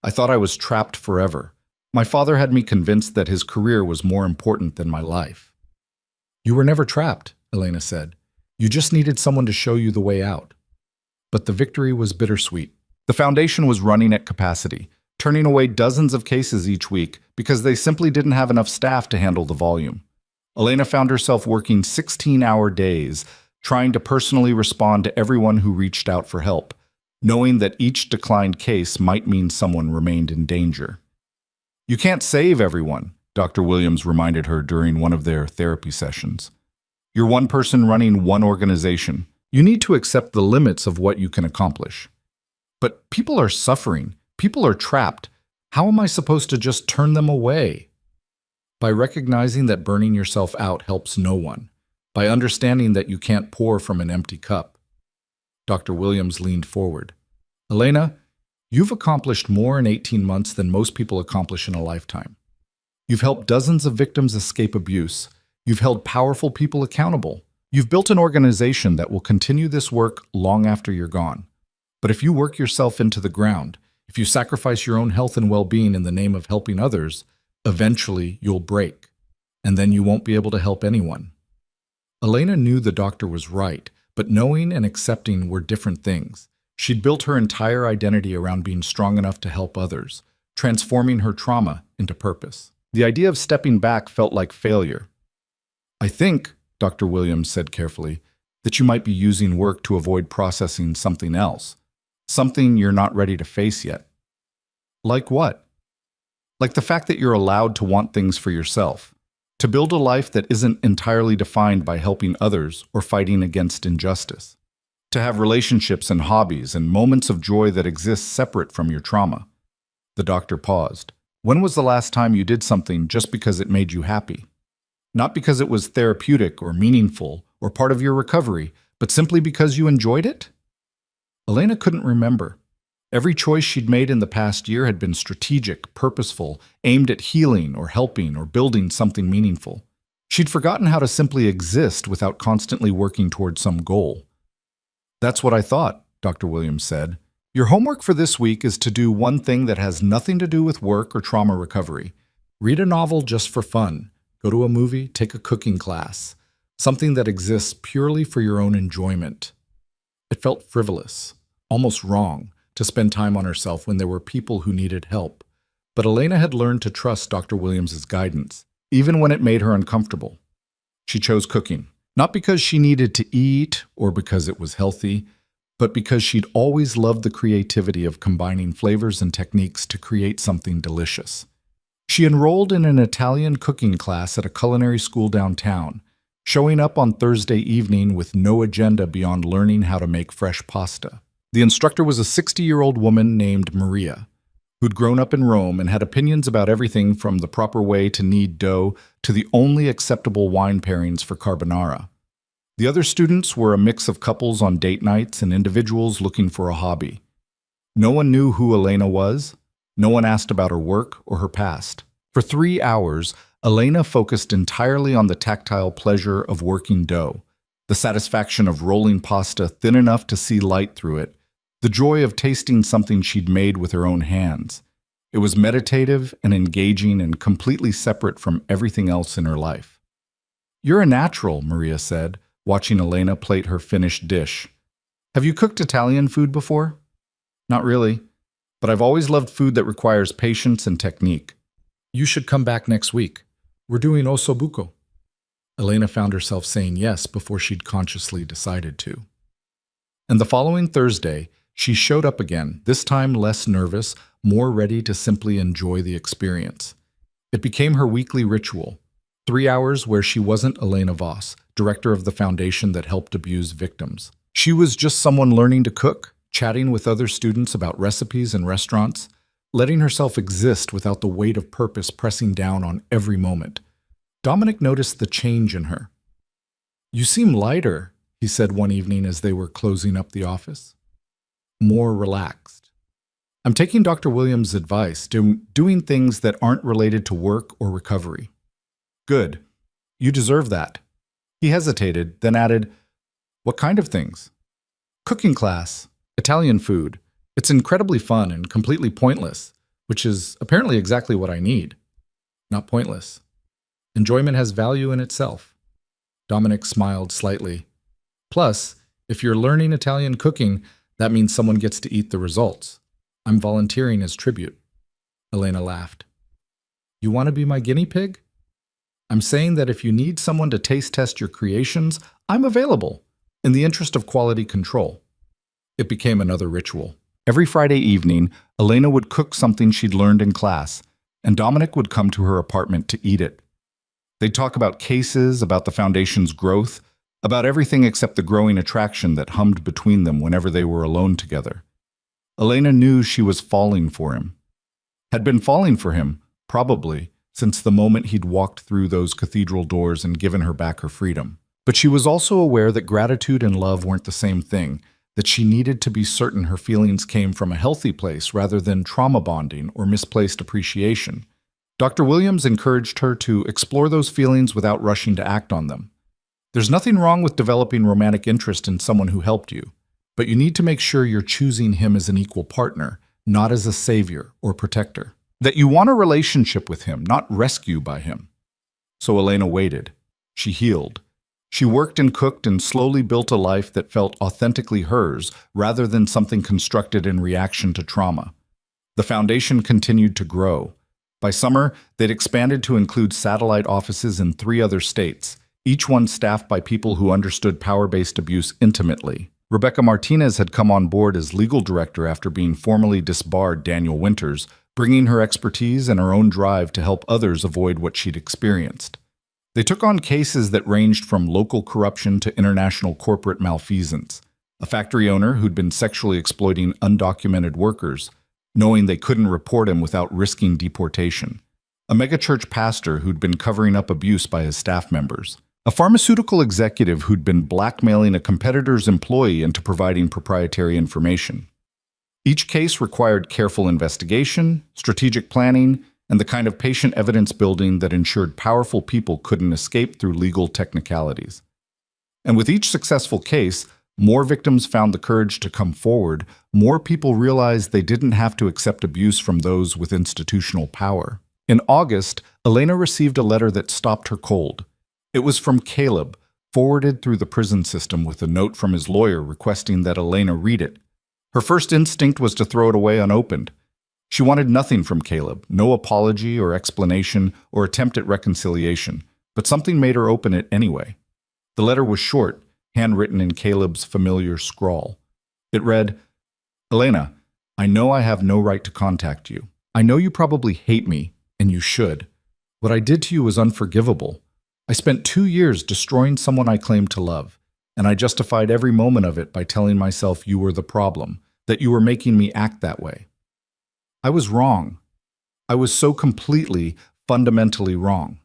"I thought I was trapped forever. My father had me convinced that his career was more important than my life." "You were never trapped," Elena said. "You just needed someone to show you the way out." But the victory was bittersweet. The foundation was running at capacity, turning away dozens of cases each week because they simply didn't have enough staff to handle the volume. Elena found herself working 16-hour days, trying to personally respond to everyone who reached out for help, knowing that each declined case might mean someone remained in danger. "You can't save everyone," Dr. Williams reminded her during one of their therapy sessions. "You're one person running one organization. You need to accept the limits of what you can accomplish." "But people are suffering. People are trapped. How am I supposed to just turn them away?" "By recognizing that burning yourself out helps no one. By understanding that you can't pour from an empty cup." Dr. Williams leaned forward. "Elena, you've accomplished more in 18 months than most people accomplish in a lifetime. You've helped dozens of victims escape abuse. You've held powerful people accountable. You've built an organization that will continue this work long after you're gone. But if you work yourself into the ground, if you sacrifice your own health and well-being in the name of helping others, eventually you'll break, and then you won't be able to help anyone." Elena knew the doctor was right, but knowing and accepting were different things. She'd built her entire identity around being strong enough to help others, transforming her trauma into purpose. The idea of stepping back felt like failure. "I think," Dr. Williams said carefully, "that you might be using work to avoid processing something else, something you're not ready to face yet." "Like what?" "Like the fact that you're allowed to want things for yourself, to build a life that isn't entirely defined by helping others or fighting against injustice, to have relationships and hobbies and moments of joy that exist separate from your trauma." The doctor paused. "When was the last time you did something just because it made you happy? Not because it was therapeutic or meaningful or part of your recovery, but simply because you enjoyed it?" Elena couldn't remember. Every choice she'd made in the past year had been strategic, purposeful, aimed at healing or helping or building something meaningful. She'd forgotten how to simply exist without constantly working toward some goal. "That's what I thought," Dr. Williams said. "Your homework for this week is to do one thing that has nothing to do with work or trauma recovery. Read a novel just for fun. Go to a movie, take a cooking class. Something that exists purely for your own enjoyment." It felt frivolous, almost wrong, to spend time on herself when there were people who needed help. But Elena had learned to trust Dr. Williams's guidance, even when it made her uncomfortable. She chose cooking, not because she needed to eat or because it was healthy, but because she'd always loved the creativity of combining flavors and techniques to create something delicious. She enrolled in an Italian cooking class at a culinary school downtown, showing up on Thursday evening with no agenda beyond learning how to make fresh pasta. The instructor was a 60-year-old woman named Maria, who'd grown up in Rome and had opinions about everything from the proper way to knead dough to the only acceptable wine pairings for carbonara. The other students were a mix of couples on date nights and individuals looking for a hobby. No one knew who Elena was. No one asked about her work or her past. For 3 hours, Elena focused entirely on the tactile pleasure of working dough, the satisfaction of rolling pasta thin enough to see light through it, the joy of tasting something she'd made with her own hands. It was meditative and engaging and completely separate from everything else in her life. "You're a natural," Maria said, watching Elena plate her finished dish. "Have you cooked Italian food before?" "Not really, but I've always loved food that requires patience and technique. You should come back next week. We're doing ossobuco." Elena found herself saying yes before she'd consciously decided to. And the following Thursday, she showed up again, this time less nervous, more ready to simply enjoy the experience. It became her weekly ritual, 3 hours where she wasn't Elena Voss, director of the foundation that helped abuse victims. She was just someone learning to cook, chatting with other students about recipes and restaurants, letting herself exist without the weight of purpose pressing down on every moment. Dominic noticed the change in her. "You seem lighter," he said one evening as they were closing up the office. "More relaxed. I'm taking Dr. Williams' advice, doing things that aren't related to work or recovery." "Good. You deserve that." He hesitated, then added, "What kind of things?" "Cooking class. Italian food. It's incredibly fun and completely pointless, which is apparently exactly what I need." "Not pointless. Enjoyment has value in itself." Dominic smiled slightly. "Plus, if you're learning Italian cooking, that means someone gets to eat the results. I'm volunteering as tribute." Elena laughed. "You want to be my guinea pig?" "I'm saying that if you need someone to taste test your creations, I'm available, in the interest of quality control." It became another ritual. Every Friday evening, Elena would cook something she'd learned in class, and Dominic would come to her apartment to eat it. They'd talk about cases, about the foundation's growth, about everything except the growing attraction that hummed between them whenever they were alone together. Elena knew she was falling for him. Had been falling for him, probably, since the moment he'd walked through those cathedral doors and given her back her freedom. But she was also aware that gratitude and love weren't the same thing, that she needed to be certain her feelings came from a healthy place rather than trauma bonding or misplaced appreciation. Dr. Williams encouraged her to explore those feelings without rushing to act on them. There's nothing wrong with developing romantic interest in someone who helped you, but you need to make sure you're choosing him as an equal partner, not as a savior or protector. That you want a relationship with him, not rescue by him. So Elena waited. She healed. She worked and cooked and slowly built a life that felt authentically hers rather than something constructed in reaction to trauma. The foundation continued to grow. By summer, they'd expanded to include satellite offices in 3 other states, each one staffed by people who understood power-based abuse intimately. Rebecca Martinez had come on board as legal director after being formally disbarred Daniel Winters, bringing her expertise and her own drive to help others avoid what she'd experienced. They took on cases that ranged from local corruption to international corporate malfeasance. A factory owner who'd been sexually exploiting undocumented workers, knowing they couldn't report him without risking deportation. A megachurch pastor who'd been covering up abuse by his staff members. A pharmaceutical executive who'd been blackmailing a competitor's employee into providing proprietary information. Each case required careful investigation, strategic planning, and the kind of patient evidence building that ensured powerful people couldn't escape through legal technicalities. And with each successful case, more victims found the courage to come forward, more people realized they didn't have to accept abuse from those with institutional power. In August, Elena received a letter that stopped her cold. It was from Caleb, forwarded through the prison system with a note from his lawyer requesting that Elena read it. Her first instinct was to throw it away unopened. She wanted nothing from Caleb, no apology or explanation or attempt at reconciliation, but something made her open it anyway. The letter was short, handwritten in Caleb's familiar scrawl. It read, "Elena, I know I have no right to contact you. I know you probably hate me, and you should. What I did to you was unforgivable. I spent 2 years destroying someone I claimed to love, and I justified every moment of it by telling myself you were the problem, that you were making me act that way. I was wrong. I was so completely, fundamentally wrong.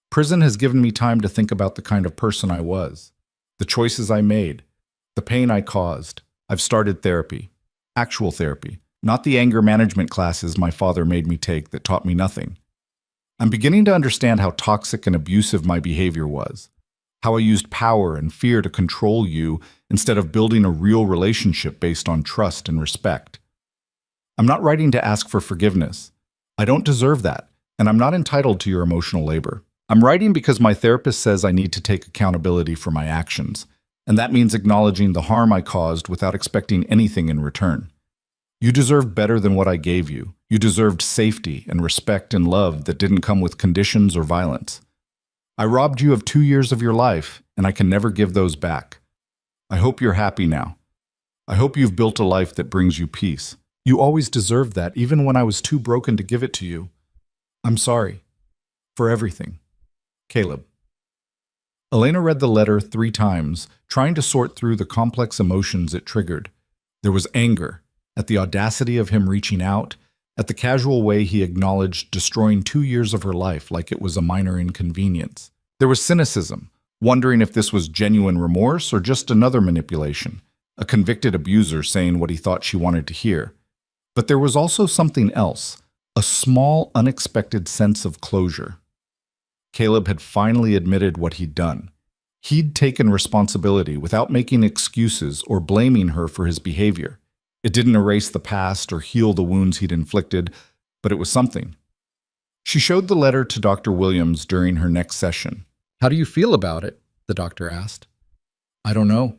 Prison has given me time to think about the kind of person I was, the choices I made, the pain I caused. I've started therapy, actual therapy, not the anger management classes my father made me take that taught me nothing. I'm beginning to understand how toxic and abusive my behavior was, how I used power and fear to control you instead of building a real relationship based on trust and respect. I'm not writing to ask for forgiveness. I don't deserve that, and I'm not entitled to your emotional labor. I'm writing because my therapist says I need to take accountability for my actions, and that means acknowledging the harm I caused without expecting anything in return. You deserved better than what I gave you. You deserved safety and respect and love that didn't come with conditions or violence. I robbed you of 2 years of your life, and I can never give those back. I hope you're happy now. I hope you've built a life that brings you peace. You always deserved that, even when I was too broken to give it to you. I'm sorry. For everything. Caleb." Elena read the letter 3 times, trying to sort through the complex emotions it triggered. There was anger, at the audacity of him reaching out, at the casual way he acknowledged destroying 2 years of her life like it was a minor inconvenience. There was cynicism, wondering if this was genuine remorse or just another manipulation, a convicted abuser saying what he thought she wanted to hear. But there was also something else, a small, unexpected sense of closure. Caleb had finally admitted what he'd done. He'd taken responsibility without making excuses or blaming her for his behavior. It didn't erase the past or heal the wounds he'd inflicted, but it was something. She showed the letter to Dr. Williams during her next session. "How do you feel about it?" the doctor asked. "I don't know.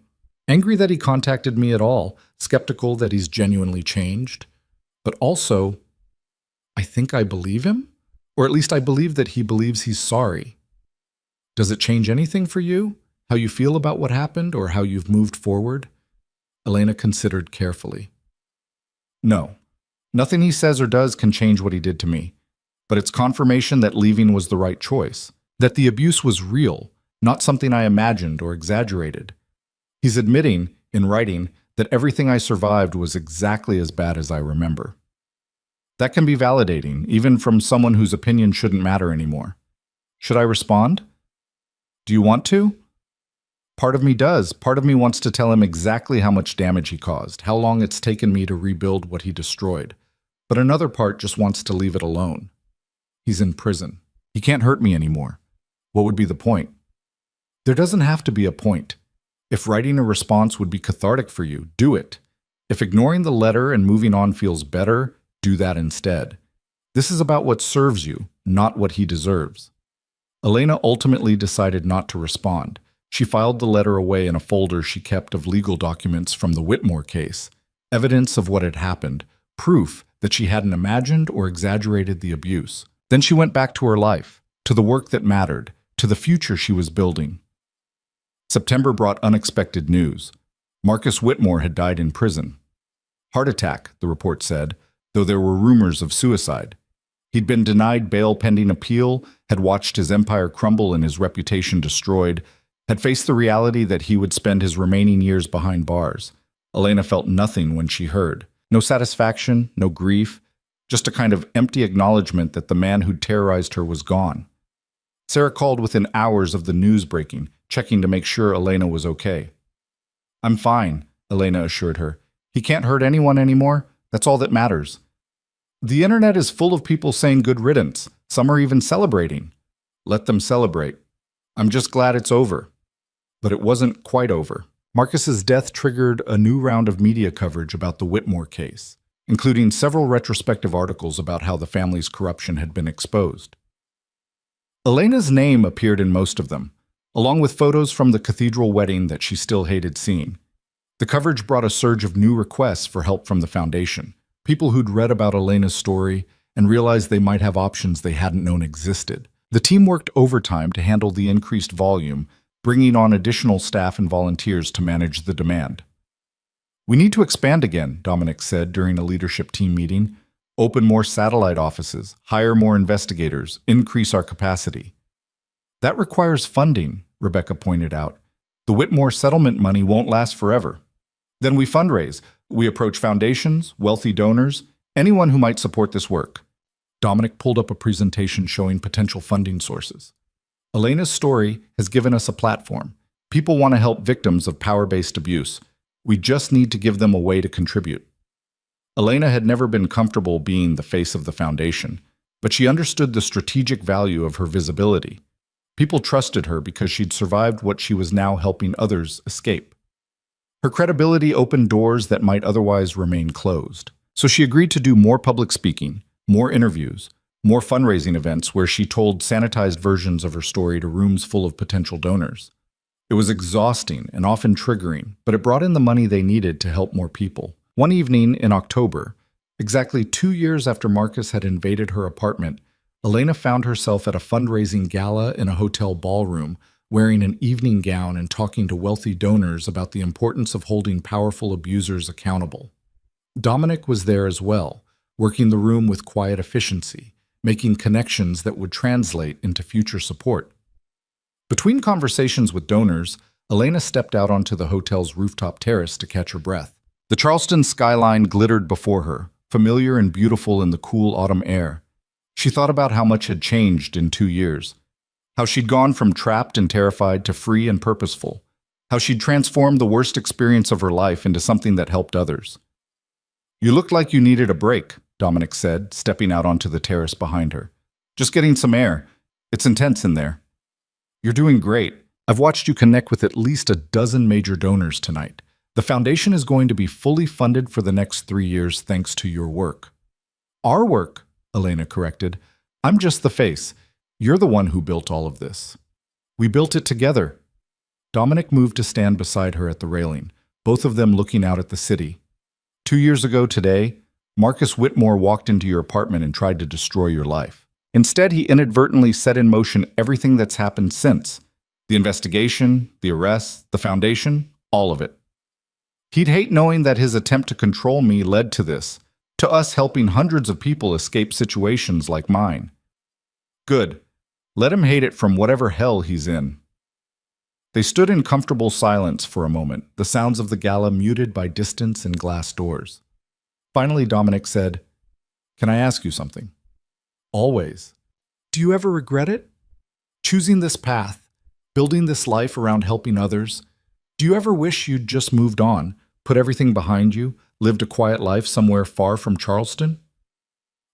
Angry that he contacted me at all, skeptical that he's genuinely changed. But also, I think I believe him? Or at least I believe that he believes he's sorry. Does it change anything for you? How you feel about what happened or how you've moved forward?" Elena considered carefully. "No. Nothing he says or does can change what he did to me. But it's confirmation that leaving was the right choice. That the abuse was real, not something I imagined or exaggerated. He's admitting, in writing, that everything I survived was exactly as bad as I remember. That can be validating, even from someone whose opinion shouldn't matter anymore. Should I respond? Do you want to?" Part of me does. Part of me wants to tell him exactly how much damage he caused, how long it's taken me to rebuild what he destroyed. But another part just wants to leave it alone. He's in prison. He can't hurt me anymore. What would be the point? There doesn't have to be a point. If writing a response would be cathartic for you, do it. If ignoring the letter and moving on feels better, do that instead. This is about what serves you, not what he deserves. Elena ultimately decided not to respond. She filed the letter away in a folder she kept of legal documents from the Whitmore case, evidence of what had happened, proof that she hadn't imagined or exaggerated the abuse. Then she went back to her life, to the work that mattered, to the future she was building. September brought unexpected news. Marcus Whitmore had died in prison. Heart attack, the report said, though there were rumors of suicide. He'd been denied bail pending appeal, had watched his empire crumble and his reputation destroyed, had faced the reality that he would spend his remaining years behind bars. Elena felt nothing when she heard. No satisfaction, no grief, just a kind of empty acknowledgement that the man who'd terrorized her was gone. Sarah called within hours of the news breaking, checking to make sure Elena was okay. "I'm fine," Elena assured her. "He can't hurt anyone anymore. That's all that matters." "The internet is full of people saying good riddance. Some are even celebrating." "Let them celebrate. I'm just glad it's over." But it wasn't quite over. Marcus's death triggered a new round of media coverage about the Whitmore case, including several retrospective articles about how the family's corruption had been exposed. Elena's name appeared in most of them, along with photos from the cathedral wedding that she still hated seeing. The coverage brought a surge of new requests for help from the foundation, people who'd read about Elena's story and realized they might have options they hadn't known existed. The team worked overtime to handle the increased volume, bringing on additional staff and volunteers to manage the demand. "We need to expand again," Dominic said during a leadership team meeting. "Open more satellite offices, hire more investigators, increase our capacity." "That requires funding," Rebecca pointed out. "The Whitmore settlement money won't last forever." "Then we fundraise. We approach foundations, wealthy donors, anyone who might support this work." Dominic pulled up a presentation showing potential funding sources. "Elena's story has given us a platform. People want to help victims of power-based abuse. We just need to give them a way to contribute." Elena had never been comfortable being the face of the foundation, but she understood the strategic value of her visibility. People trusted her because she'd survived what she was now helping others escape. Her credibility opened doors that might otherwise remain closed. So she agreed to do more public speaking, more interviews, more fundraising events where she told sanitized versions of her story to rooms full of potential donors. It was exhausting and often triggering, but it brought in the money they needed to help more people. One evening in October, exactly 2 years after Marcus had invaded her apartment, Elena found herself at a fundraising gala in a hotel ballroom, wearing an evening gown and talking to wealthy donors about the importance of holding powerful abusers accountable. Dominic was there as well, working the room with quiet efficiency, making connections that would translate into future support. Between conversations with donors, Elena stepped out onto the hotel's rooftop terrace to catch her breath. The Charleston skyline glittered before her, familiar and beautiful in the cool autumn air. She thought about how much had changed in 2 years, how she'd gone from trapped and terrified to free and purposeful, how she'd transformed the worst experience of her life into something that helped others. "You looked like you needed a break," Dominic said, stepping out onto the terrace behind her. "Just getting some air. It's intense in there." "You're doing great. I've watched you connect with at least a dozen major donors tonight. The foundation is going to be fully funded for the next 3 years thanks to your work." "Our work," Elena corrected. "I'm just the face. You're the one who built all of this." "We built it together." Dominic moved to stand beside her at the railing, both of them looking out at the city. 2 years ago today, Marcus Whitmore walked into your apartment and tried to destroy your life. Instead, he inadvertently set in motion everything that's happened since. The investigation, the arrests, the foundation, all of it. He'd hate knowing that his attempt to control me led to this, to us helping hundreds of people escape situations like mine. Good. Let him hate it from whatever hell he's in. They stood in comfortable silence for a moment, the sounds of the gala muted by distance and glass doors. Finally, Dominic said, "Can I ask you something?" "Always." "Do you ever regret it? Choosing this path, building this life around helping others, do you ever wish you'd just moved on, put everything behind you, lived a quiet life somewhere far from Charleston?"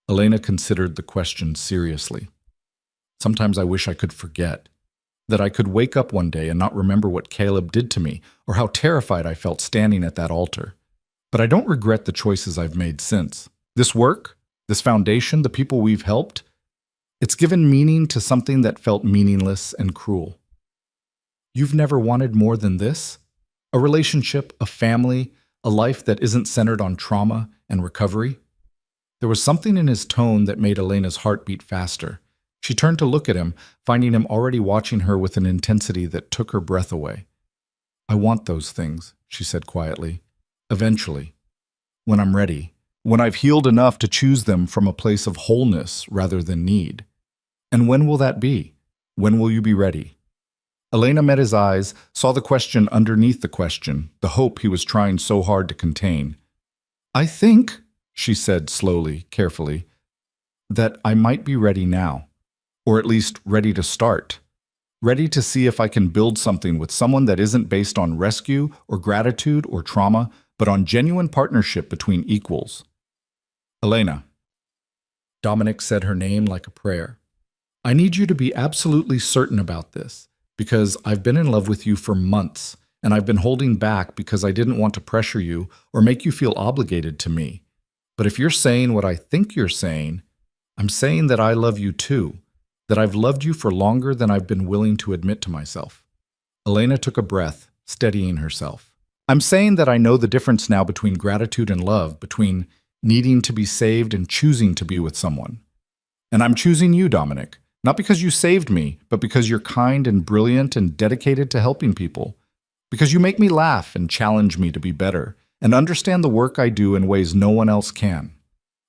Elena considered the question seriously. "Sometimes I wish I could forget. That I could wake up one day and not remember what Caleb did to me or how terrified I felt standing at that altar. But I don't regret the choices I've made since. This work, this foundation, the people we've helped, it's given meaning to something that felt meaningless and cruel." "You've never wanted more than this? A relationship, a family, a life that isn't centered on trauma and recovery?" There was something in his tone that made Elena's heart beat faster. She turned to look at him, finding him already watching her with an intensity that took her breath away. "I want those things," she said quietly. "Eventually. When I'm ready. When I've healed enough to choose them from a place of wholeness rather than need. And when will that be? When will you be ready?" Elena met his eyes, saw the question underneath the question, the hope he was trying so hard to contain. "I think," she said slowly, carefully, "that I might be ready now. Or at least ready to start. Ready to see if I can build something with someone that isn't based on rescue or gratitude or trauma, but on genuine partnership between equals." "Elena." Dominic said her name like a prayer. "I need you to be absolutely certain about this, because I've been in love with you for months, and I've been holding back because I didn't want to pressure you or make you feel obligated to me. But if you're saying what I think you're saying, I'm saying that I love you too, that I've loved you for longer than I've been willing to admit to myself." Elena took a breath, steadying herself. I'm saying that I know the difference now between gratitude and love, between needing to be saved and choosing to be with someone. And I'm choosing you, Dominic, not because you saved me, but because you're kind and brilliant and dedicated to helping people. Because you make me laugh and challenge me to be better and understand the work I do in ways no one else can.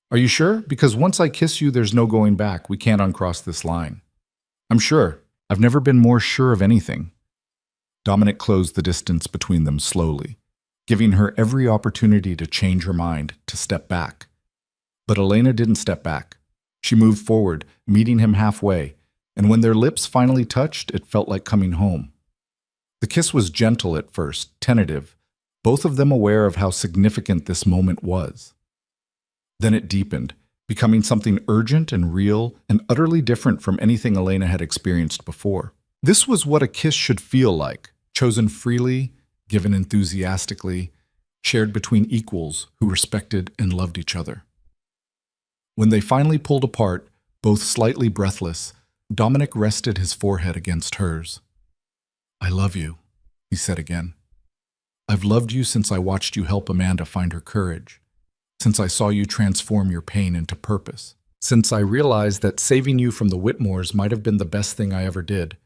Are you sure? Because once I kiss you, there's no going back. We can't uncross this line. I'm sure. I've never been more sure of anything. Dominic closed the distance between them slowly, giving her every opportunity to change her mind, to step back. But Elena didn't step back. She moved forward, meeting him halfway, and when their lips finally touched, it felt like coming home. The kiss was gentle at first, tentative, both of them aware of how significant this moment was. Then it deepened, becoming something urgent and real and utterly different from anything Elena had experienced before. This was what a kiss should feel like, chosen freely, given enthusiastically, shared between equals who respected and loved each other. When they finally pulled apart, both slightly breathless, Dominic rested his forehead against hers. "I love you," he said again. "I've loved you since I watched you help Amanda find her courage, since I saw you transform your pain into purpose, since I realized that saving you from the Whitmores might have been the best thing I ever did,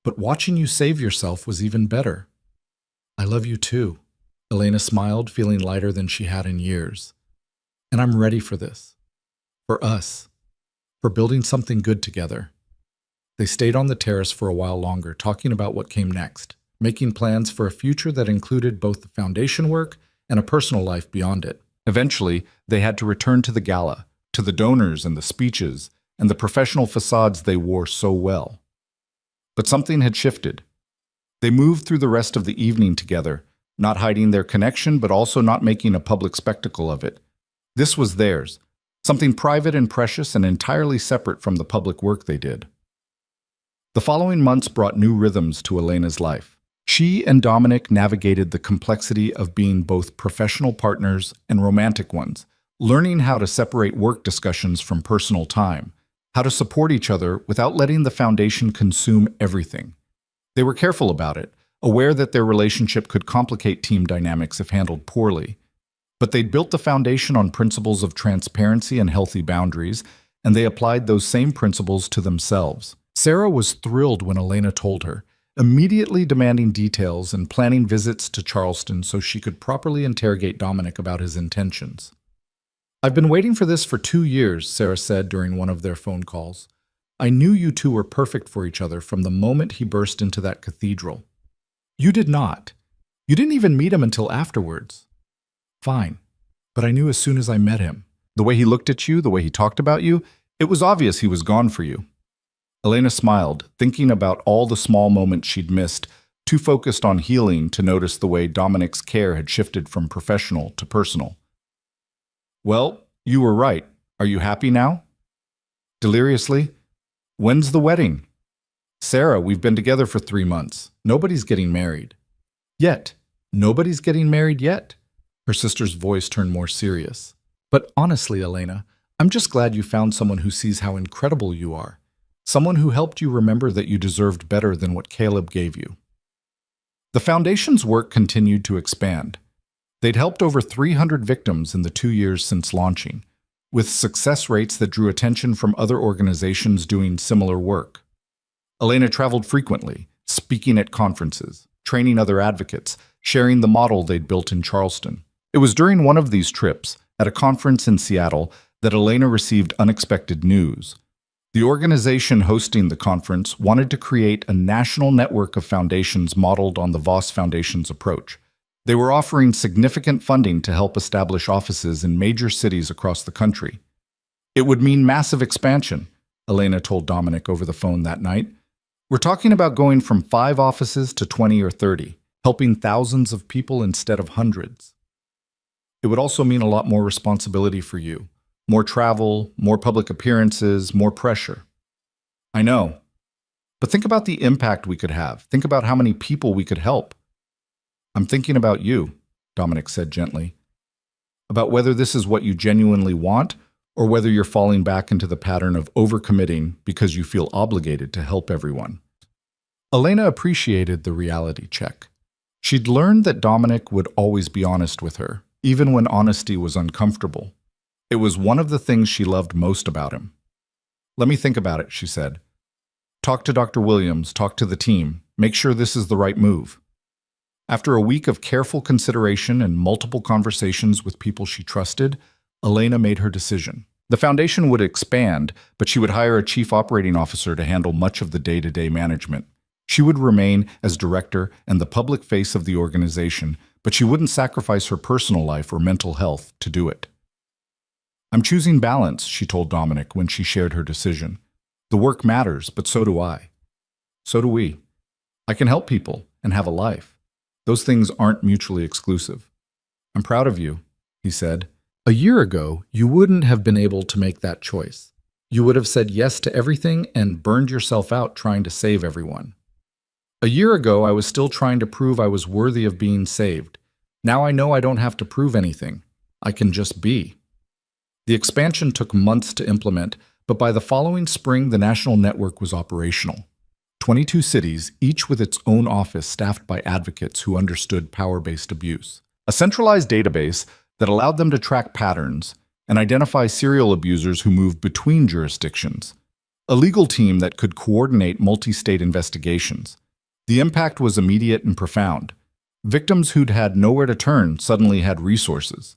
but watching you save yourself was even better. I love you too." Elena smiled, feeling lighter than she had in years. "And I'm ready for this. For us. For building something good together." They stayed on the terrace for a while longer, talking about what came next, making plans for a future that included both the foundation work and a personal life beyond it. Eventually, they had to return to the gala, to the donors and the speeches, and the professional facades they wore so well. But something had shifted. They moved through the rest of the evening together, not hiding their connection, but also not making a public spectacle of it. This was theirs, something private and precious and entirely separate from the public work they did. The following months brought new rhythms to Elena's life. She and Dominic navigated the complexity of being both professional partners and romantic ones, learning how to separate work discussions from personal time, how to support each other without letting the foundation consume everything. They were careful about it, aware that their relationship could complicate team dynamics if handled poorly. But they'd built the foundation on principles of transparency and healthy boundaries, and they applied those same principles to themselves. Sarah was thrilled when Elena told her, immediately demanding details and planning visits to Charleston so she could properly interrogate Dominic about his intentions. "I've been waiting for this for 2 years," Sarah said during one of their phone calls. "I knew you two were perfect for each other from the moment he burst into that cathedral." "You did not. You didn't even meet him until afterwards." "Fine. But I knew as soon as I met him. The way he looked at you, the way he talked about you, it was obvious he was gone for you." Elena smiled, thinking about all the small moments she'd missed, too focused on healing to notice the way Dominic's care had shifted from professional to personal. "Well, you were right. Are you happy now?" Deliriously, "When's the wedding?" "Sarah, we've been together for 3 months. Nobody's getting married." "Yet. Nobody's getting married yet?" Her sister's voice turned more serious. "But honestly, Elena, I'm just glad you found someone who sees how incredible you are. Someone who helped you remember that you deserved better than what Caleb gave you." The foundation's work continued to expand. They'd helped over 300 victims in the 2 years since launching, with success rates that drew attention from other organizations doing similar work. Elena traveled frequently, speaking at conferences, training other advocates, sharing the model they'd built in Charleston. It was during one of these trips, at a conference in Seattle, that Elena received unexpected news. The organization hosting the conference wanted to create a national network of foundations modeled on the Voss Foundation's approach. They were offering significant funding to help establish offices in major cities across the country. "It would mean massive expansion," Elena told Dominic over the phone that night. "We're talking about going from 5 offices to 20 or 30, helping thousands of people instead of hundreds. It would also mean a lot more responsibility for you. More travel, more public appearances, more pressure." "I know. But think about the impact we could have. Think about how many people we could help." "I'm thinking about you," Dominic said gently. "About whether this is what you genuinely want, or whether you're falling back into the pattern of overcommitting because you feel obligated to help everyone." Elena appreciated the reality check. She'd learned that Dominic would always be honest with her, even when honesty was uncomfortable. It was one of the things she loved most about him. "Let me think about it," she said. "Talk to Dr. Williams, talk to the team, make sure this is the right move." After a week of careful consideration and multiple conversations with people she trusted, Elena made her decision. The foundation would expand, but she would hire a chief operating officer to handle much of the day-to-day management. She would remain as director and the public face of the organization, but she wouldn't sacrifice her personal life or mental health to do it. "I'm choosing balance," she told Dominic when she shared her decision. "The work matters, but so do I. So do we. I can help people and have a life. Those things aren't mutually exclusive." "I'm proud of you," he said. "A year ago, you wouldn't have been able to make that choice. You would have said yes to everything and burned yourself out trying to save everyone. A year ago, I was still trying to prove I was worthy of being saved. Now I know I don't have to prove anything. I can just be." The expansion took months to implement, but by the following spring, the national network was operational. 22 cities, each with its own office staffed by advocates who understood power-based abuse. A centralized database that allowed them to track patterns and identify serial abusers who moved between jurisdictions. A legal team that could coordinate multi-state investigations. The impact was immediate and profound. Victims who'd had nowhere to turn suddenly had resources.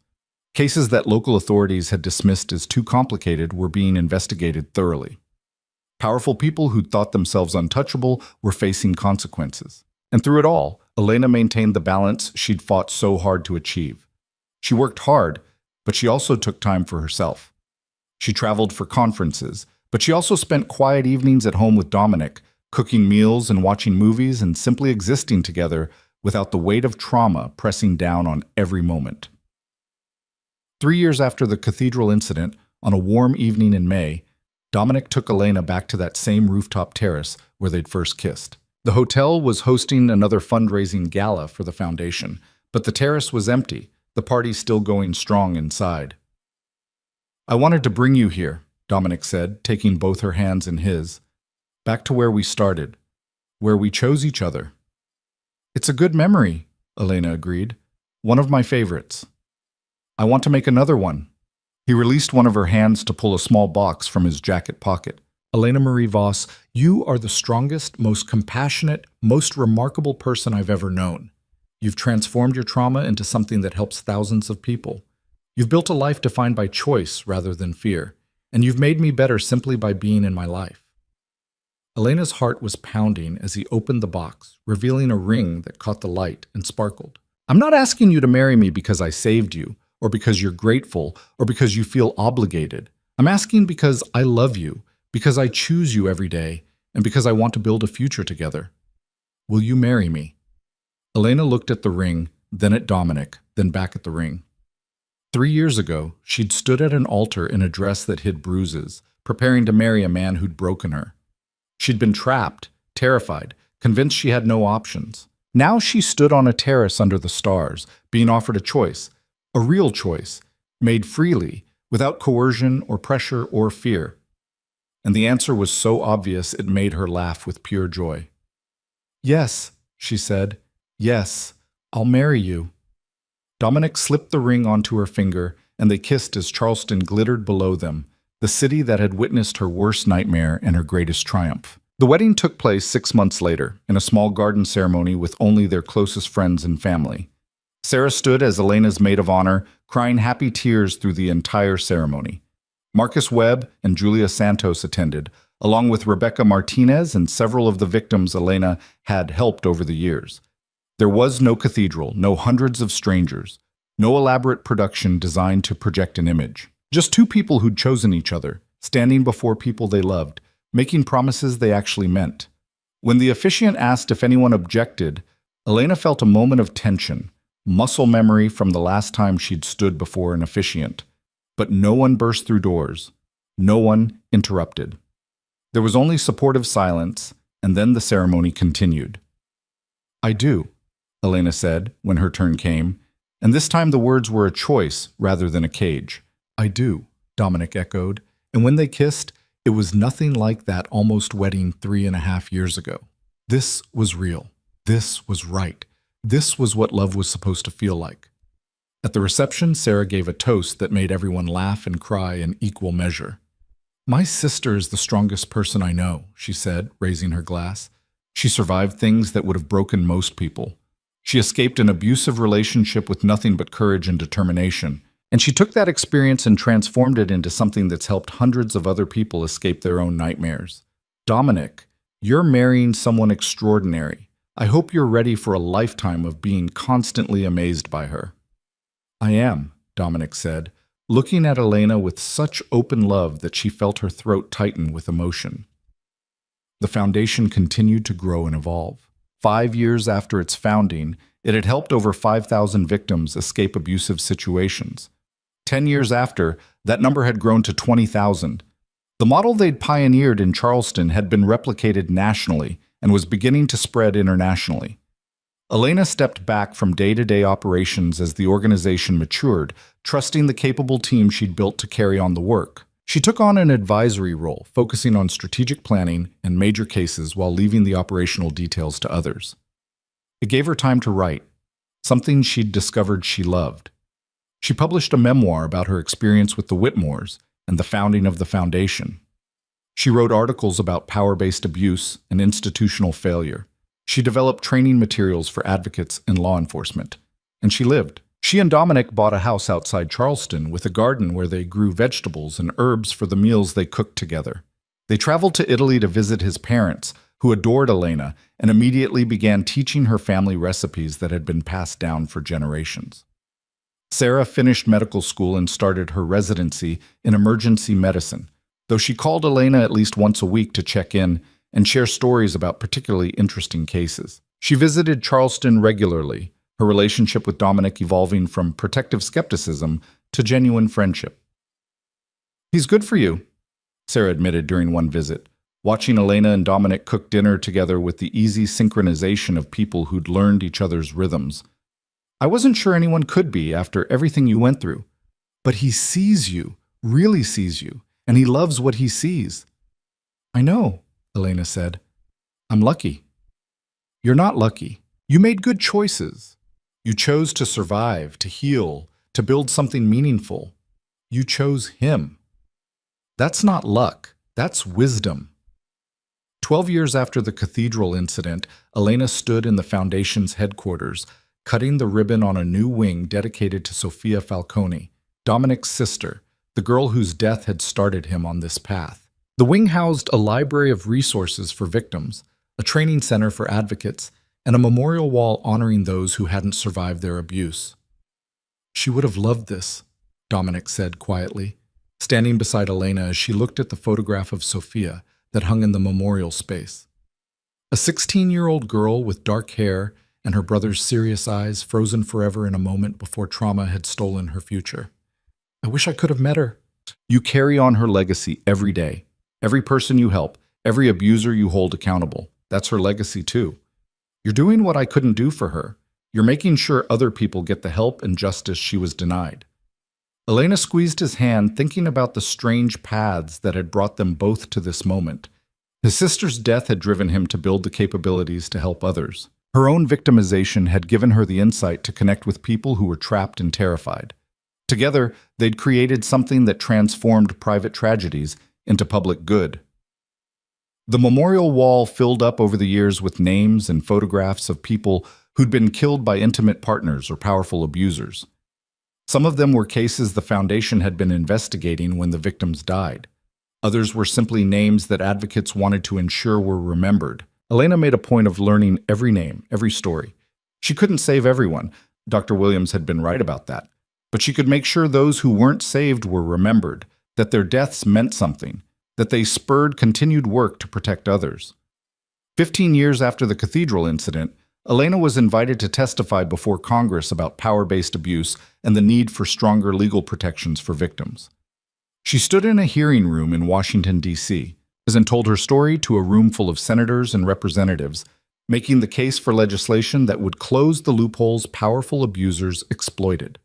Cases that local authorities had dismissed as too complicated were being investigated thoroughly. Powerful people who'd thought themselves untouchable were facing consequences. And through it all, Elena maintained the balance she'd fought so hard to achieve. She worked hard, but she also took time for herself. She traveled for conferences, but she also spent quiet evenings at home with Dominic, cooking meals and watching movies and simply existing together without the weight of trauma pressing down on every moment. 3 years after the cathedral incident, on a warm evening in May, Dominic took Elena back to that same rooftop terrace where they'd first kissed. The hotel was hosting another fundraising gala for the foundation, but the terrace was empty, the party still going strong inside. "I wanted to bring you here," Dominic said, taking both her hands in his. "Back to where we started, where we chose each other." "It's a good memory," Elena agreed. "One of my favorites. I want to make another one." He released one of her hands to pull a small box from his jacket pocket. "Elena Marie Voss, you are the strongest, most compassionate, most remarkable person I've ever known. You've transformed your trauma into something that helps thousands of people. You've built a life defined by choice rather than fear, and you've made me better simply by being in my life." Elena's heart was pounding as he opened the box, revealing a ring that caught the light and sparkled. "I'm not asking you to marry me because I saved you, or because you're grateful, or because you feel obligated. I'm asking because I love you, because I choose you every day, and because I want to build a future together. Will you marry me?" Elena looked at the ring, then at Dominic, then back at the ring. 3 years ago, she'd stood at an altar in a dress that hid bruises, preparing to marry a man who'd broken her. She'd been trapped, terrified, convinced she had no options. Now she stood on a terrace under the stars, being offered a choice, a real choice, made freely, without coercion or pressure or fear. And the answer was so obvious it made her laugh with pure joy. "Yes," she said. "Yes, I'll marry you." Dominic slipped the ring onto her finger, and they kissed as Charleston glittered below them, the city that had witnessed her worst nightmare and her greatest triumph. The wedding took place 6 months later, in a small garden ceremony with only their closest friends and family. Sarah stood as Elena's maid of honor, crying happy tears through the entire ceremony. Marcus Webb and Julia Santos attended, along with Rebecca Martinez and several of the victims Elena had helped over the years. There was no cathedral, no hundreds of strangers, no elaborate production designed to project an image. Just two people who'd chosen each other, standing before people they loved, making promises they actually meant. When the officiant asked if anyone objected, Elena felt a moment of tension, muscle memory from the last time she'd stood before an officiant. But no one burst through doors. No one interrupted. There was only supportive silence, and then the ceremony continued. "I do," Elena said when her turn came, and this time the words were a choice rather than a cage. "I do," Dominic echoed, and when they kissed, it was nothing like that almost wedding 3.5 years ago. This was real. This was right. This was what love was supposed to feel like. At the reception, Sarah gave a toast that made everyone laugh and cry in equal measure. "My sister is the strongest person I know," she said, raising her glass. "She survived things that would have broken most people. She escaped an abusive relationship with nothing but courage and determination. And she took that experience and transformed it into something that's helped hundreds of other people escape their own nightmares. Dominic, you're marrying someone extraordinary. I hope you're ready for a lifetime of being constantly amazed by her." "I am," Dominic said, looking at Elena with such open love that she felt her throat tighten with emotion. The foundation continued to grow and evolve. 5 years after its founding, it had helped over 5,000 victims escape abusive situations. 10 years after, that number had grown to 20,000. The model they'd pioneered in Charleston had been replicated nationally and was beginning to spread internationally. Elena stepped back from day-to-day operations as the organization matured, trusting the capable team she'd built to carry on the work. She took on an advisory role, focusing on strategic planning and major cases while leaving the operational details to others. It gave her time to write, something she'd discovered she loved. She published a memoir about her experience with the Whitmores and the founding of the foundation. She wrote articles about power-based abuse and institutional failure. She developed training materials for advocates and law enforcement. And she lived. She and Dominic bought a house outside Charleston with a garden where they grew vegetables and herbs for the meals they cooked together. They traveled to Italy to visit his parents, who adored Elena, and immediately began teaching her family recipes that had been passed down for generations. Sarah finished medical school and started her residency in emergency medicine, though she called Elena at least once a week to check in and share stories about particularly interesting cases. She visited Charleston regularly, her relationship with Dominic evolving from protective skepticism to genuine friendship. "He's good for you," Sarah admitted during one visit, watching Elena and Dominic cook dinner together with the easy synchronization of people who'd learned each other's rhythms. "I wasn't sure anyone could be after everything you went through. But he sees you, really sees you, and he loves what he sees." "I know," Elena said. "I'm lucky." "You're not lucky. You made good choices. You chose to survive, to heal, to build something meaningful. You chose him. That's not luck. That's wisdom." 12 years after the cathedral incident, Elena stood in the foundation's headquarters, cutting the ribbon on a new wing dedicated to Sofia Falcone, Dominic's sister, the girl whose death had started him on this path. The wing housed a library of resources for victims, a training center for advocates, and a memorial wall honoring those who hadn't survived their abuse. "She would have loved this," Dominic said quietly, standing beside Elena as she looked at the photograph of Sofia that hung in the memorial space. A 16-year-old girl with dark hair and her brother's serious eyes frozen forever in a moment before trauma had stolen her future. "I wish I could have met her." You carry on her legacy every day. Every person you help, every abuser you hold accountable. That's her legacy too. You're doing what I couldn't do for her. You're making sure other people get the help and justice she was denied. Elena squeezed his hand, thinking about the strange paths that had brought them both to this moment. His sister's death had driven him to build the capabilities to help others. Her own victimization had given her the insight to connect with people who were trapped and terrified. Together, they'd created something that transformed private tragedies into public good. The memorial wall filled up over the years with names and photographs of people who'd been killed by intimate partners or powerful abusers. Some of them were cases the foundation had been investigating when the victims died. Others were simply names that advocates wanted to ensure were remembered. Elena made a point of learning every name, every story. She couldn't save everyone. Dr. Williams had been right about that. But she could make sure those who weren't saved were remembered, that their deaths meant something, that they spurred continued work to protect others. 15 years after the cathedral incident, Elena was invited to testify before Congress about power-based abuse and the need for stronger legal protections for victims. She stood in a hearing room in Washington, D.C., and told her story to a room full of senators and representatives, making the case for legislation that would close the loopholes powerful abusers exploited.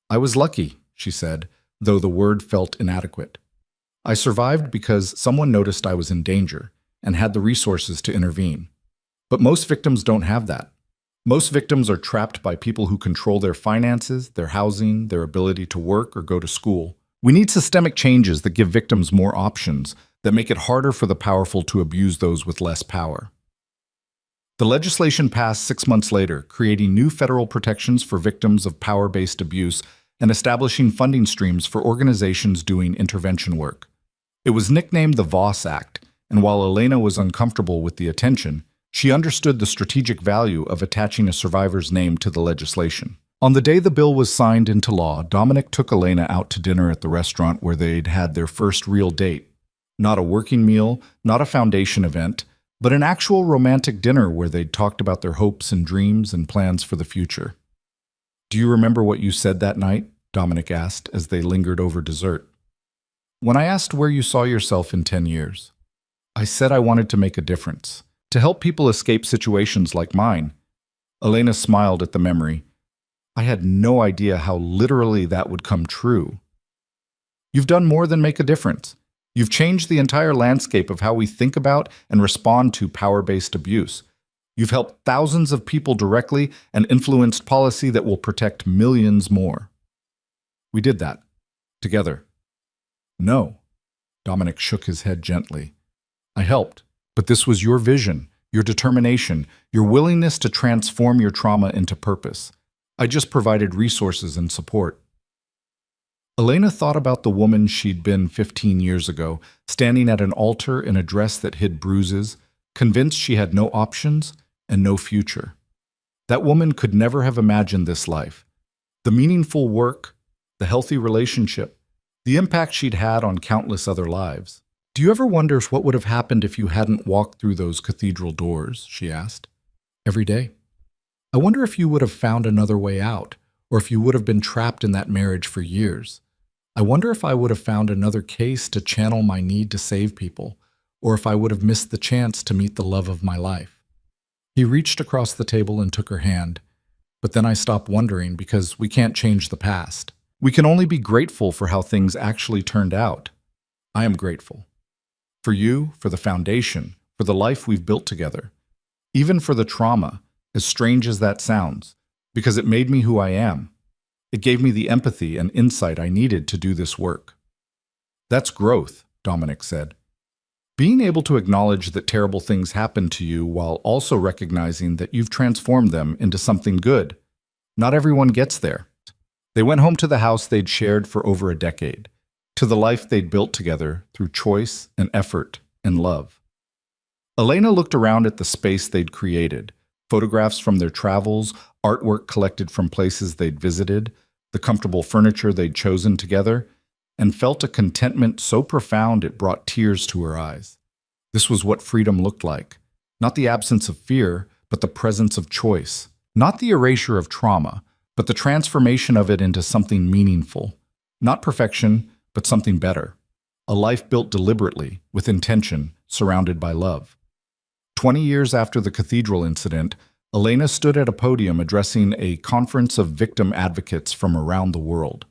"I was lucky," she said, though the word felt inadequate. "I survived because someone noticed I was in danger and had the resources to intervene. But most victims don't have that. Most victims are trapped by people who control their finances, their housing, their ability to work or go to school. We need systemic changes that give victims more options, that make it harder for the powerful to abuse those with less power. The legislation passed 6 months later, creating new federal protections for victims of power-based abuse and establishing funding streams for organizations doing intervention work. It was nicknamed the Voss Act, and while Elena was uncomfortable with the attention, she understood the strategic value of attaching a survivor's name to the legislation. On the day the bill was signed into law, Dominic took Elena out to dinner at the restaurant where they'd had their first real date. Not a working meal, not a foundation event, but an actual romantic dinner where they'd talked about their hopes and dreams and plans for the future. "Do you remember what you said that night?" Dominic asked as they lingered over dessert. "When I asked where you saw yourself in 10 years, I said I wanted to make a difference, to help people escape situations like mine." Elena smiled at the memory. "I had no idea how literally that would come true." "You've done more than make a difference. You've changed the entire landscape of how we think about and respond to power-based abuse. You've helped thousands of people directly and influenced policy that will protect millions more." "We did that. Together." "No." Dominic shook his head gently. "I helped, but this was your vision, your determination, your willingness to transform your trauma into purpose. I just provided resources and support." Elena thought about the woman she'd been 15 years ago, standing at an altar in a dress that hid bruises, convinced she had no options and no future. That woman could never have imagined this life. The meaningful work, the healthy relationship, the impact she'd had on countless other lives. "Do you ever wonder what would have happened if you hadn't walked through those cathedral doors?" she asked. "Every day. I wonder if you would have found another way out, or if you would have been trapped in that marriage for years. I wonder if I would have found another case to channel my need to save people, or if I would have missed the chance to meet the love of my life." He reached across the table and took her hand. "But then I stopped wondering, because we can't change the past. We can only be grateful for how things actually turned out. I am grateful. For you, for the foundation, for the life we've built together. Even for the trauma, as strange as that sounds, because it made me who I am. It gave me the empathy and insight I needed to do this work." "That's growth," Dominic said. "Being able to acknowledge that terrible things happen to you while also recognizing that you've transformed them into something good. Not everyone gets there." They went home to the house they'd shared for over a decade, to the life they'd built together through choice and effort and love. Elena looked around at the space they'd created, photographs from their travels, artwork collected from places they'd visited, the comfortable furniture they'd chosen together, and felt a contentment so profound it brought tears to her eyes. This was what freedom looked like. Not the absence of fear, but the presence of choice. Not the erasure of trauma, but the transformation of it into something meaningful. Not perfection, but something better. A life built deliberately, with intention, surrounded by love. 20 years after the cathedral incident, Elena stood at a podium addressing a conference of victim advocates from around the world.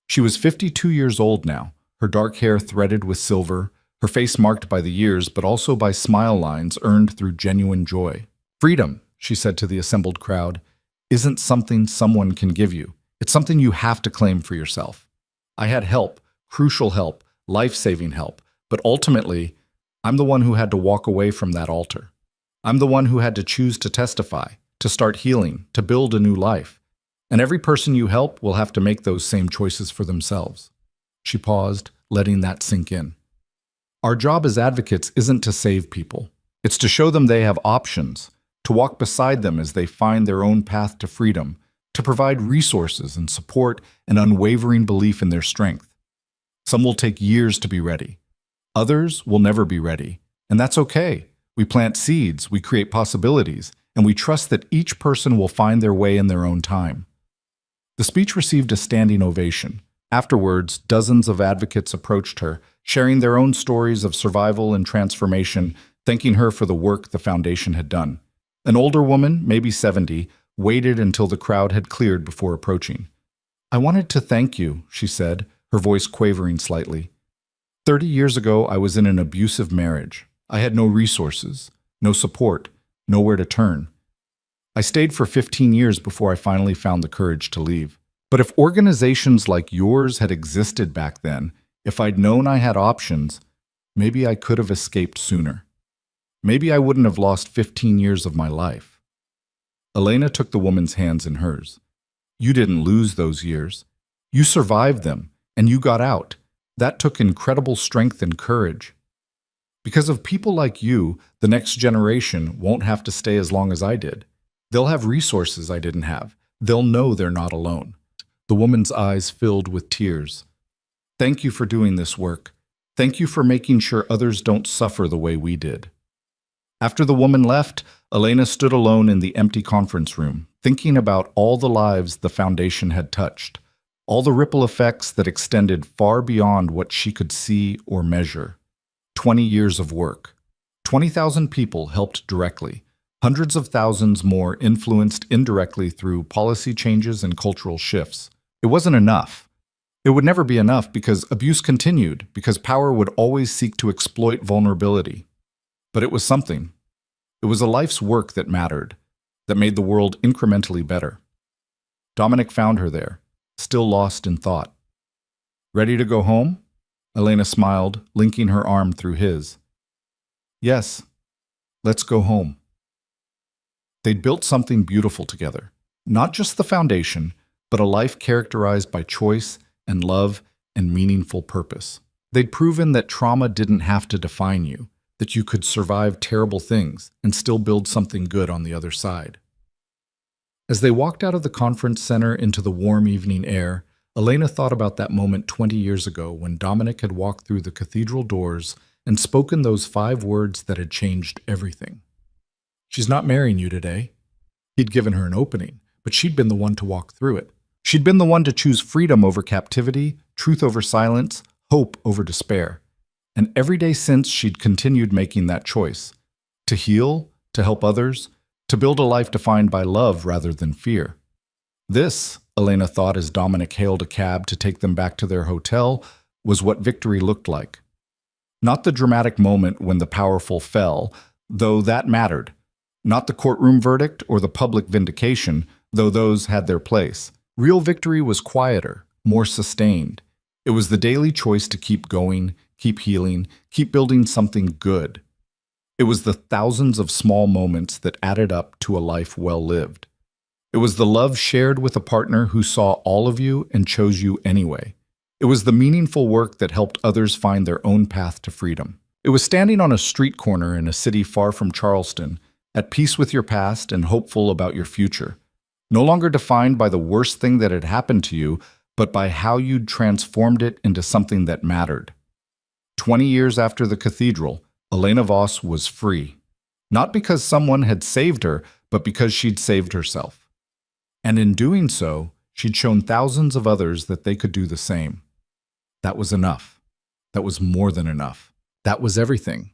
She was 52 years old now, her dark hair threaded with silver, her face marked by the years but also by smile lines earned through genuine joy. "Freedom," she said to the assembled crowd, "isn't something someone can give you. It's something you have to claim for yourself. I had help, crucial help, life-saving help, but ultimately, I'm the one who had to walk away from that altar. I'm the one who had to choose to testify, to start healing, to build a new life. And every person you help will have to make those same choices for themselves." She paused, letting that sink in. Our job as advocates isn't to save people. It's to show them they have options, to walk beside them as they find their own path to freedom, to provide resources and support and unwavering belief in their strength. Some will take years to be ready. Others will never be ready, and that's okay. We plant seeds, we create possibilities, and we trust that each person will find their way in their own time. The speech received a standing ovation. Afterwards, dozens of advocates approached her, sharing their own stories of survival and transformation, thanking her for the work the foundation had done. An older woman, maybe 70, waited until the crowd had cleared before approaching. "I wanted to thank you," she said, her voice quavering slightly. 30 years ago, I was in an abusive marriage. I had no resources, no support, nowhere to turn. I stayed for 15 years before I finally found the courage to leave. But if organizations like yours had existed back then, if I'd known I had options, maybe I could have escaped sooner. Maybe I wouldn't have lost 15 years of my life. Elena took the woman's hands in hers. You didn't lose those years. You survived them, and you got out. That took incredible strength and courage. Because of people like you, the next generation won't have to stay as long as I did. They'll have resources I didn't have. They'll know they're not alone. The woman's eyes filled with tears. Thank you for doing this work. Thank you for making sure others don't suffer the way we did. After the woman left, Elena stood alone in the empty conference room, thinking about all the lives the foundation had touched, all the ripple effects that extended far beyond what she could see or measure. 20 years of work. 20,000 people helped directly. Hundreds of thousands more influenced indirectly through policy changes and cultural shifts. It wasn't enough. It would never be enough because abuse continued, because power would always seek to exploit vulnerability. But it was something. It was a life's work that mattered, that made the world incrementally better. Dominic found her there, still lost in thought. Ready to go home? Elena smiled, linking her arm through his. Yes, let's go home. They'd built something beautiful together. Not just the foundation, but a life characterized by choice and love and meaningful purpose. They'd proven that trauma didn't have to define you, that you could survive terrible things and still build something good on the other side. As they walked out of the conference center into the warm evening air, Elena thought about that moment 20 years ago when Dominic had walked through the cathedral doors and spoken those 5 words that had changed everything. She's not marrying you today. He'd given her an opening, but she'd been the one to walk through it. She'd been the one to choose freedom over captivity, truth over silence, hope over despair. And every day since, she'd continued making that choice. To heal, to help others, to build a life defined by love rather than fear. This, Elena thought as Dominic hailed a cab to take them back to their hotel, was what victory looked like. Not the dramatic moment when the powerful fell, though that mattered. Not the courtroom verdict or the public vindication, though those had their place. Real victory was quieter, more sustained. It was the daily choice to keep going, keep healing, keep building something good. It was the thousands of small moments that added up to a life well lived. It was the love shared with a partner who saw all of you and chose you anyway. It was the meaningful work that helped others find their own path to freedom. It was standing on a street corner in a city far from Charleston, at peace with your past and hopeful about your future. No longer defined by the worst thing that had happened to you, but by how you'd transformed it into something that mattered. 20 years after the cathedral, Elena Voss was free. Not because someone had saved her, but because she'd saved herself. And in doing so, she'd shown thousands of others that they could do the same. That was enough. That was more than enough. That was everything.